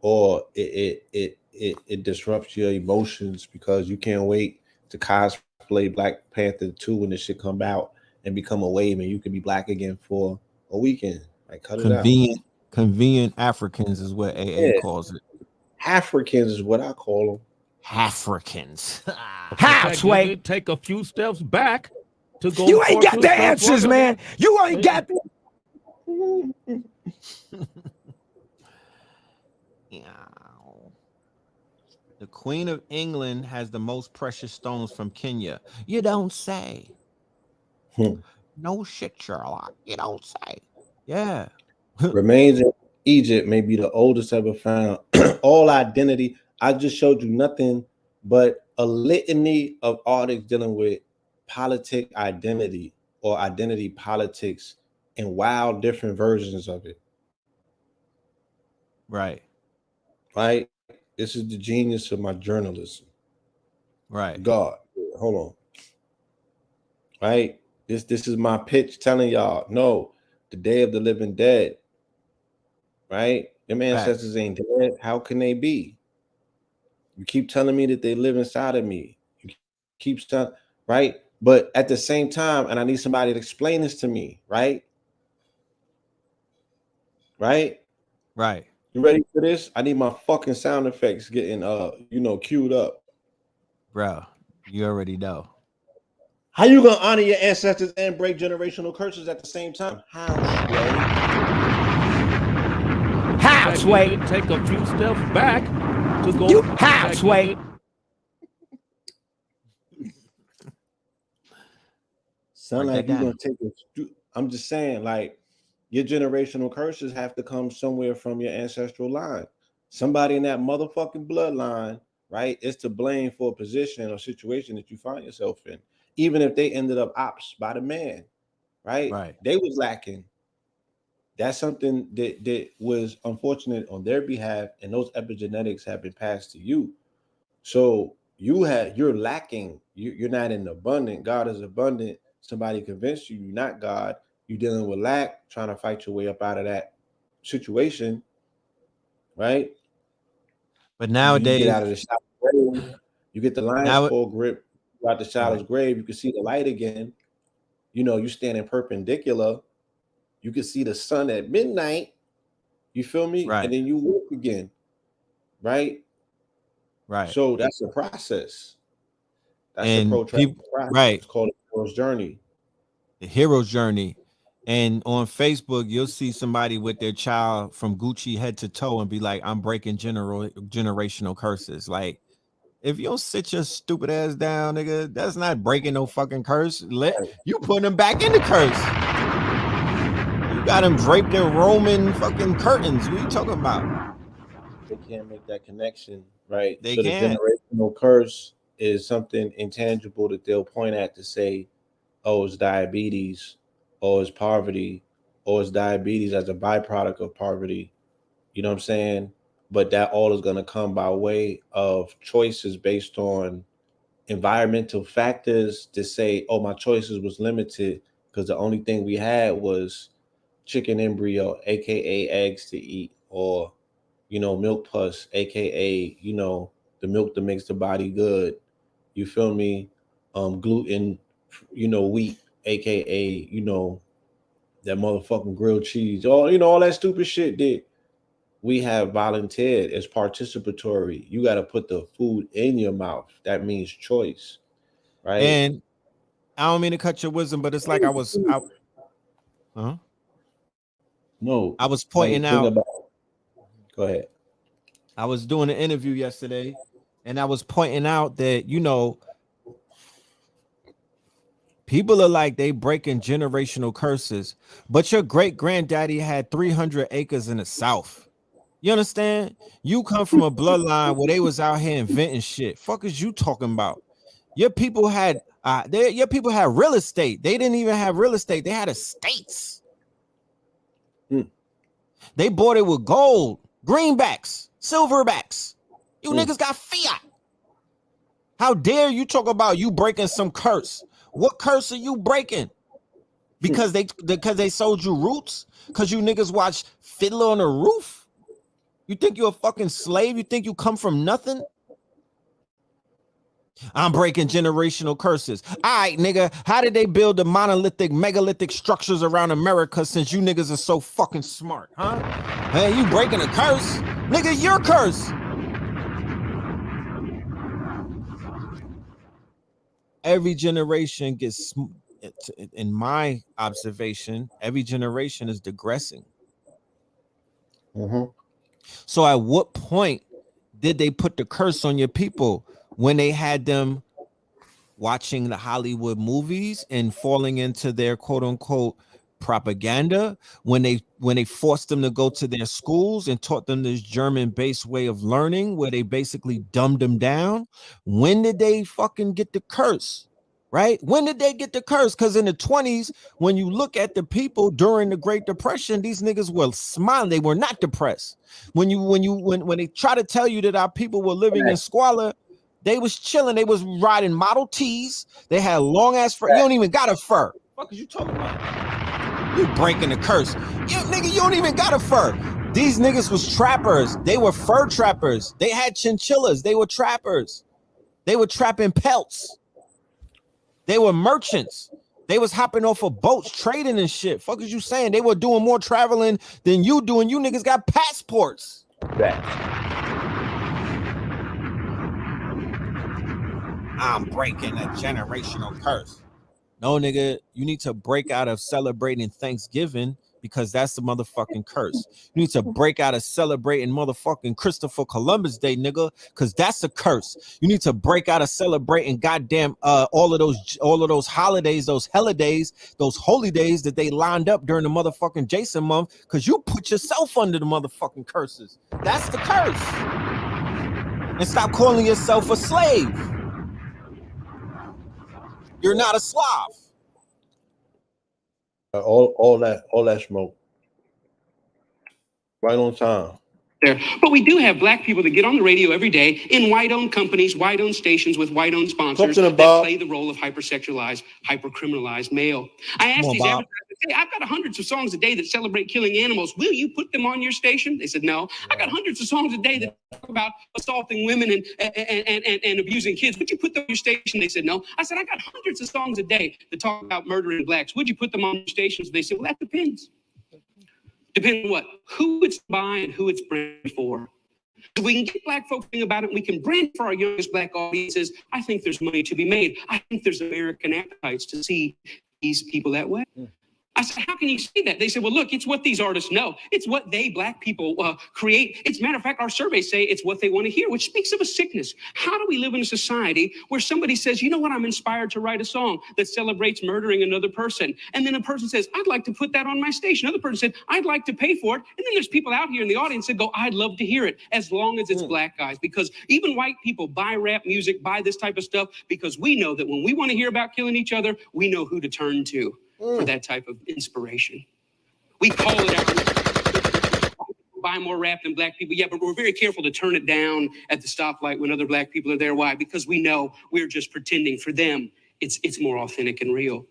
or it disrupts your emotions, because you can't wait to cosplay Black Panther 2 when this shit come out and become a wave and you can be black again for a weekend. Like, cut it out. Convenient Africans is what AA calls it. Africans is what I call them. Africans. How, Sway? Take a few steps back to go. You ain't got the answers, man. You ain't got the... The Queen of England has the most precious stones from Kenya. You don't say. No shit, Sherlock. You don't say. Yeah. Remains in Egypt may be the oldest ever found. All identity. I just showed you nothing but a litany of articles dealing with politic identity or identity politics and wild different versions of it. Right. Right. This is the genius of my journalism. Right. God, hold on. Right. This is my pitch telling y'all, no, the day of the living dead. Right. Them ancestors ain't dead. How can they be? You keep telling me that they live inside of me. You keep telling, right? But at the same time, and I need somebody to explain this to me, right? Right? Right. You ready for this? I need my fucking sound effects getting queued up. Bro, you already know. How you gonna honor your ancestors and break generational curses at the same time? How, Sway? Take a few steps back to go. You how, Sway? Sound like you're gonna take it. I'm just saying, like, your generational curses have to come somewhere from your ancestral line. Somebody in that motherfucking bloodline, right, is to blame for a position or situation that you find yourself in, even if they ended up ops by the man, right? Right. They was lacking. That's something that was unfortunate on their behalf, and those epigenetics have been passed to you. So you're lacking. You're not in abundant. God is abundant. Somebody convinced you're not God. You're dealing with lack, trying to fight your way up out of that situation, right? But You nowadays, get out of the shallow's grave, you get the lion's now, full grip out the shallow's grave, you can see the light again. You know, you standing perpendicular, you can see the sun at midnight, you feel me? right, And then you walk again, right? right. So that's a process. That's a And protracted people, process. right, It's called a hero's journey. the hero's journey. And on Facebook, you'll see somebody with their child from Gucci head to toe and be like, I'm breaking generational curses. Like, if you don't sit your stupid ass down, nigga, that's not breaking no fucking curse. You putting them back in the curse. You got them draped in Roman fucking curtains. What are you talking about? They can't make that connection, right? They So the can't. generational curse is something intangible that they'll point at to say, oh, it's diabetes, or it's poverty, or it's diabetes as a byproduct of poverty. You know what I'm saying? But that all is going to come by way of choices based on environmental factors to say, oh, my choices was limited because the only thing we had was chicken embryo, aka eggs to eat, or milk pus, aka the milk that makes the body good. You feel me? Gluten, wheat, aka that motherfucking grilled cheese, all that stupid shit that we have volunteered as participatory. You got to put the food in your mouth. That means choice, right? And I don't mean to cut your wisdom, but it's like I was pointing out. Go ahead. I was doing an interview yesterday, and I was pointing out that people are like they breaking generational curses, but your great granddaddy had 300 acres in the South. You understand? You come from a bloodline where they was out here inventing shit. Fuck is you talking about? Your people had real estate. They didn't even have real estate. They had estates. They bought it with gold, greenbacks, silverbacks. You niggas got fiat. How dare you talk about you breaking some curse? What curse are you breaking? Because they sold you roots? Because you niggas watch Fiddler on the Roof? You think you're a fucking slave? You think you come from nothing? I'm breaking generational curses. All right, nigga, how did they build the megalithic structures around America since you niggas are so fucking smart, huh? Hey, you breaking a curse? Nigga, your curse. Every generation gets, in my observation, every generation is digressing. So at what point did they put the curse on your people? When they had them watching the Hollywood movies and falling into their quote unquote propaganda, when they forced them to go to their schools and taught them this German-based way of learning where they basically dumbed them down. When did they fucking get the curse? Right? When did they get the curse? Because in the 20s, when you look at the people during the Great Depression, these niggas were smiling. They were not depressed. When they try to tell you that our people were living in squalor, they was chilling. They was riding Model Ts. They had long ass fur. You don't even got a fur. What is you talking about? You breaking the curse. You don't even got a fur. These niggas was trappers. They were fur trappers. They had chinchillas. They were trappers. They were trapping pelts. They were merchants. They was hopping off of boats, trading and shit. Fuck is you saying? They were doing more traveling than you do, and you niggas got passports. I'm breaking a generational curse. No, nigga, you need to break out of celebrating Thanksgiving because that's the motherfucking curse. You need to break out of celebrating motherfucking Christopher Columbus Day, nigga, because that's a curse. You need to break out of celebrating goddamn all of those holidays, those holidays, those holy days that they lined up during the motherfucking Jason month, because you put yourself under the motherfucking curses. That's the curse. And stop calling yourself a slave. You're not a Slav. All that smoke. Right on time. there. But we do have black people that get on the radio every day in white-owned companies, white-owned stations with white-owned sponsors that play the role of hypersexualized, hypercriminalized male. I asked these advertisers, hey, I've got hundreds of songs a day that celebrate killing animals. Will you put them on your station? They said, no. I got hundreds of songs a day that talk about assaulting women and abusing kids. Would you put them on your station? They said, no. I said, I got hundreds of songs a day that talk about murdering blacks. Would you put them on your stations? They said, well, that depends. Depending on what? Who it's by and who it's branded for. If we can get black folks thinking about it, we can brand for our youngest black audiences. I think there's money to be made. I think there's American appetites to see these people that way. I said, how can you see that? They said, well, look, it's what these artists know. It's what they, black people, create. It's, matter of fact, our surveys say it's what they want to hear, which speaks of a sickness. How do we live in a society where somebody says, you know what, I'm inspired to write a song that celebrates murdering another person. And then a person says, I'd like to put that on my station. Another person said, I'd like to pay for it. And then there's people out here in the audience that go, I'd love to hear it, as long as it's black guys. Because even white people buy rap music, buy this type of stuff, because we know that when we want to hear about killing each other, we know who to turn to for that type of inspiration. We call it out. Buy more rap than black people. Yeah, but we're very careful to turn it down at the stoplight when other black people are there. Why? Because we know we're just pretending. For them, it's more authentic and real.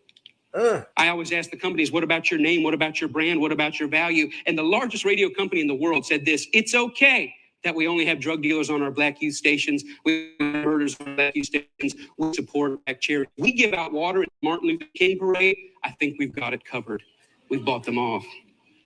I always ask the companies, what about your name? What about your brand? What about your value? And the largest radio company in the world said this: it's okay that we only have drug dealers on our black youth stations. We have murders on our black youth stations. We support black charity. We give out water at Martin Luther King parade. I think we've got it covered. We've bought them off.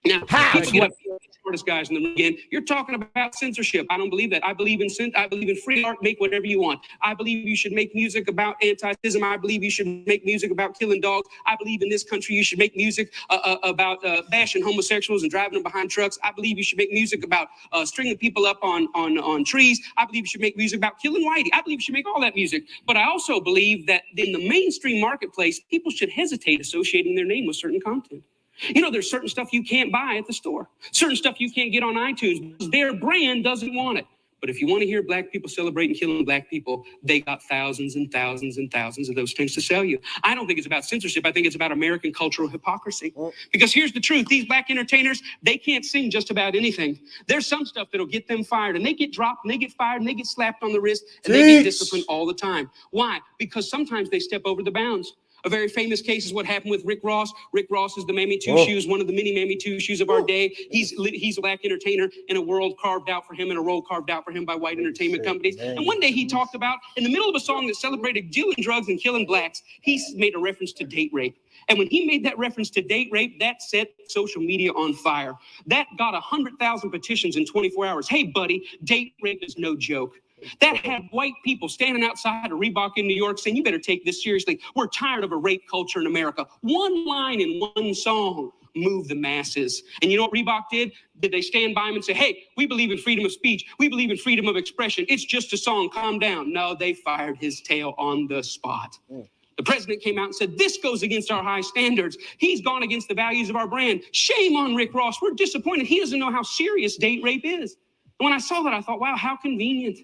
Now, people get up here, the smartest guys in the room again. You're talking about censorship. I don't believe that. I believe in free art. Make whatever you want. I believe you should make music about anti-Semitism. I believe you should make music about killing dogs. I believe in this country you should make music about bashing homosexuals and driving them behind trucks. I believe you should make music about stringing people up on trees. I believe you should make music about killing whitey. I believe you should make all that music. But I also believe that in the mainstream marketplace, people should hesitate associating their name with certain content. You know, there's certain stuff you can't buy at the store, certain stuff you can't get on iTunes because their brand doesn't want it. But if you want to hear black people celebrating killing black people, they got thousands and thousands and thousands of those things to sell you. I don't think it's about censorship. I think it's about American cultural hypocrisy. Because here's the truth. These black entertainers, they can't sing just about anything. There's some stuff that'll get them fired, and they get dropped, and they get fired, and they get slapped on the wrist, and they get disciplined all the time. Why? Because sometimes they step over the bounds. A very famous case is what happened with Rick Ross. Rick Ross is the Mammy Two Shoes, one of the many Mammy Two Shoes of our day. He's a black entertainer in a world carved out for him, in a role carved out for him by white entertainment companies. And one day he talked about, in the middle of a song that celebrated doing drugs and killing blacks, he made a reference to date rape. And when he made that reference to date rape, that set social media on fire. That got 100,000 petitions in 24 hours. Hey, buddy, date rape is no joke. That had white people standing outside of Reebok in New York saying, you better take this seriously. We're tired of a rape culture in America. One line in one song moved the masses. And you know what Reebok did? Did they stand by him and say, hey, we believe in freedom of speech. We believe in freedom of expression. It's just a song. Calm down. No, they fired his tail on the spot. The president came out and said, this goes against our high standards. He's gone against the values of our brand. Shame on Rick Ross. We're disappointed. He doesn't know how serious date rape is. And when I saw that, I thought, wow, how convenient.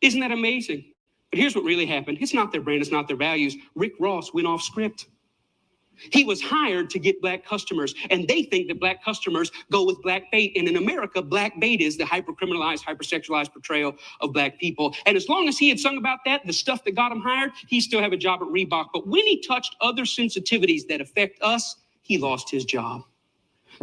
Isn't that amazing? But here's what really happened. It's not their brand. It's not their values. Rick Ross went off script. He was hired to get black customers, and they think that black customers go with black bait. And in America, black bait is the hypercriminalized, hypersexualized portrayal of black people. And as long as he had sung about that, the stuff that got him hired, he still have a job at Reebok. But when he touched other sensitivities that affect us, he lost his job.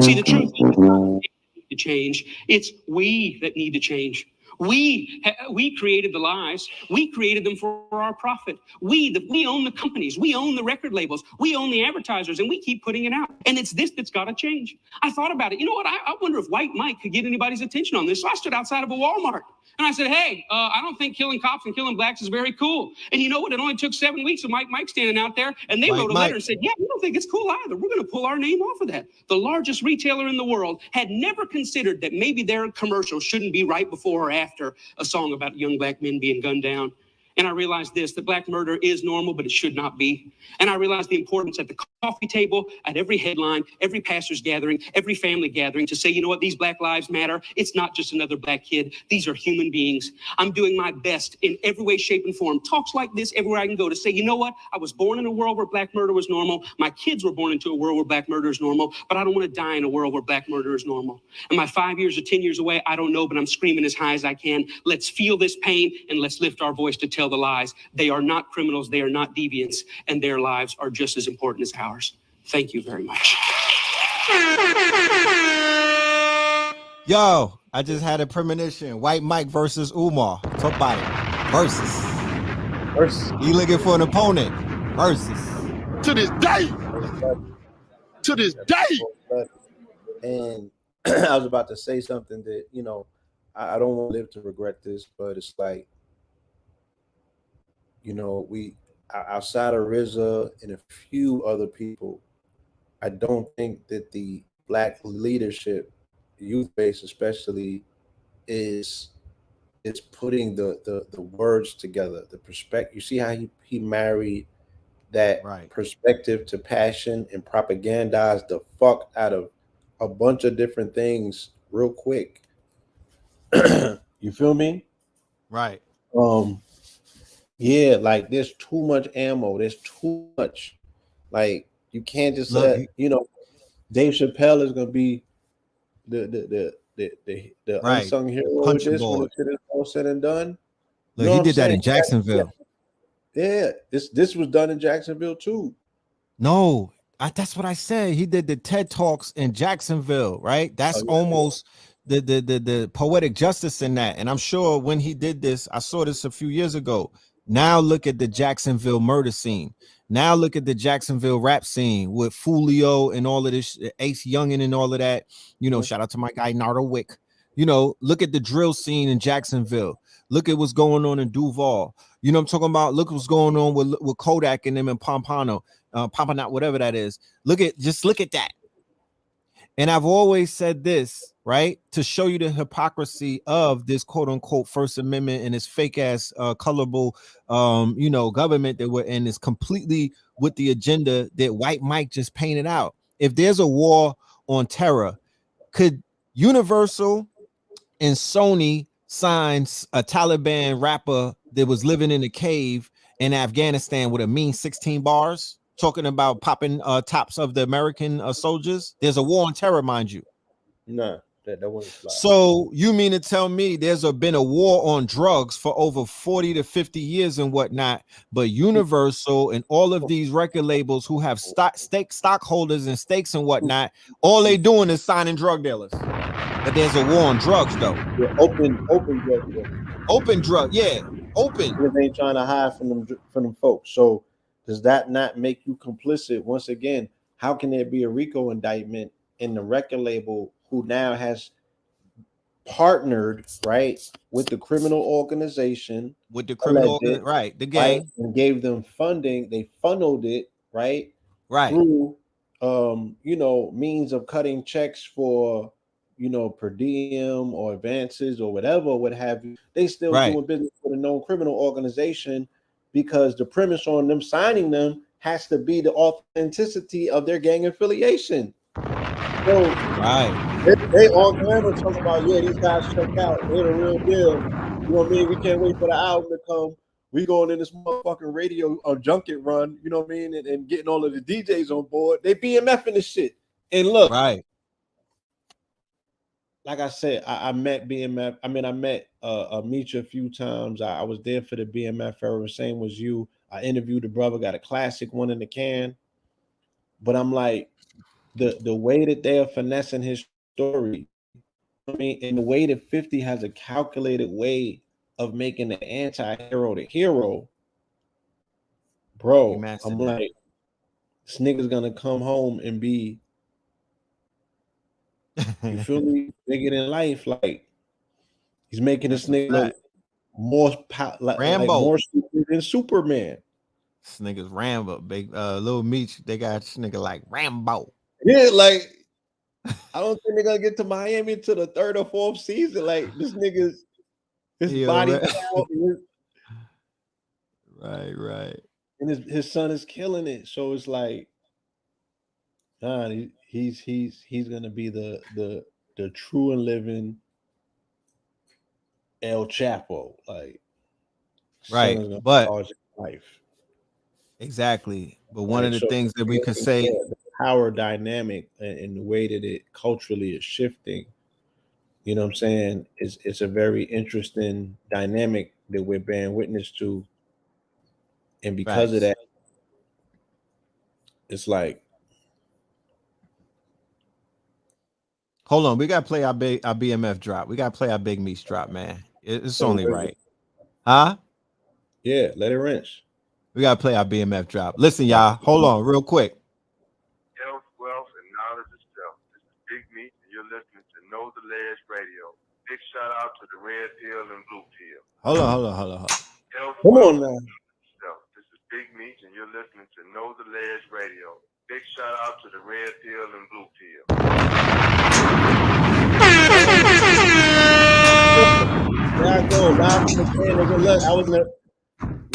See, the truth is it's not we need to change. It's we that need to change. We created the lies. We created them for our profit. We own the companies. We own the record labels. We own the advertisers, and we keep putting it out. And it's this that's got to change. I thought about it. You know what? I wonder if White Mike could get anybody's attention on this. So I stood outside of a Walmart, and I said, hey, I don't think killing cops and killing blacks is very cool. And you know what? It only took 7 weeks of Mike standing out there, and they wrote a letter and said, yeah, we don't think it's cool either. We're going to pull our name off of that. The largest retailer in the world had never considered that maybe their commercial shouldn't be right before or after a song about young black men being gunned down. And I realized this, that black murder is normal, but it should not be. And I realized the importance at the coffee table, at every headline, every pastor's gathering, every family gathering to say, you know what, these black lives matter. It's not just another black kid. These are human beings. I'm doing my best in every way, shape, and form. Talks like this everywhere I can go to say, you know what, I was born in a world where black murder was normal. My kids were born into a world where black murder is normal, but I don't want to die in a world where black murder is normal. Am I 5 years or 10 years away? I don't know, but I'm screaming as high as I can. Let's feel this pain and let's lift our voice to tell the lies. They are not criminals. They are not deviants, and their lives are just as important as ours. Thank you very much. Yo, I just had a premonition. White Mike versus Umar. Talk about it. Versus. You looking for an opponent? Versus. To this day. To this day. And I was about to say something that, you know, I don't want to live to regret this, but it's like, you know, we outside of RZA and a few other people, I don't think that the black leadership, youth base especially, is putting the words together, the perspective. You see how he married that perspective to passion and propagandized the fuck out of a bunch of different things real quick. You feel me? Right. Yeah, like there's too much ammo. There's too much. Like you can't just you know, Dave Chappelle is gonna be the right. unsung hero with this when it's all said and done. Look, he did that in Jacksonville. Yeah, this was done in Jacksonville too. No, that's what I said. He did the TED Talks in Jacksonville, right? That's almost the poetic justice in that. And I'm sure when he did this, I saw this a few years ago. Now look at the Jacksonville murder scene. Now look at the Jacksonville rap scene with Fulio and all of this, Ace Youngin and all of that. You know, shout out to my guy Nardo Wick. You know, look at the drill scene in Jacksonville. Look at what's going on in Duval. You know what I'm talking about? Look what's going on with Kodak and them in Pompano, Pompanot, whatever that is. Look at that. And I've always said this, right, to show you the hypocrisy of this quote unquote First Amendment and this fake ass colorable, you know, government that we're in is completely with the agenda that White Mike just painted out. If there's a war on terror, could Universal and Sony signs a Taliban rapper that was living in a cave in Afghanistan with a mean 16 bars? Talking about popping tops of the American soldiers. There's a war on terror, mind you. No, that wouldn't fly. So you mean to tell me there's been a war on drugs for over 40 to 50 years and whatnot, but Universal and all of these record labels who have stockholders and stakes and whatnot, all they doing is signing drug dealers. But there's a war on drugs though. Yeah, open drug dealers. Open drug, yeah, open. Because they ain't trying to hide from them folks. So does that not make you complicit? Once again, how can there be a RICO indictment in the record label who now has partnered, right, with the criminal organization, with the criminal right, the gang, right, and gave them funding? They funneled it, right, through you know, means of cutting checks for, you know, per diem or advances or whatever, what have you. They still doing business with a known criminal organization, because the premise on them signing them has to be the authenticity of their gang affiliation. So they all glamour talking about, yeah, these guys check out, they're the real deal. You know what I mean? We can't wait for the album to come. We going in this motherfucking radio junket run, you know what I mean, and getting all of the DJs on board. They BMFing this shit. And look, like I said, I met BMF. I mean, I met Misha a few times. I was there for the BMF era. Same was you. I interviewed the brother, got a classic one in the can. But I'm like, the way that they are finessing his story, I mean, in the way that 50 has a calculated way of making the anti-hero the hero, bro, I'm like, this nigga's gonna come home and be, you feel me, bigger than life. Like, he's making this nigga look more like more stupid than Superman. This nigga's Rambo, big Lil Meech. They got this nigga like Rambo. Yeah, like I don't think they're gonna get to Miami to the 3rd or 4th season. Like this nigga's his body count, Right. And his son is killing it. So it's like, nah, he's gonna be the true and living El Chapo. Like, son Right. is gonna But charge his life. exactly. But one of Like, the so things that we could the say, power dynamic and the way that it culturally is shifting, you know what I'm saying? It's a very interesting dynamic that we're bearing witness to. And because of facts. that, it's like, Hold on, we gotta play our BMF drop. We gotta play our Big Meats drop, man. It's so only right. Huh? yeah, let it rinse. We gotta play our BMF drop. Listen, y'all, hold on real quick. Health, wealth, and knowledge is self. This is Big Meat, and you're listening to Know the Ledge Radio. Big shout out to the Red Pill and Blue Pill. Hold on. Health, Come wealth, on now. and self. This is Big Meat, and you're listening to Know the Ledge Radio. Big shout out to the Red Pill and Blue Pill. There I go. Live from the can, nigga. Look, I was in the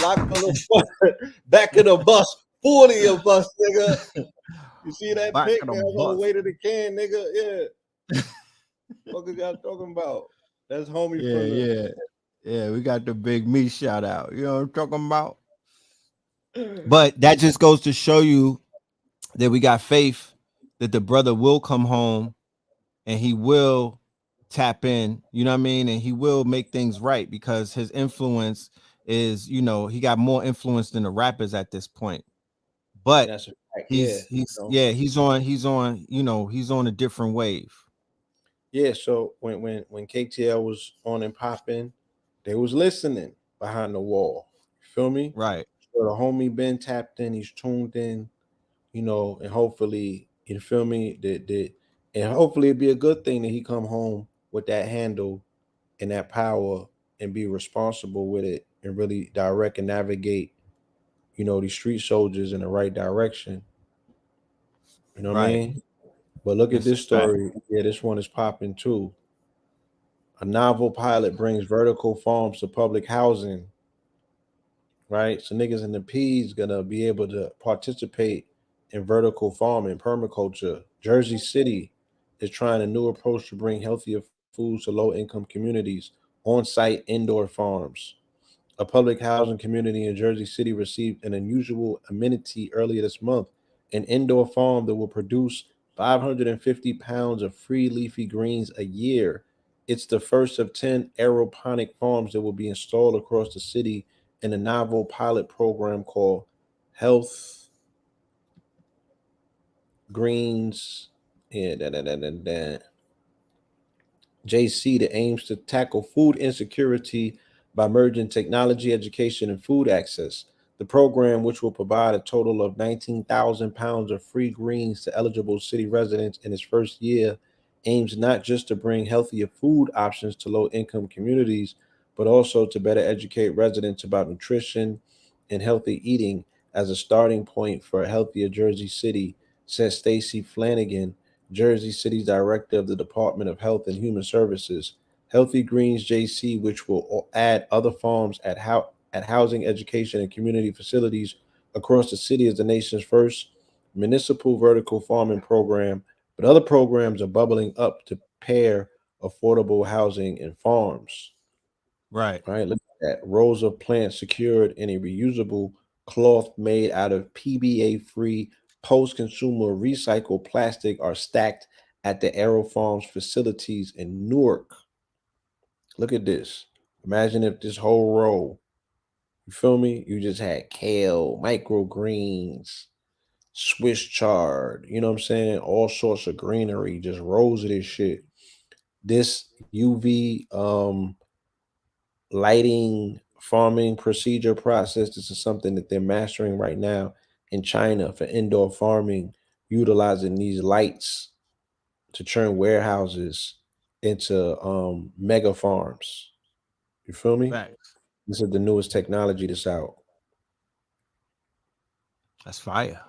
locked on the back of the bus, 40 of us, nigga. You see that Back pic, of the man? I was on the bus. way to the can, nigga. Yeah. What y'all talking about? That's homie from the Yeah. We got the Big Meat shout out. You know what I'm talking about? But that just goes to show you that we got faith that the brother will come home and he will tap in, you know what I mean? And he will make things right because his influence is, you know, he got more influence than the rappers at this point. But that's a fact. he's on, you know, he's on a different wave. Yeah, so when KTL was on and popping, they was listening behind the wall. You feel me? Right. So the homie been tapped in, he's tuned in, you know, and hopefully, you feel me, and hopefully it'd be a good thing that he come home with that handle and that power and be responsible with it and really direct and navigate, you know, these street soldiers in the right direction. You know what I Right. mean? But look at That's a this fact. story. Yeah, this one is popping too. A novel pilot brings vertical farms to public housing. Right? So niggas in the P's gonna be able to participate in vertical farming, permaculture. Jersey City is trying a new approach to bring healthier foods to low-income communities, on-site indoor farms. A public housing community in Jersey City received an unusual amenity earlier this month, an indoor farm that will produce 550 pounds of free leafy greens a year. It's the first of 10 aeroponic farms that will be installed across the city in a novel pilot program called Health Greens. Yeah, JC that aims to tackle food insecurity by merging technology, education, and food access. The program, which will provide a total of 19,000 pounds of free greens to eligible city residents in its first year, aims not just to bring healthier food options to low income communities, but also to better educate residents about nutrition and healthy eating as a starting point for a healthier Jersey City, said Stacy Flanagan, Jersey City's director of the Department of Health and Human Services. Healthy Greens JC, which will add other farms at housing, education, and community facilities across the city, is the nation's first municipal vertical farming program. But other programs are bubbling up to pair affordable housing and farms. Right. Right. Look at that. Rows of plants secured in a reusable cloth made out of PBA free post consumer recycled plastic are stacked at the Aero Farms facilities in Newark. Look at this. Imagine if this whole row, you feel me? You just had kale, microgreens, Swiss chard, you know what I'm saying? All sorts of greenery, just rows of this shit. This UV lighting farming procedure process. This is something that they're mastering right now in China for indoor farming, utilizing these lights to turn warehouses into mega farms. You feel me? Facts. This is the newest technology that's out. That's fire.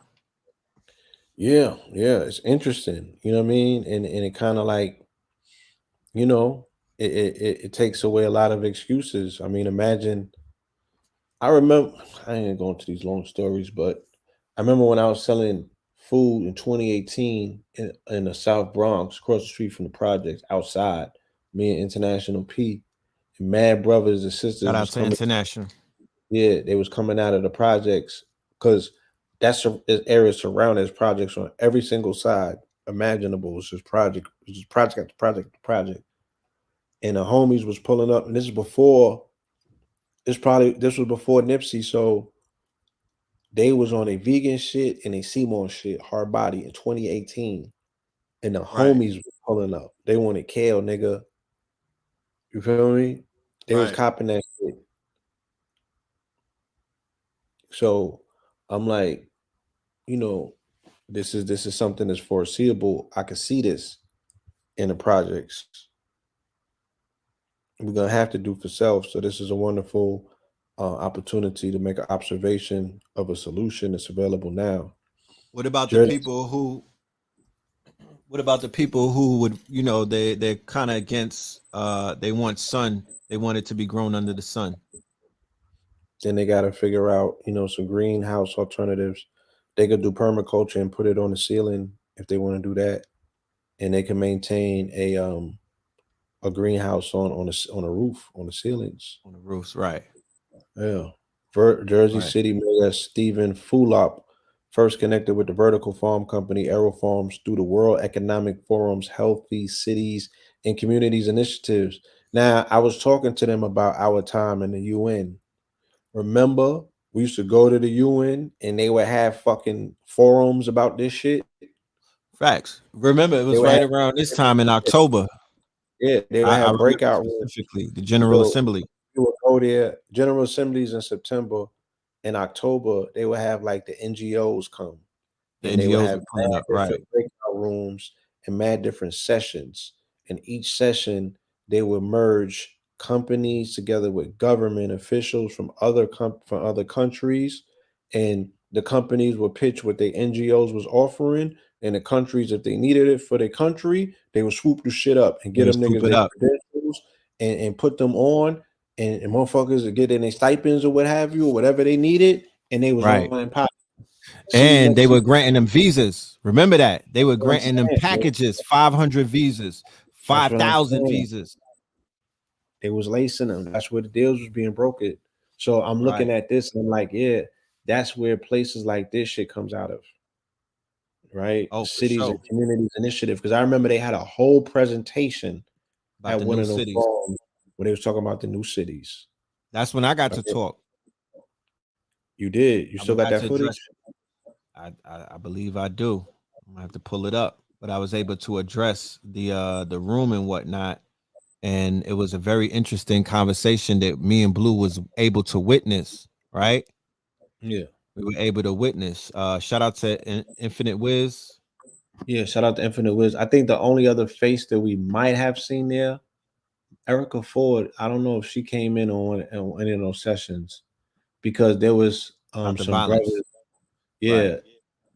Yeah, it's interesting. You know what I mean? And it kind of like, you know, it takes away a lot of excuses. I mean, imagine I remember, I ain't going to these long stories, but I remember when I was selling food in 2018 in the South Bronx, across the street from the projects, outside. Me and International P, and Mad Brothers and Shout Sisters out was to coming. International. Yeah, they was coming out of the projects because that's the area surrounded as projects on every single side imaginable. It's just project after project after project. And the homies was pulling up, and this was before Nipsey, so they was on a vegan shit and a Seymour shit, hard body in 2018. And the Right. homies was pulling up. They wanted kale, nigga. You feel me? They was Right. copping that shit. So I'm like, this is something that's foreseeable. I can see this in the projects. We're gonna have to do for self. So this is a wonderful opportunity to make an observation of a solution that's available now. What about the Jersey, people who? What about the people who would, they're kind of against? They want sun. They want it to be grown under the sun. then they got to figure out, some greenhouse alternatives. They could do permaculture and put it on the ceiling if they want to do that, and they can maintain a greenhouse on a roof on the ceilings. On the roofs, right? Yeah. Jersey Right. City Mayor Stephen Fulop first connected with the vertical farm company Aero Farms through the World Economic Forum's Healthy Cities and Communities initiatives. Now, I was talking to them about our time in the UN. Remember, we used to go to the UN and they would have fucking forums about this shit. Facts. Remember, it They was would right have, around this time in October. yeah, they would I have remember breakout rooms. specifically the General So Assembly. you would go there, General Assemblies in September. In October, they would have like the NGOs come, The and they would NGOs have were pulling mad up, right? different breakout rooms and mad different sessions. And each session, they would merge companies together with government officials from from other countries, and the companies would pitch what their NGOs was offering, and the countries, if they needed it for their country, they would swoop the shit up and They get would them swoop niggas it their up, credentials and put them on, and motherfuckers would get in their stipends or what have you, or whatever they needed, and they was right? on pop. See you And they next were year. granting them visas. Remember that they were That's what I'm granting them saying. packages, 500 visas, That's what I'm 5,000 saying. visas. They was lacing them. That's where the deals was being brokered. So I'm looking Right. at this and I'm like, yeah, that's where places like this shit comes out of, right? Oh, for Cities and sure. Communities Initiative. Because I remember they had a whole presentation About at the one new of them cities. forums where they was talking about the new cities. That's when I got to Right? talk. You did. You I still got got that to footage? address. I believe I do. I'm gonna have to pull it up, but I was able to address the room and whatnot, and it was a very interesting conversation that me and Blue was able to witness. Right, Yeah. we were able to witness. Shout out to Infinite Wiz. Yeah. Shout out to Infinite Wiz. I think the only other face that we might have seen there, Erica Ford. I don't know if she came in on any of those sessions because there was Stop the some violence. brothers. Right.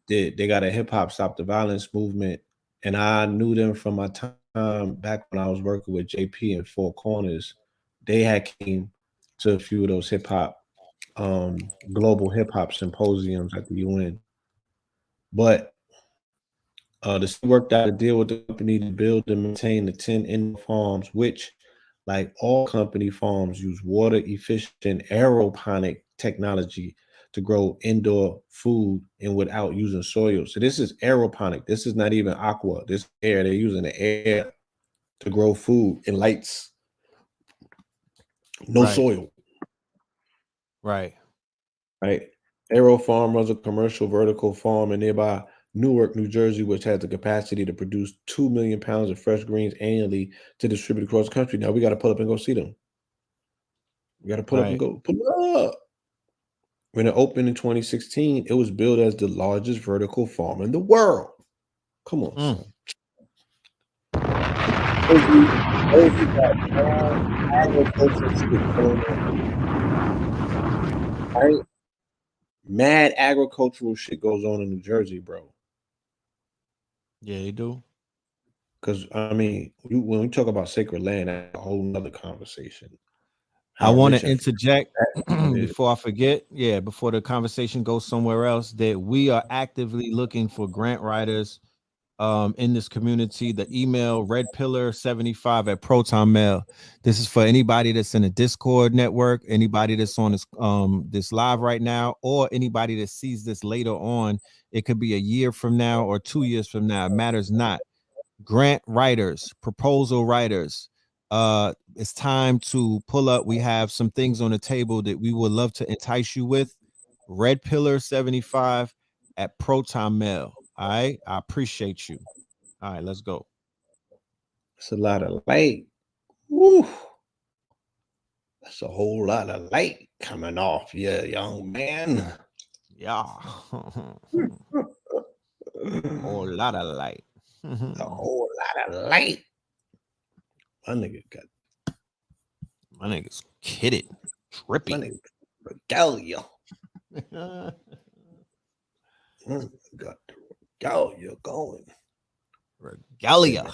Yeah, they got a hip hop stop the violence movement, and I knew them from my time back when I was working with JP in Four Corners. They had came to a few of those hip hop global hip hop symposiums at the UN. But the city worked out a deal with the company to build and maintain the 10 indoor farms, which, like all company farms, use water efficient aeroponic technology to grow indoor food and without using soil. So this is aeroponic. This is not even aqua. This air, they're using the air to grow food and lights. No Right. soil. Right. Right. Aero Farm runs a commercial vertical farm in nearby Newark, New Jersey, which has the capacity to produce 2 million pounds of fresh greens annually to distribute across the country. Now we got to pull up and go see them. We got to pull up and Right. go pull it up. When it opened in 2016, it was billed as the largest vertical farm in the world. Come on, son. Jersey got agricultural shit going on. Right? Mad agricultural shit goes on in New Jersey, bro. Yeah, you do. Because I mean, when we talk about sacred land, that's a whole nother conversation. I want to interject before I forget. Yeah, before the conversation goes somewhere else, that we are actively looking for grant writers in this community. The email redpillar75 at Proton Mail. This is for anybody that's in a Discord network, anybody that's on this live right now, or anybody that sees this later on. It could be a year from now or 2 years from now. It matters not. Grant writers, proposal writers. It's time to pull up. We have some things on the table that we would love to entice you with. redpillar75 at Proton Mail. All right, I appreciate you. All right, let's go. It's a lot of light. Woo. That's a whole lot of light coming off you, young man. Yeah. Whole lot of light. A whole lot of light. My nigga's kidded. Trippy. My nigga regalia. Got the regalia going. Regalia.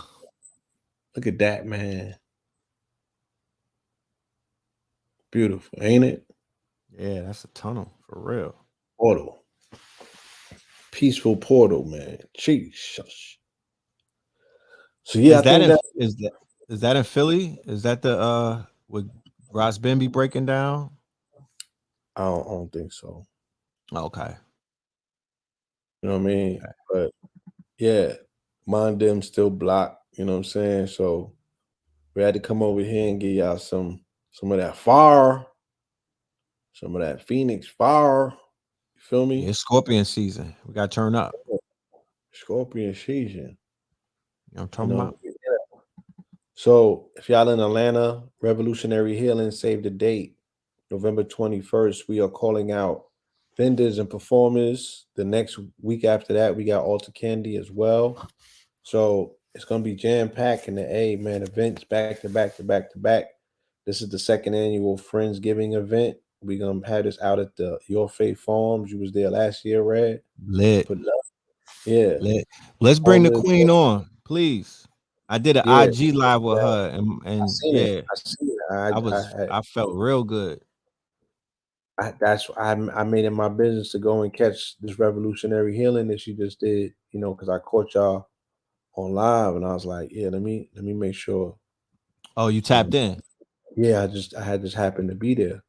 Look at that, man. Beautiful, ain't it? Yeah, that's a tunnel for real. Portal. Peaceful portal, man. Jesus. So yeah, is that in Philly? Is that the with Ross Bemby breaking down? I don't think so. Okay. You know what I mean? Okay. But yeah, mine them still blocked, you know what I'm saying? So we had to come over here and give y'all some of that fire, some of that Phoenix fire. You feel me? It's Scorpion season. We got to turn up. Scorpion season. You know what I'm talking about? Yeah. So if y'all in Atlanta, Revolutionary Healing, save the date. November 21st, we are calling out vendors and performers. The next week after that, we got Alter Candy as well. So it's going to be jam-packed in the A, man. Events back to back to back to back. This is the second annual Friendsgiving event. We're going to have this out at the Your Faith Farms. You was there last year, Red. Lit. Yeah. Lit. Let's bring the queen on, please. I did an IG live with her, and I seen it. I felt real good. I made it my business to go and catch this Revolutionary Healing that she just did, you know, because I caught y'all on live, and I was like, yeah, let me make sure. Oh, you tapped in? Yeah, I had just happened to be there.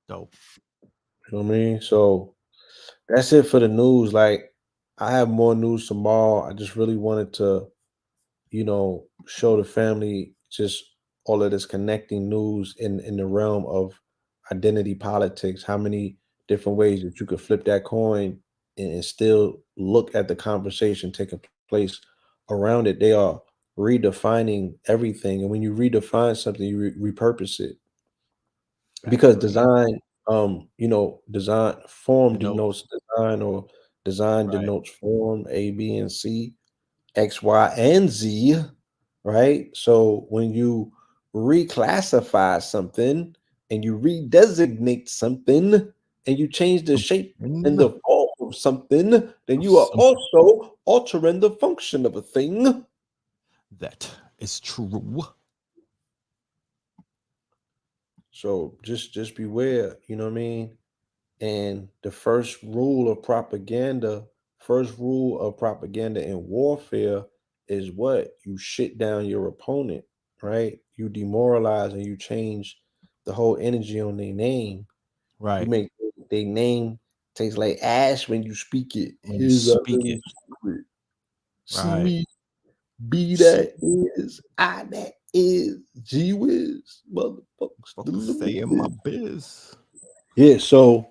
Dope. You know what I mean? So that's it for the news. Like, I have more news tomorrow. I just really wanted to, you know, show the family just all of this connecting news in the realm of identity politics, how many different ways that you could flip that coin and still look at the conversation taking place around it. They are redefining everything. And when you redefine something, you repurpose it. Because design, you know, design form denotes design, or design denotes form, A, B, and C, X, Y, and Z, right? So when you reclassify something and you redesignate something and you change the shape and the form of something, then you are also altering the function of a thing. That is true. So just beware, you know what I mean? And the first rule of propaganda in warfare is what? You shit down your opponent, right? You demoralize and you change the whole energy on their name. Right. You make their name taste like ash when you speak it. When you speak it. See me, be that is, I that is, G whiz, motherfuckers. Stay in my biz. Yeah, so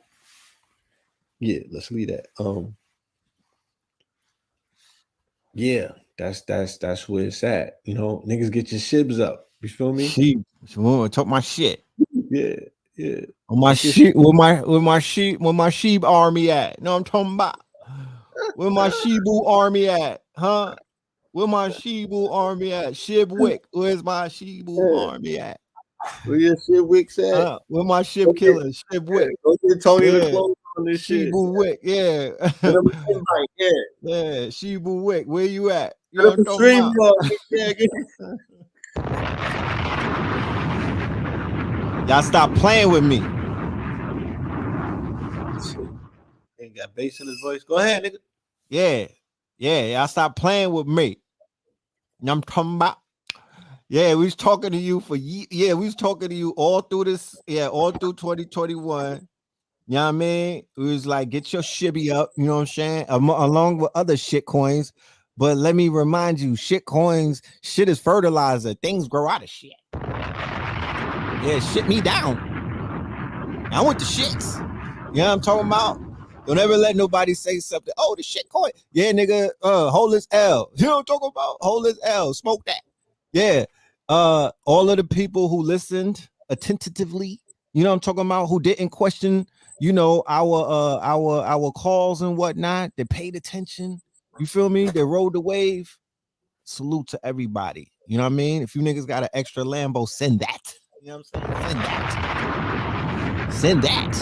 yeah, let's leave that. Yeah, that's where it's at. You know, niggas get your shibs up. You feel me? Sheep. Talk my shit. Yeah. On my sheep, where my sheep army at? No, I'm talking about where my Shibu army at, huh? Where my Shibu army at? Shibwick, where's my Shibu army at? Where your Shibwicks at? Where my ship killers? Shibwick. Go get Tony the clothes on this shit. Shibu Wick, yeah. Yeah, Shibu Wick, where you at? You know what I'm talking about? Y'all stop playing with me. Ain't got bass in his voice. Go ahead, nigga. Yeah. Y'all stop playing with me. I'm talking about. Yeah, we was talking to you we was talking to you all through this. Yeah, all through 2021. You know what I mean? It was like, get your shibby up. You know what I'm saying? Along with other shit coins. But let me remind you, shit coins, shit is fertilizer. Things grow out of shit. Yeah, shit me down. I want the shits. You know what I'm talking about? Don't ever let nobody say something. Oh, the shit coin. Yeah, nigga, hold this L. You know what I'm talking about? Hold this L. Smoke that. Yeah. All of the people who listened attentively, you know what I'm talking about, who didn't question, you know, our calls and whatnot, they paid attention. You feel me? They rode the wave. Salute to everybody. You know what I mean? If you niggas got an extra Lambo, send that. You know what I'm saying? Send that.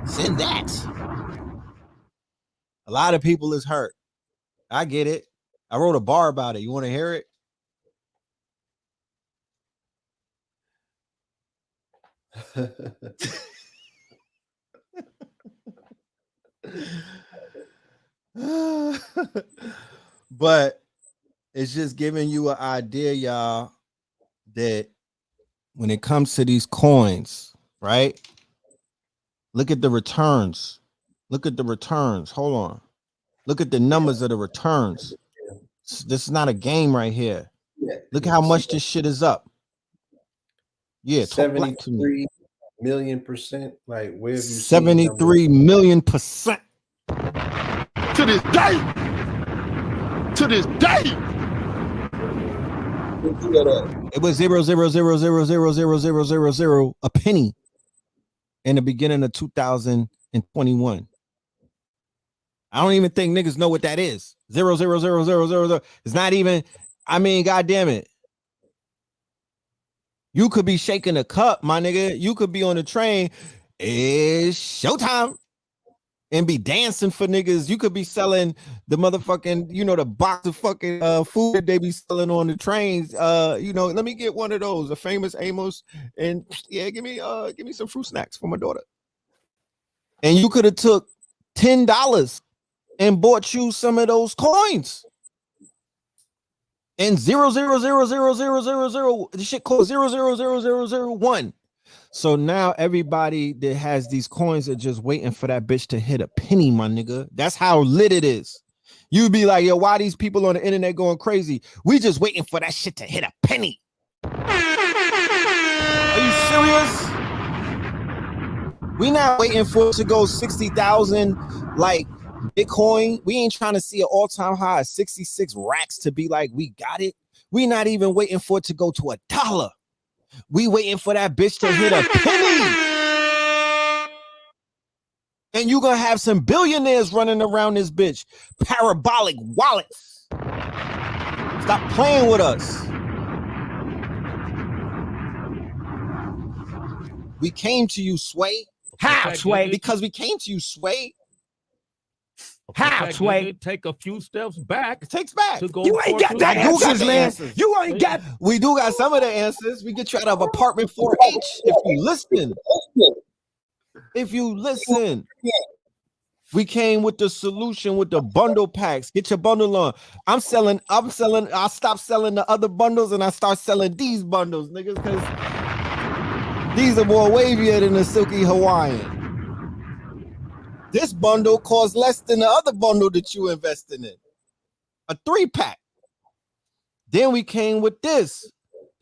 Send that. A lot of people is hurt. I get it. I wrote a bar about it. You want to hear it? But it's just giving you an idea, y'all, that when it comes to these coins, right? Look at the returns. Look at the returns. Hold on. Look at the numbers of the returns. This is not a game right here. Look how much this shit is up. Yeah, 73 million%. Like, where have you 73 million%. To this day. To this day. It was 0.000000000 a penny in the beginning of 2021. I don't even think niggas know what that is. 0.00000. It's not even. I mean, goddamn it. You could be shaking a cup, my nigga. You could be on the train. It's showtime. And be dancing for niggas. You could be selling the motherfucking, you know, the box of fucking food that they be selling on the trains. You know, let me get one of those, a famous Amos, and yeah, give me some fruit snacks for my daughter. And you could have took $10 and bought you some of those coins. And 0.0000000, the shit called 0.0000001. So now everybody that has these coins are just waiting for that bitch to hit a penny, my nigga. That's how lit it is. You be like, yo, why these people on the internet going crazy? We just waiting for that shit to hit a penny. Are you serious? We not waiting for it to go 60,000 like Bitcoin. We ain't trying to see an all-time high of 66 racks to be like, we got it. We not even waiting for it to go to $1. We waiting for that bitch to hit a penny. And you gonna have some billionaires running around this bitch. Parabolic wallets. Stop playing with us. We came to you, Sway. How, Sway? Because we came to you, Sway. How, Sway? Take a few steps back. It takes back. To go You ain't got the answers, man. You ain't got. We do got some of the answers. We get you out of apartment 4H if you listen. If you listen. We came with the solution with the bundle packs. Get your bundle on. I stopped selling the other bundles and I start selling these bundles, niggas, because these are more wavier than the Silky Hawaiian. This bundle costs less than the other bundle that you invested in. A 3-pack. Then we came with this.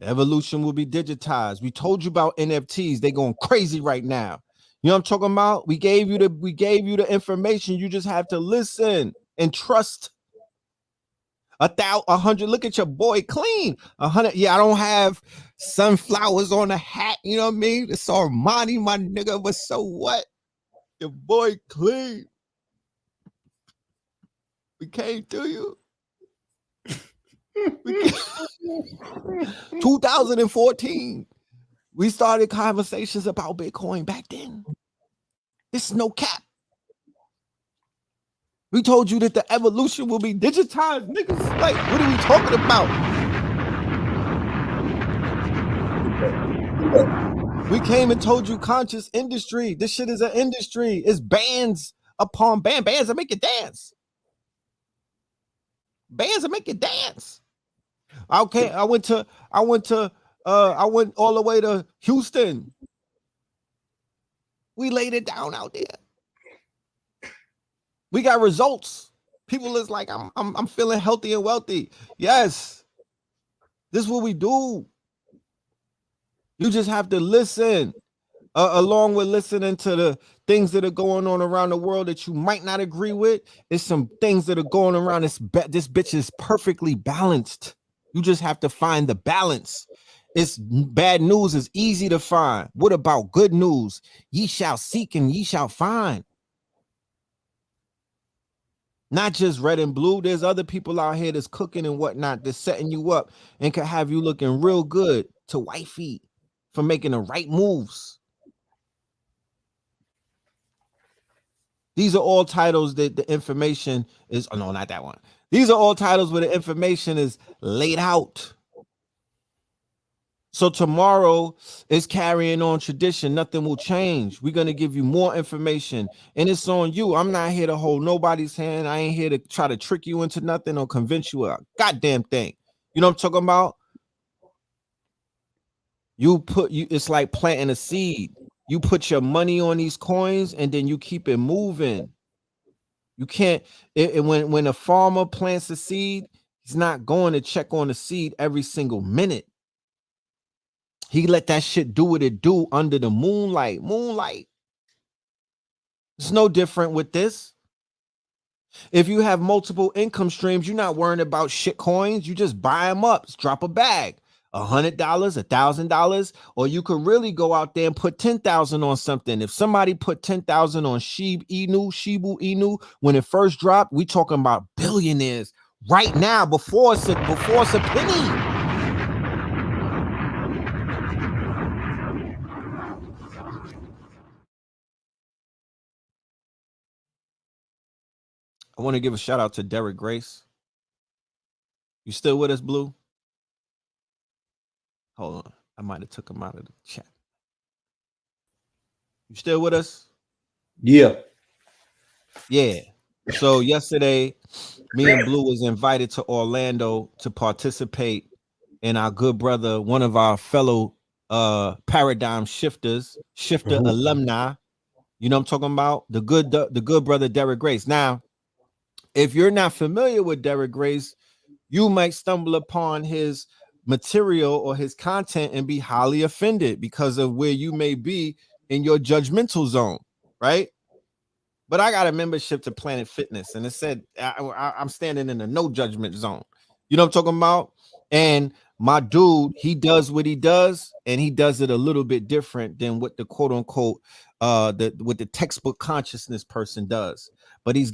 The evolution will be digitized. We told you about NFTs. They going crazy right now. You know what I'm talking about? We gave you the information. You just have to listen and trust. 100. Look at your boy clean. 100. Yeah, I don't have sunflowers on the hat. You know what I mean? It's Armani, my nigga. But so what? Your boy clean. We came to you. 2014. We started conversations about Bitcoin back then. This is no cap. We told you that the evolution will be digitized, niggas. Like, what are we talking about? We came and told you conscious industry. This shit is an industry. It's bands upon bands that make you dance. Bands that make you dance. Okay, I went all the way to Houston. We laid it down out there. We got results. People is like, I'm feeling healthy and wealthy. Yes. This is what we do. You just have to listen. Along with listening to the things that are going on around the world that you might not agree with, it's some things that are going around. This bitch is perfectly balanced. You just have to find the balance. It's bad news is easy to find. What about good news? Ye shall seek and ye shall find. Not just red and blue. There's other people out here that's cooking and whatnot, that's setting you up and can have you looking real good to wifey for making the right moves. These are all titles that the information is, oh no, not that one. These are all titles where the information is laid out. So tomorrow is carrying on tradition. Nothing will change. We're going to give you more information and it's on you. I'm not here to hold nobody's hand. I ain't here to try to trick you into nothing or convince you a goddamn thing. You know what I'm talking about? It's like planting a seed. You put your money on these coins and then you keep it moving. You can't, when a farmer plants a seed, he's not going to check on the seed every single minute. He let that shit do what it do under the moonlight. It's no different with this. If you have multiple income streams, you're not worrying about shit coins. You just buy them up, drop a bag. $100, $1,000, or you could really go out there and put 10,000 on something. If somebody put 10,000 on Shibu Inu, when it first dropped, we talking about billionaires right now before it's a penny. I want to give a shout out to Derek Grace. You still with us, Blue? Hold on. I might have took him out of the chat. You still with us? Yeah. So yesterday, me and Blue was invited to Orlando to participate in our good brother, one of our fellow paradigm shifter alumni. You know what I'm talking about? The good brother Derek Grace. Now, if you're not familiar with Derek Grace, you might stumble upon his material or his content and be highly offended because of where you may be in your judgmental zone, right? But I got a membership to Planet Fitness, and it said I'm standing in a no judgment zone. You know what I'm talking about? And my dude, he does what he does, and he does it a little bit different than what the quote unquote what the textbook consciousness person does. But he's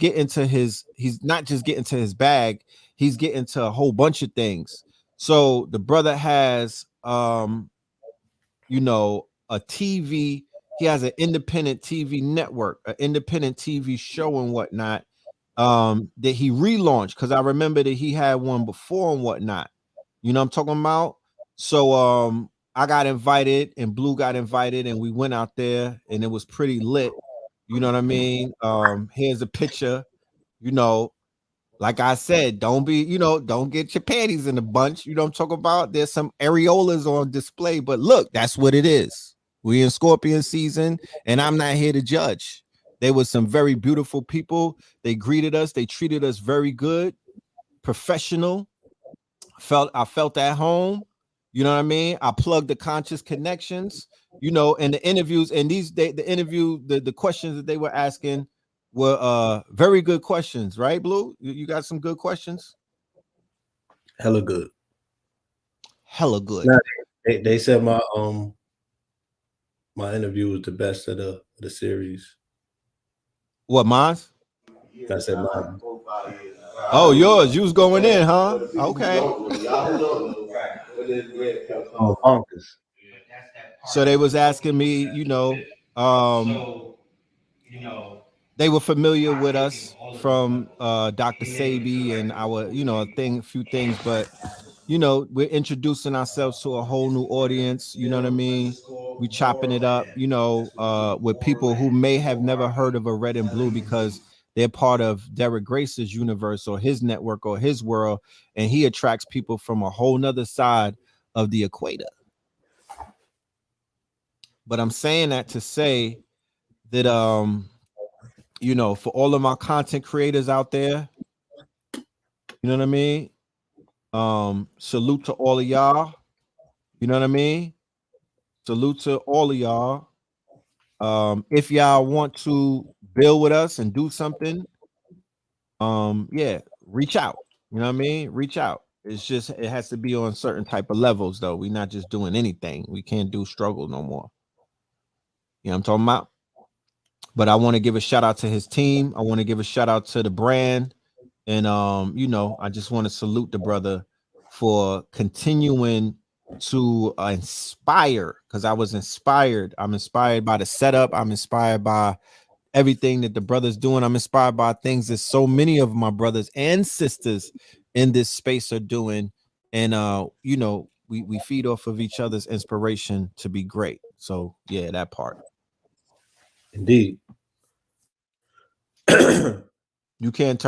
not just getting to his bag, he's getting to a whole bunch of things. So the brother has a TV. He has an independent TV network, an independent TV show and whatnot that he relaunched, because I remember that he had one before and whatnot. You know what I'm talking about? So I got invited and Blue got invited and we went out there and it was pretty lit. You know what I mean? Here's a picture. Like I said, don't get your panties in a bunch. You know what I'm talking about? There's some areolas on display, but look, that's what it is. We in Scorpion season, and I'm not here to judge. There was some very beautiful people. They greeted us. They treated us very good, professional. I felt at home. You know what I mean? I plugged the conscious connections, and the interviews and the questions that they were asking were very good questions, right, Blue? You got some good questions? Hella good. Now, They said my interview was the best of the series. What, mine? I said mine. Oh, yours. You was going in, huh? Okay. Oh, bonkers. So they was asking me, they were familiar with us from Dr. Sabi and our, a few things, but you know, we're introducing ourselves to a whole new audience. You know what I mean? We chopping it up, you know, with people who may have never heard of a Red and Blue because they're part of Derek Grace's universe or his network or his world, and he attracts people from a whole nother side of the equator. But I'm saying that to say that you know, for all of my content creators out there, you know what I mean? Salute to all of y'all. You know what I mean? Salute to all of y'all. If y'all want to build with us and do something, yeah, reach out. You know what I mean? Reach out. It's just it has to be on certain type of levels though. We're not just doing anything. We can't do struggle no more. You know what I'm talking about? But I want to give a shout out to his team. I want to give a shout out to the brand. And you know, I just want to salute the brother for continuing to inspire, because I was inspired. I'm inspired by the setup. I'm inspired by everything that the brother's doing. I'm inspired by things that so many of my brothers and sisters in this space are doing. And you know, we feed off of each other's inspiration to be great. So yeah, that part. Indeed. You can't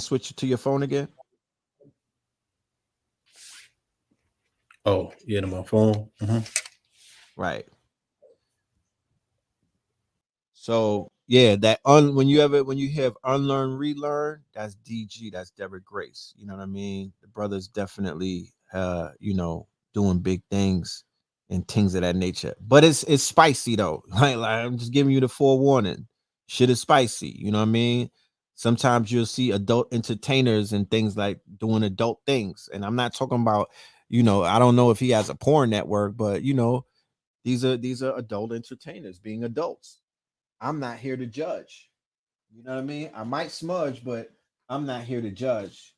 switch it to your phone again. Oh, yeah, to my phone. Right. So yeah, that when you have unlearn, relearn, that's DG, that's Derek Grace. You know what I mean? The brother's definitely you know, doing big things and things of that nature. But it's spicy though. Like I'm just giving you the forewarning. Shit is spicy, you know what I mean? Sometimes you'll see adult entertainers and things like doing adult things. And I'm not talking about, you know, I don't know if he has a porn network, but you know, these are adult entertainers being adults. I'm not here to judge. You know what I mean? I might smudge, but I'm not here to judge.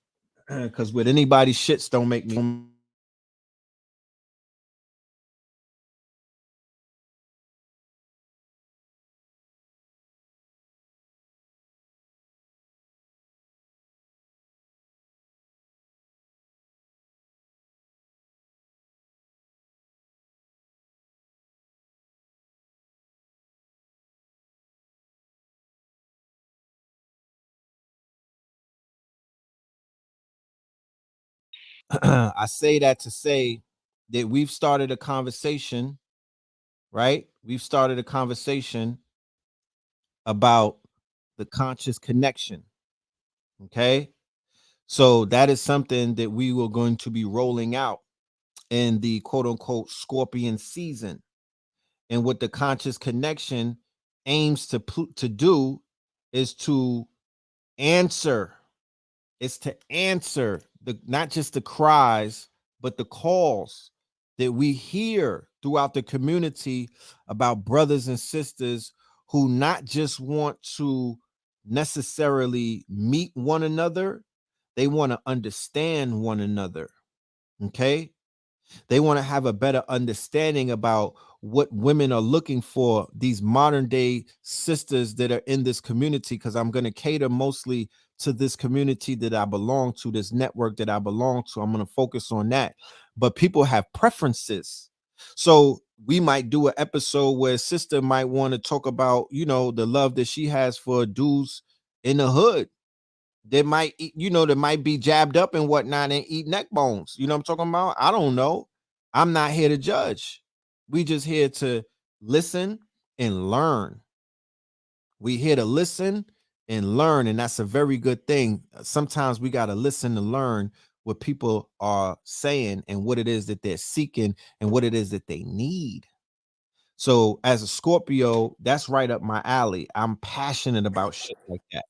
Because with anybody's shits don't make me. I say that to say that we've started a conversation, right? We've started a conversation about the conscious connection. Okay. So that is something that we were going to be rolling out in the quote unquote Scorpion season. And what the conscious connection aims to do is to answer. It's to answer the not just the cries, but the calls that we hear throughout the community about brothers and sisters who not just want to necessarily meet one another, they want to understand one another. Okay. They want to have a better understanding about what women are looking for, these modern day sisters that are in this community, because I'm going to cater mostly to this community that I belong to, this network that I belong to. I'm going to focus on that. But people have preferences. So we might do an episode where a sister might want to talk about, you know, the love that she has for dudes in the hood. They might eat, you know, they might be jabbed up and whatnot and eat neck bones. You know what I'm talking about? I don't know. I'm not here to judge. We just here to listen and learn. We here to listen and learn, and that's a very good thing. Sometimes we got to listen to learn what people are saying and what it is that they're seeking and what it is that they need. So as a Scorpio, that's right up my alley. I'm passionate about shit like that.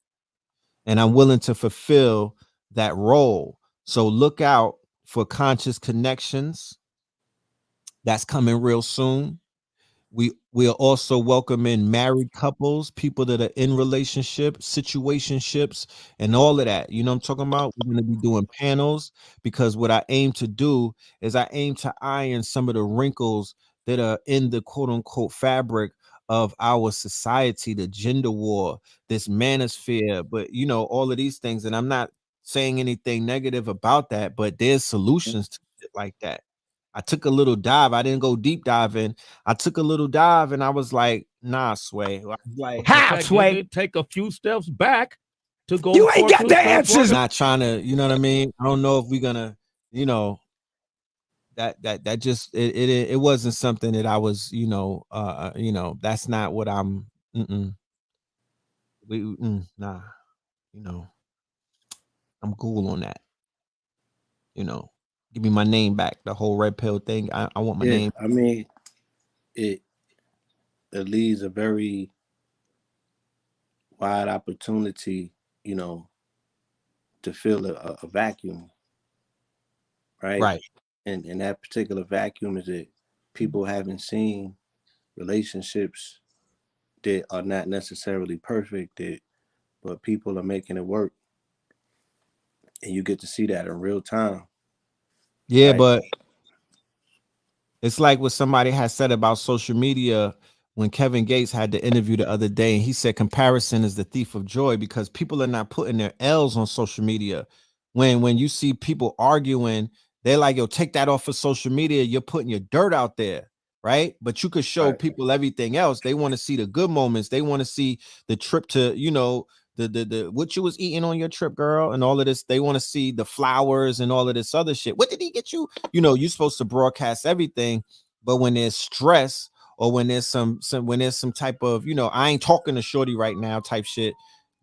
And I'm willing to fulfill that role. So look out for Conscious Connections. That's coming real soon. We are also welcoming married couples, people that are in relationships, situationships, and all of that. You know what I'm talking about? We're going to be doing panels because what I aim to do is I aim to iron some of the wrinkles that are in the quote unquote fabric of our society, the gender war, this manosphere, but you know, all of these things. And I'm not saying anything negative about that, but there's solutions to like that. I took a little dive. I didn't go deep diving. I took a little dive and I was like, nah, Sway. I was like, how, Sway? Take a few steps back to go. You ain't got the answers. Not trying to, you know what I mean? I don't know if we're gonna, you know, that just it wasn't something that I was, that's not what I'm nah, I'm cool on that. Give me my name back. The whole red pill thing. I want my name. I mean, it leaves a very wide opportunity, to fill a vacuum, right? Right. And that particular vacuum is that people haven't seen relationships that are not necessarily perfect, but people are making it work, and you get to see that in real time. Yeah, right? but it's like what somebody has said about social media when Kevin Gates had the interview the other day, and he said comparison is the thief of joy because people are not putting their L's on social media. When you see people arguing, they're like, yo, take that off of social media. You're putting your dirt out there, right? But you could show people everything else. They want to see the good moments. They want to see the trip to, the what you was eating on your trip, girl, and all of this. They want to see the flowers and all of this other shit. What did he get you? You're supposed to broadcast everything, but when there's stress or when there's some type of, I ain't talking to shorty right now type shit,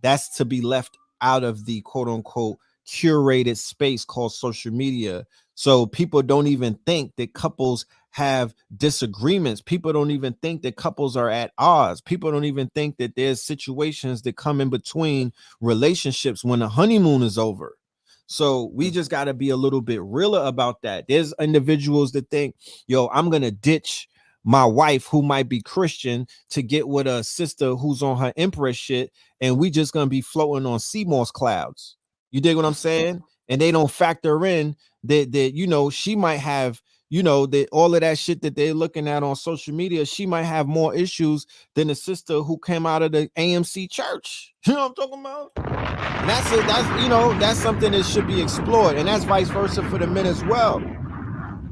that's to be left out of the quote unquote curated space called social media. So people don't even think that couples have disagreements. People don't even think that couples are at odds. People don't even think that there's situations that come in between relationships when the honeymoon is over. So we just got to be a little bit realer about that. There's individuals that think, yo, I'm going to ditch my wife who might be Christian to get with a sister who's on her empress shit, and we just going to be floating on sea moss clouds. You dig what I'm saying? And they don't factor in that she might have, that all of that shit that they're looking at on social media, she might have more issues than the sister who came out of the AMC church. You know what I'm talking about? And that's something that should be explored, and that's vice versa for the men as well.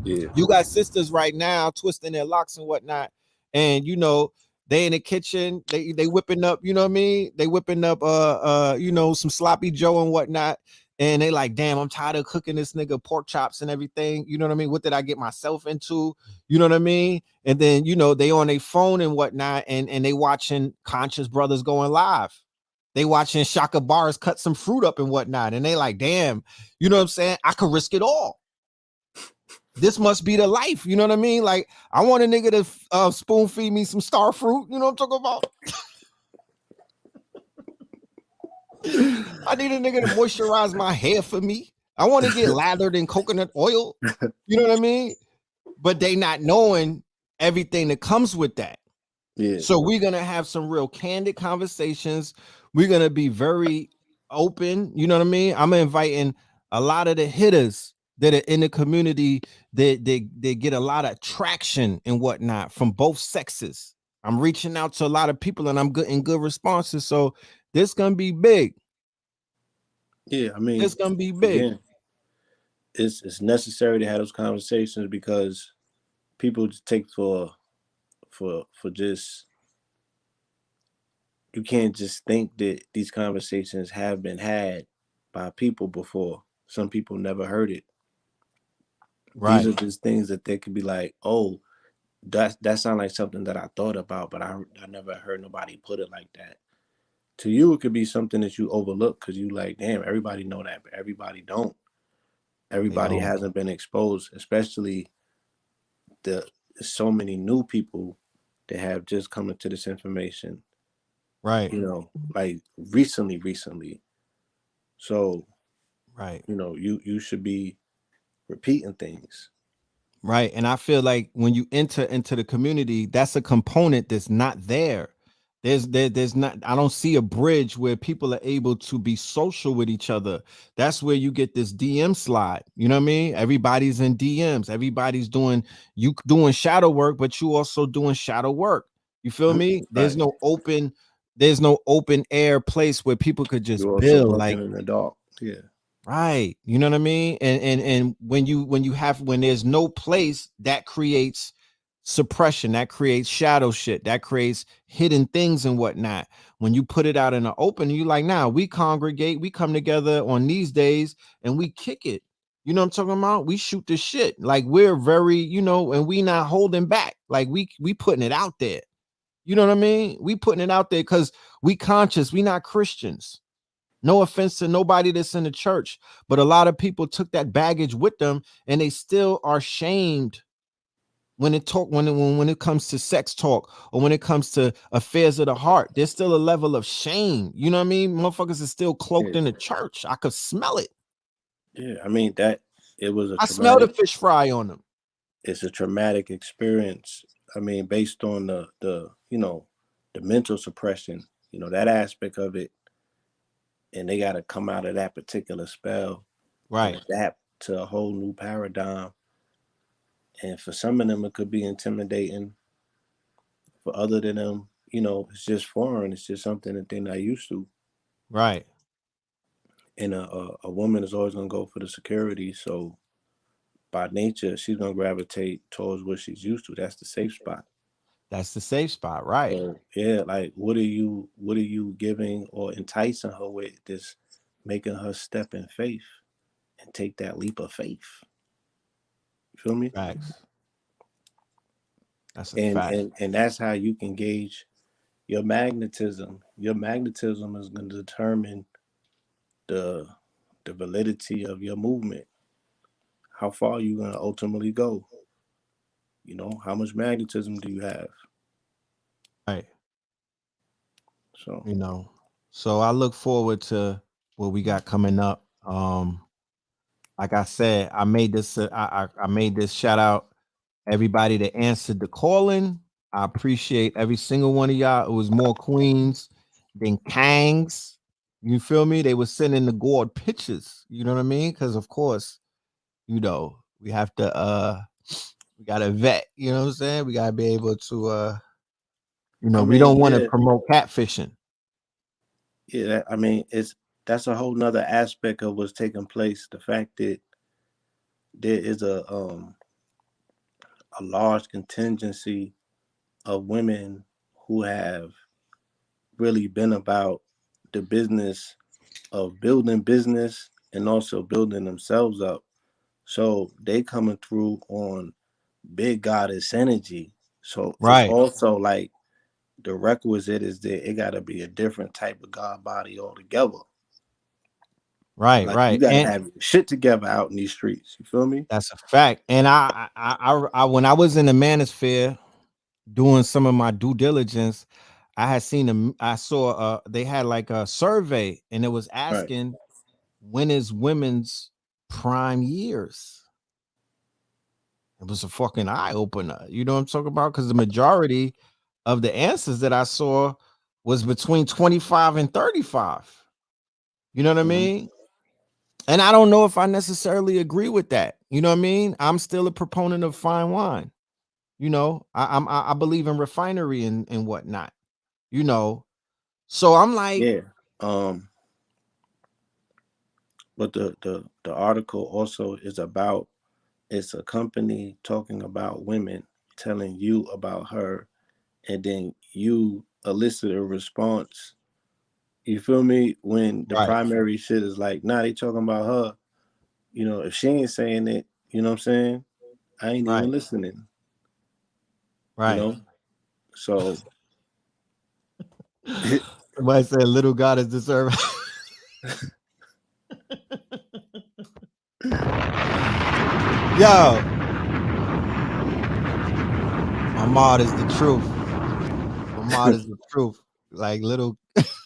Yeah, you got sisters right now twisting their locks and whatnot, and they in the kitchen, they whipping up, you know what I mean? They whipping up some sloppy Joe and whatnot, and they like, damn, I'm tired of cooking this nigga pork chops and everything. You know what I mean? What did I get myself into? You know what I mean? And then they on their phone and whatnot, and they watching Conscious Brothers going live. They watching Shaka Bars cut some fruit up and whatnot, and they like, damn, you know what I'm saying? I could risk it all. This must be the life, you know what I mean? Like, I want a nigga to spoon feed me some star fruit, you know what I'm talking about? I need a nigga to moisturize my hair for me. I want to get lathered in coconut oil, you know what I mean? But they not knowing everything that comes with that. Yeah. So we're going to have some real candid conversations. We're going to be very open, you know what I mean? I'm inviting a lot of the hitters that are in the community that they get a lot of traction and whatnot from both sexes. I'm reaching out to a lot of people and I'm getting good responses. So this gonna be big. Yeah, I mean, it's gonna be big. Again, it's necessary to have those conversations because people just take for just, you can't just think that these conversations have been had by people before. Some people never heard it. Right. These are just things that they could be like, oh, that sounds like something that I thought about, but I never heard nobody put it like that. To you, it could be something that you overlook because you like, damn, everybody know that, but everybody don't. Everybody hasn't been exposed, especially so many new people that have just come into this information. Right. Like recently. So, right. You should be repeating things. Right. And I feel like when you enter into the community, that's a component that's not there. There's not, I don't see a bridge where people are able to be social with each other. That's where you get this DM slide. You know what I mean? Everybody's in DMs. Everybody's doing shadow work, but you also doing shadow work. You feel me? There's no open air place where people could just build like in the dark. Yeah. Right. You know what I mean? And when there's no place, that creates suppression, that creates shadow shit, that creates hidden things and whatnot. When you put it out in the open, you like, nah, we congregate, we come together on these days and we kick it. You know what I'm talking about? We shoot the shit. Like we're very, and we not holding back. Like we putting it out there. You know what I mean? We putting it out there because we conscious, we not Christians. No offense to nobody that's in the church, but a lot of people took that baggage with them and they still are shamed when it comes to sex talk or when it comes to affairs of the heart. There's still a level of shame. You know what I mean? Motherfuckers is still cloaked in the church. I could smell it. Yeah, I mean that it was a I smell the traumatic. fish fry on them. It's a traumatic experience. I mean, based on the the mental suppression, that aspect of it, and they got to come out of that particular spell, right, and adapt to a whole new paradigm. And for some of them, it could be intimidating. For other than them, it's just foreign. It's just something that they're not used to. Right. And a woman is always gonna go for the security. So by nature, she's gonna gravitate towards what she's used to. That's the safe spot. That's the safe spot, right? So yeah, like what are you giving or enticing her with? This making her step in faith and take that leap of faith. You feel me? Facts. That's a fact. And that's how you can gauge your magnetism. Your magnetism is going to determine the validity of your movement. How far you going to ultimately go? How much magnetism do you have? Right. So so I look forward to what we got coming up. Like I said, I made this I made this shout out everybody that answered the calling. I appreciate every single one of y'all. It was more queens than kangs. You feel me? They were sending the gourd pictures. You know what I mean? Because of course, we have to we gotta vet, you know what I'm saying? We gotta be able to we don't want to promote catfishing. Yeah, I mean, that's a whole nother aspect of what's taking place. The fact that there is a large contingency of women who have really been about the business of building business and also building themselves up. So they coming through on big goddess energy. So it's also like the requisite is that it got to be a different type of god body altogether. Right, like right. You got to And have your shit together out in these streets. You feel me? that's a fact. And I when I was in the manosphere doing some of my due diligence, I had seen them. I saw they had like a survey, and it was asking when is women's prime years. It was a fucking eye opener. You know what I'm talking about? Because the majority of the answers that I saw was between 25 and 35. You know what I mean? And I don't know if I necessarily agree with that. You know what I mean? I'm still a proponent of fine wine. I believe in refinery and whatnot. So I'm like, yeah. But the article also is about, it's a company talking about women, telling you about her, and then you elicit a response. You feel me? When the primary shit is like, nah, they talking about her. If she ain't saying it, you know what I'm saying? I ain't even listening. Right. So somebody said little God is deserving. Yo, my mod is the truth. My mod is the truth. Like little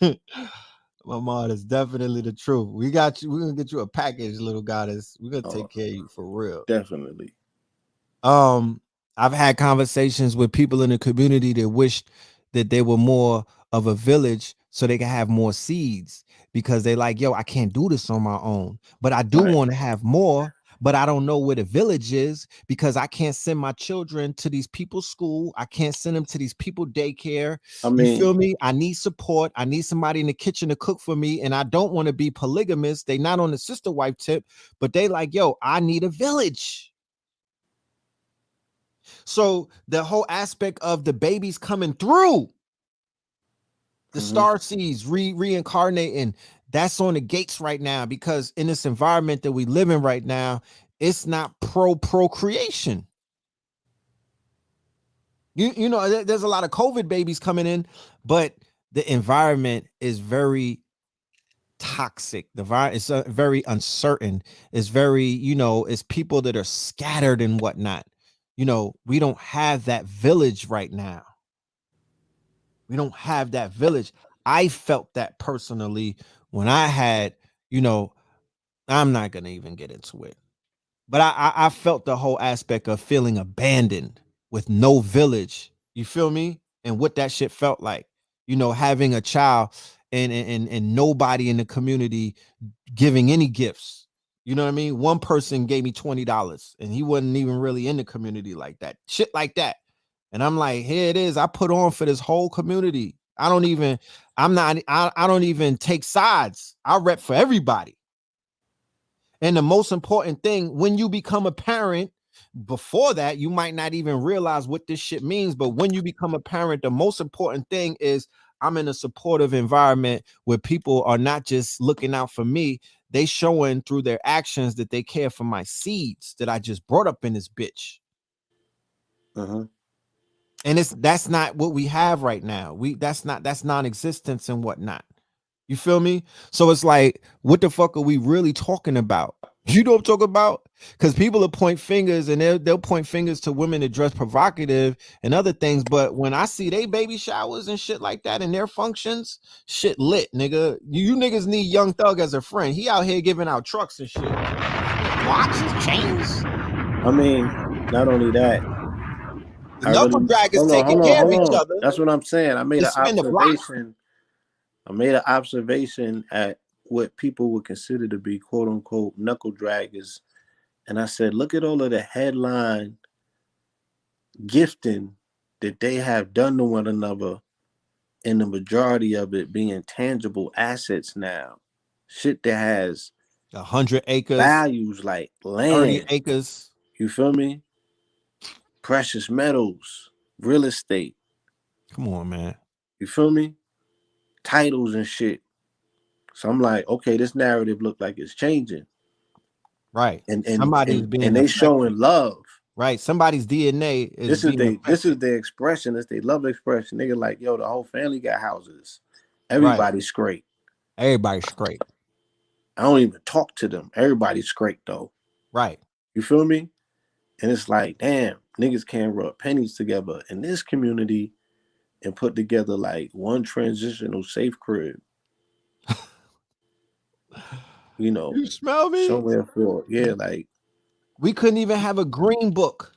my mod is definitely the truth. We got you. We're gonna get you a package, little goddess. We're gonna take care of you for real. Definitely. I've had conversations with people in the community that wished that they were more of a village so they can have more seeds, because they like, yo, I can't do this on my own, but I do want to have more, but I don't know where the village is because I can't send my children to these people's school. I can't send them to these people daycare. I mean, you feel me? I need support. I need somebody in the kitchen to cook for me. And I don't want to be polygamous. They not on the sister wife tip, but they like, yo, I need a village. So the whole aspect of the babies coming through, the star seeds reincarnating, that's on the gates right now, because in this environment that we live in right now, it's not procreation. You know, there's a lot of COVID babies coming in, but the environment is very toxic. The environment is very uncertain. It's very, you know, it's people that are scattered and whatnot. You know, we don't have that village right now. We don't have that village. I felt that personally when I had, you know, I'm not going to even get into it, but I felt the whole aspect of feeling abandoned with no village. You feel me? And what that shit felt like, you know, having a child and nobody in the community giving any gifts. You know what I mean? One person gave me $20 and he wasn't even really in the community like that. Shit like that. And I'm like, here it is. I put on for this whole community. I don't even take sides. I rep for everybody. And the most important thing, when you become a parent, before that, you might not even realize what this shit means. But when you become a parent, the most important thing is I'm in a supportive environment where people are not just looking out for me. They showing through their actions that they care for my seeds that I just brought up in this bitch. And that's not what we have right now. That's non-existence and whatnot. You feel me? So it's like, what the fuck are we really talking about? You know what I'm talking about? Because people will point fingers and they'll point fingers to women that dress provocative and other things. But when I see they baby showers and shit like that and their functions, shit lit, nigga. You niggas need Young Thug as a friend. He out here giving out trucks and shit. Watches, chains. I mean, not only that. The knuckle drag is taking care of each other. That's what I'm saying. I made an observation at what people would consider to be quote unquote knuckle draggers. And I said, look at all of the headline gifting that they have done to one another, and the majority of it being tangible assets now. Shit that has 100 acres, values like land, 30 acres. You feel me? Precious metals, real estate. Come on, man. You feel me? Titles and shit. So I'm like, okay, this narrative look like it's changing. Right. And being they showing love. Right. Somebody's DNA is this is their expression. It's their love expression. Nigga like, yo, the whole family got houses. Everybody's great. Everybody's great. I don't even talk to them. Everybody's great though. Right. You feel me? And it's like, damn, niggas can't rub pennies together in this community and put together like one transitional safe crib. You know, you smell me? Somewhere for like we couldn't even have a green book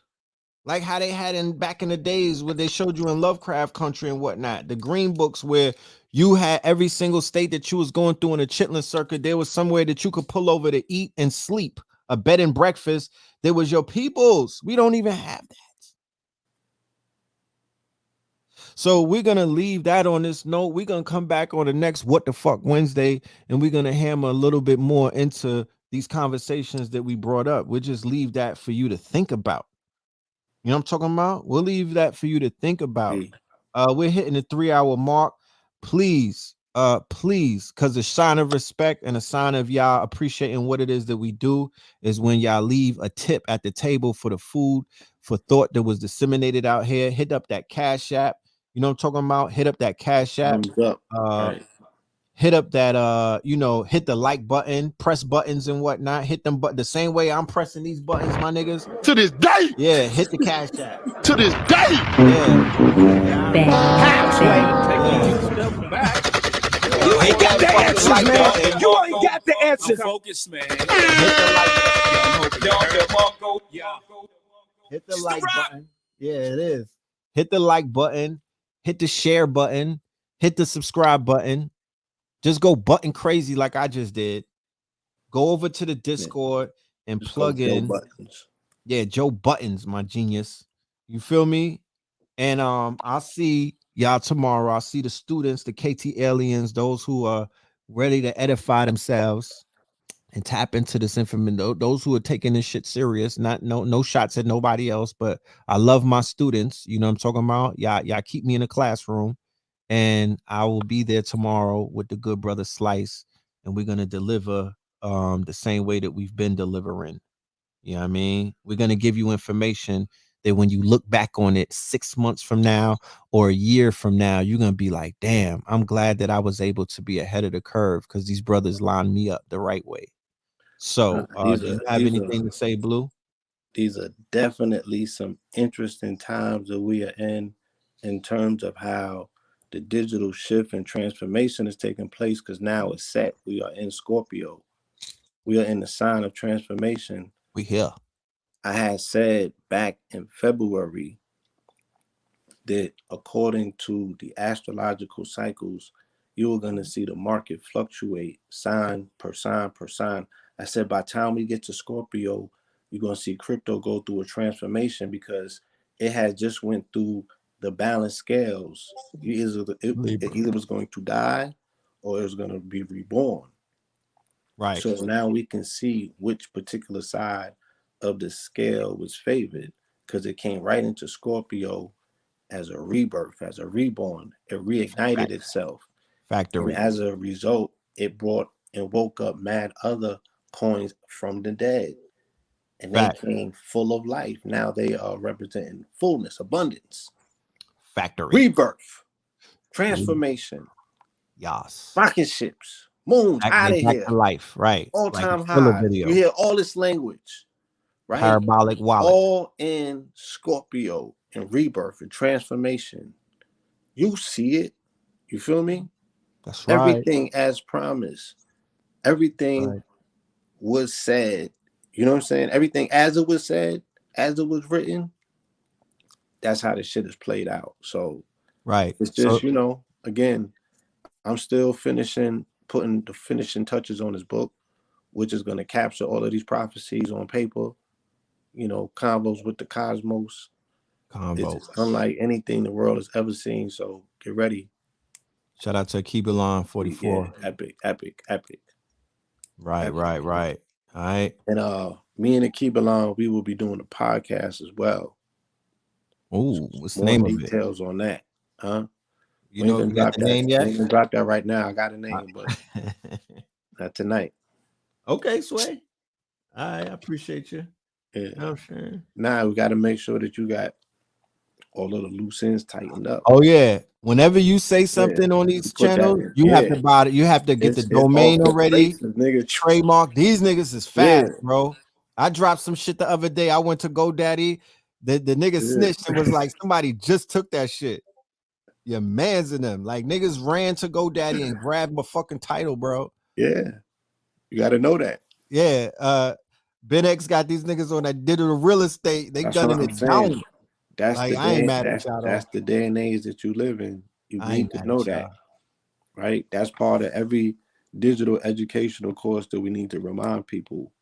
like how they had back in the days where they showed you in Lovecraft Country and whatnot. The green books where you had every single state that you was going through in a chitlin circuit. There was somewhere that you could pull over to eat and sleep, a bed and breakfast. There was your peoples. We don't even have that. So we're going to leave that on this note. We're going to come back on the next What the Fuck Wednesday, and we're going to hammer a little bit more into these conversations that we brought up. We'll just leave that for you to think about. You know what I'm talking about? We'll leave that for you to think about. We're hitting the 3-hour mark. Please, because a sign of respect and a sign of y'all appreciating what it is that we do is when y'all leave a tip at the table for the food, for thought that was disseminated out here. Hit up that Cash App. You know what I'm talking about? Hit up that Cash App. Hit up that hit the like button, press buttons and whatnot. Hit them the same way I'm pressing these buttons, my niggas. To this day. Yeah, hit the Cash App. To this day. You ain't got the answers, man. You ain't got the answers. Focus, man. Hit the like button. Yeah, it is. Hit the like button. Hit the share button. Hit the subscribe button. Just go button crazy like I just did. Go over to the Discord. and Just go plug Joe in. Buttons. Yeah, Joe Buttons, my genius. You feel me? And I'll see y'all tomorrow. I'll see the students, the KT aliens, those who are ready to edify themselves and tap into this information. Those who are taking this shit serious, not no shots at nobody else, but I love my students. You know what I'm talking about? Y'all keep me in the classroom, and I will be there tomorrow with the good brother Slice, and we're gonna deliver the same way that we've been delivering. You know what I mean? We're gonna give you information that when you look back on it 6 months from now or a year from now, you're gonna be like, damn, I'm glad that I was able to be ahead of the curve because these brothers lined me up the right way. So do you have anything to say, Blue? These are definitely some interesting times that we are in terms of how the digital shift and transformation is taking place, because now it's set. We are in Scorpio. We are in the sign of transformation. We here. I had said back in February that according to the astrological cycles, you were going to see the market fluctuate sign per sign per sign. I said by the time we get to Scorpio, you're going to see crypto go through a transformation because it had just went through the balance scales. It either was going to die or it was going to be reborn. Right. So now we can see which particular side of the scale was favored because it came right into Scorpio as a rebirth, as a reborn. It reignited itself. Factory. And as a result, it brought and woke up mad other coins from the dead. And they came full of life. Now they are representing fullness, abundance. Factory. Rebirth. Transformation. Yes. Rocket ships. Moons out of here. Back to life. Right. All-time like high. You hear all this language. Right? Parabolic wallet. All in Scorpio and rebirth and transformation. You see it. You feel me? That's right. Everything as promised. Everything was said. You know what I'm saying? Everything as it was said, as it was written. That's how the shit is played out. So it's just, again, I'm still putting the finishing touches on this book, which is going to capture all of these prophecies on paper. Convos with the cosmos. It's unlike anything the world has ever seen. So get ready. Shout out to Keebalon 44. Yeah, epic. Right. All right. And me and the Keebalon, we will be doing a podcast as well. Oh, what's the name of it? More details on that, huh? You know, you got the name yet? We ain't gonna drop that right now. I got a name, but not tonight. Okay, Sway. I appreciate you. Yeah. Oh, sure. Now we got to make sure that you got all of the loose ends tightened up. Oh yeah. Whenever you say something on these channels, you have to buy it. You have to get the domain already. Trademark. These niggas is fast, bro. I dropped some shit the other day. I went to GoDaddy. The nigga snitched and was like, somebody just took that shit. Your man's in them. Like niggas ran to GoDaddy and grabbed my fucking title, bro. Yeah. You got to know that. Yeah. Ben X got these niggas on that digital real estate. They gunning it down. That's like, the I ain't mad at y'all. That's the day and age that you live in. You need to know that, right? That's part of every digital educational course that we need to remind people.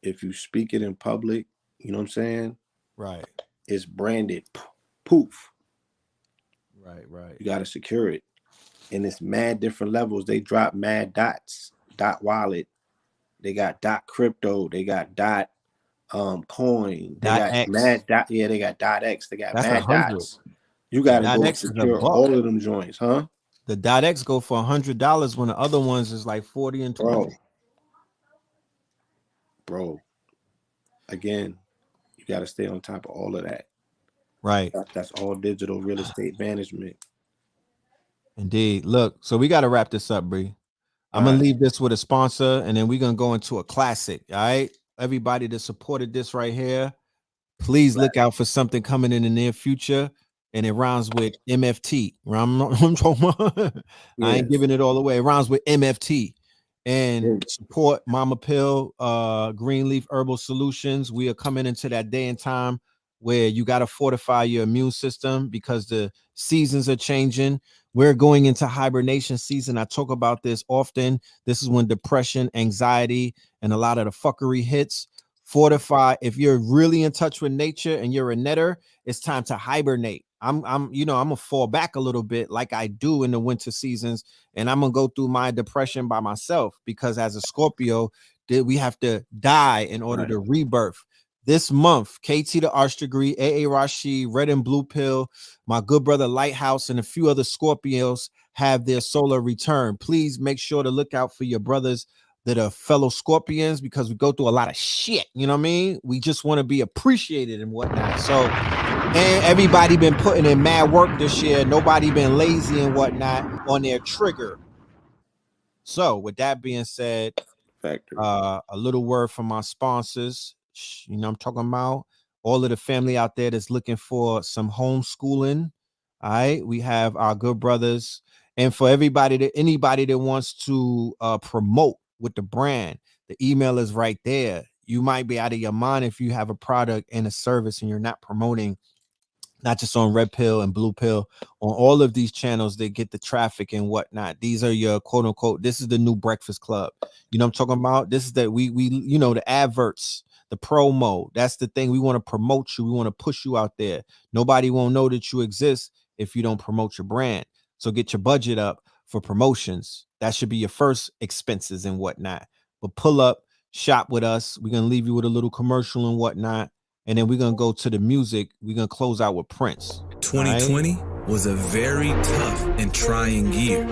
If you speak it in public, you know what I'm saying? Right. It's branded. Poof. Right. You got to secure it. And it's mad different levels. They drop mad dots. Dot wallet. They got dot crypto. They got dot coin. They got X. mad dot. Yeah, they got dot X. They got That's mad 100. dots. You got to go X secure all of them joints, huh? The dot X go for $100 when the other ones is like 40 and 20. Bro. Again, you got to stay on top of all of that. Right. That's all digital real estate management. Indeed. Look, so we got to wrap this up, Bree. I'm going to leave this with a sponsor, and then we're going to go into a classic, all right? Everybody that supported this right here, please look out for something coming in the near future, and it rhymes with MFT. I ain't giving it all away. It rhymes with MFT. And support Mama Pill, Greenleaf Herbal Solutions. We are coming into that day and time where you got to fortify your immune system because the seasons are changing. We're going into hibernation season. I talk about this often. This is when depression, anxiety, and a lot of the fuckery hits. fortify. If you're really in touch with nature and you're a netter, it's time to hibernate. I'm gonna fall back a little bit like I do in the winter seasons, and I'm gonna go through my depression by myself, because as a Scorpio, we have to die in order to rebirth. This month, KT the Arch Degree, AA Rashid, Red and Blue Pill, my good brother Lighthouse, and a few other Scorpios have their solar return. Please make sure to look out for your brothers that are fellow Scorpions, because we go through a lot of shit. You know what I mean? We just want to be appreciated and whatnot. So, and everybody been putting in mad work this year. Nobody been lazy and whatnot on their trigger. So, with that being said, a little word from my sponsors. You know, I'm talking about all of the family out there that's looking for some homeschooling. All right, we have our good brothers, and for anybody that wants to promote with the brand, the email is right there. You might be out of your mind if you have a product and a service and you're not promoting, not just on Red Pill and Blue Pill, on all of these channels that get the traffic and whatnot. These are your quote unquote, this is the new Breakfast Club. You know what I'm talking about? This is that we you know, the adverts, the promo. That's the thing. We want to promote you. We want to push you out there. Nobody won't know that you exist if you don't promote your brand. So get your budget up for promotions. That should be your first expenses and whatnot. But pull up, shop with us. We're going to leave you with a little commercial and whatnot. And then we're going to go to the music. We're going to close out with Prince. 2020 was a very tough and trying year.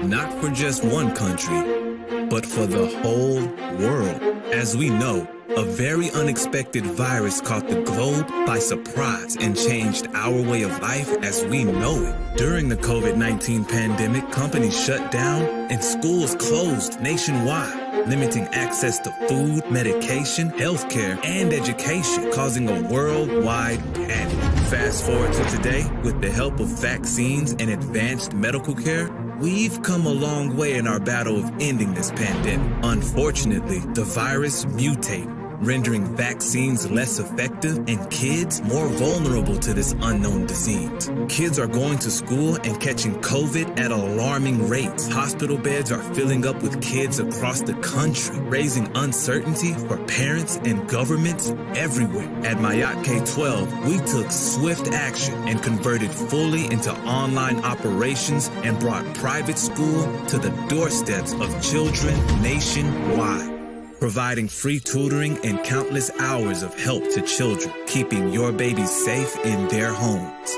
Not for just one country, but for the whole world. As we know, a very unexpected virus caught the globe by surprise and changed our way of life as we know it. During the COVID-19 pandemic, companies shut down and schools closed nationwide, limiting access to food, medication, healthcare, and education, causing a worldwide panic. Fast forward to today, with the help of vaccines and advanced medical care, we've come a long way in our battle of ending this pandemic. Unfortunately, the virus mutated, rendering vaccines less effective and kids more vulnerable to this unknown disease. Kids are going to school and catching COVID at alarming rates. Hospital beds are filling up with kids across the country, raising uncertainty for parents and governments everywhere. At Mayat K-12, we took swift action and converted fully into online operations and brought private school to the doorsteps of children nationwide, providing free tutoring and countless hours of help to children, keeping your babies safe in their homes.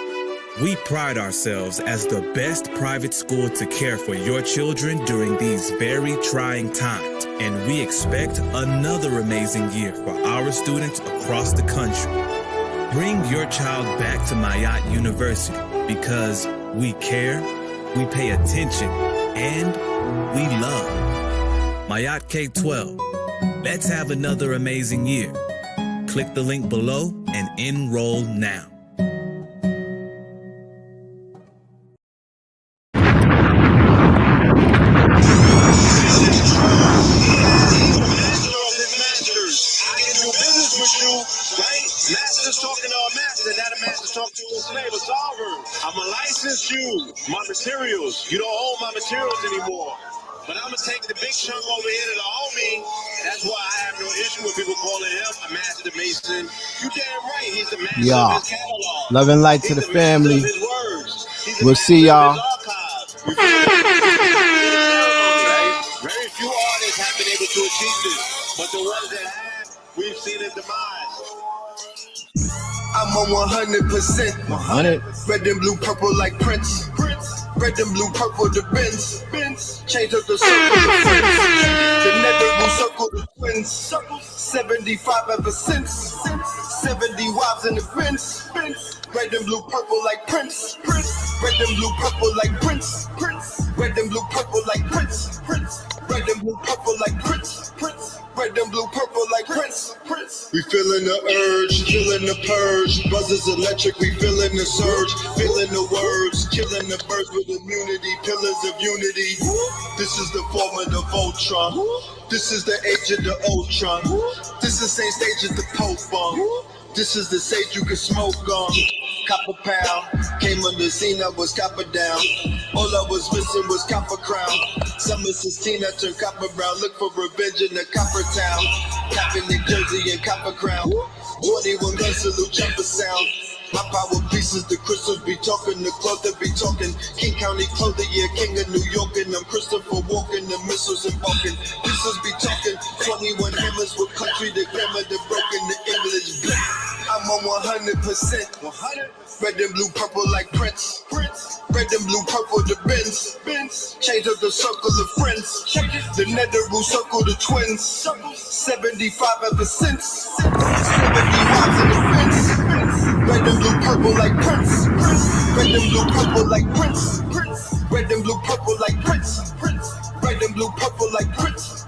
We pride ourselves as the best private school to care for your children during these very trying times, and we expect another amazing year for our students across the country. Bring your child back to Mayat University, because we care, we pay attention, and we love. Mayat K-12. Let's have another amazing year. Click the link below and enroll now. Master's talking to a master, not a master's talking to a slave, a sovereign. I'm going to license you, my materials. You don't own my materials anymore. But I'm going to take the big chunk over here to the homie. That's why I have no issue with people calling him a master mason. You damn right, he's the master of his catalog. Love and light to the family. We'll see y'all. Very few artists have been able to achieve this, but the ones that have, we've seen a demise. I'm a 100%. 100. Red and blue, purple like Prince. Red and blue, purple the Benz. Change up the circle to friends. The nether will circle the twins. 75 ever since. 70 wives in the Benz. Red and blue, purple like Prince. Red and blue, purple like Prince. Red and blue, purple like Prince. Red and blue, purple like Prince. Red and blue, purple like Prince. We feeling the urge, feeling the purge. Buzzers electric, we feeling the surge. Feeling the words, killing the birds with immunity. Pillars of unity. This is the form of the Voltron. This is the age of the Ultron. This is the same stage as the Pope on. This is the sage you can smoke on. Copper pound, came on the scene, I was copper down. All I was missing was copper crown. Summer 16, I turned copper brown. Look for revenge in the copper town. Copping New Jersey and copper crown. 21 gun salute, jumper sound. My power pieces, the crystals be talking, the cloth that be talking. King County clothing, yeah, king of New York, and I'm Christopher Walken, the missiles embarking. Pieces be talking, 21 hammers with country, the grammar, the broken, the English black. I'm on 100%. Red and blue, purple like Prince. Red and blue, purple, the Benz. Change up the circle of friends. The Netheroo circle, the twins. 75 ever since. 75 in the fence. Red and blue, purple like Prince. Red and blue, purple like Prince. Red and blue, purple like Prince. Red and blue, purple like Prince.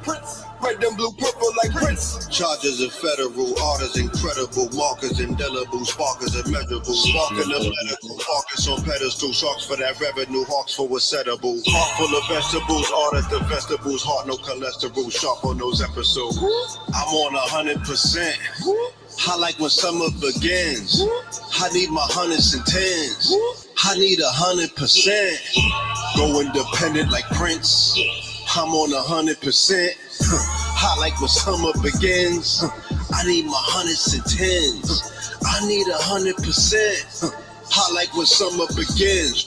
Red and blue, purple like Prince. Charges of federal, orders incredible, markers indelible, sparkers immeasurable, sparking the medical, focus on pedestal, sharks for that revenue, hawks for what's settable. Heart full of vegetables, orders the festivals, heart no cholesterol, sharp on those episodes. I'm on 100%. I like when summer begins. I need my hundreds and tens. I need 100%. Go independent like Prince. I'm on 100%. I like when summer begins. I need my hundreds and tens. I need 100%. I like when summer begins.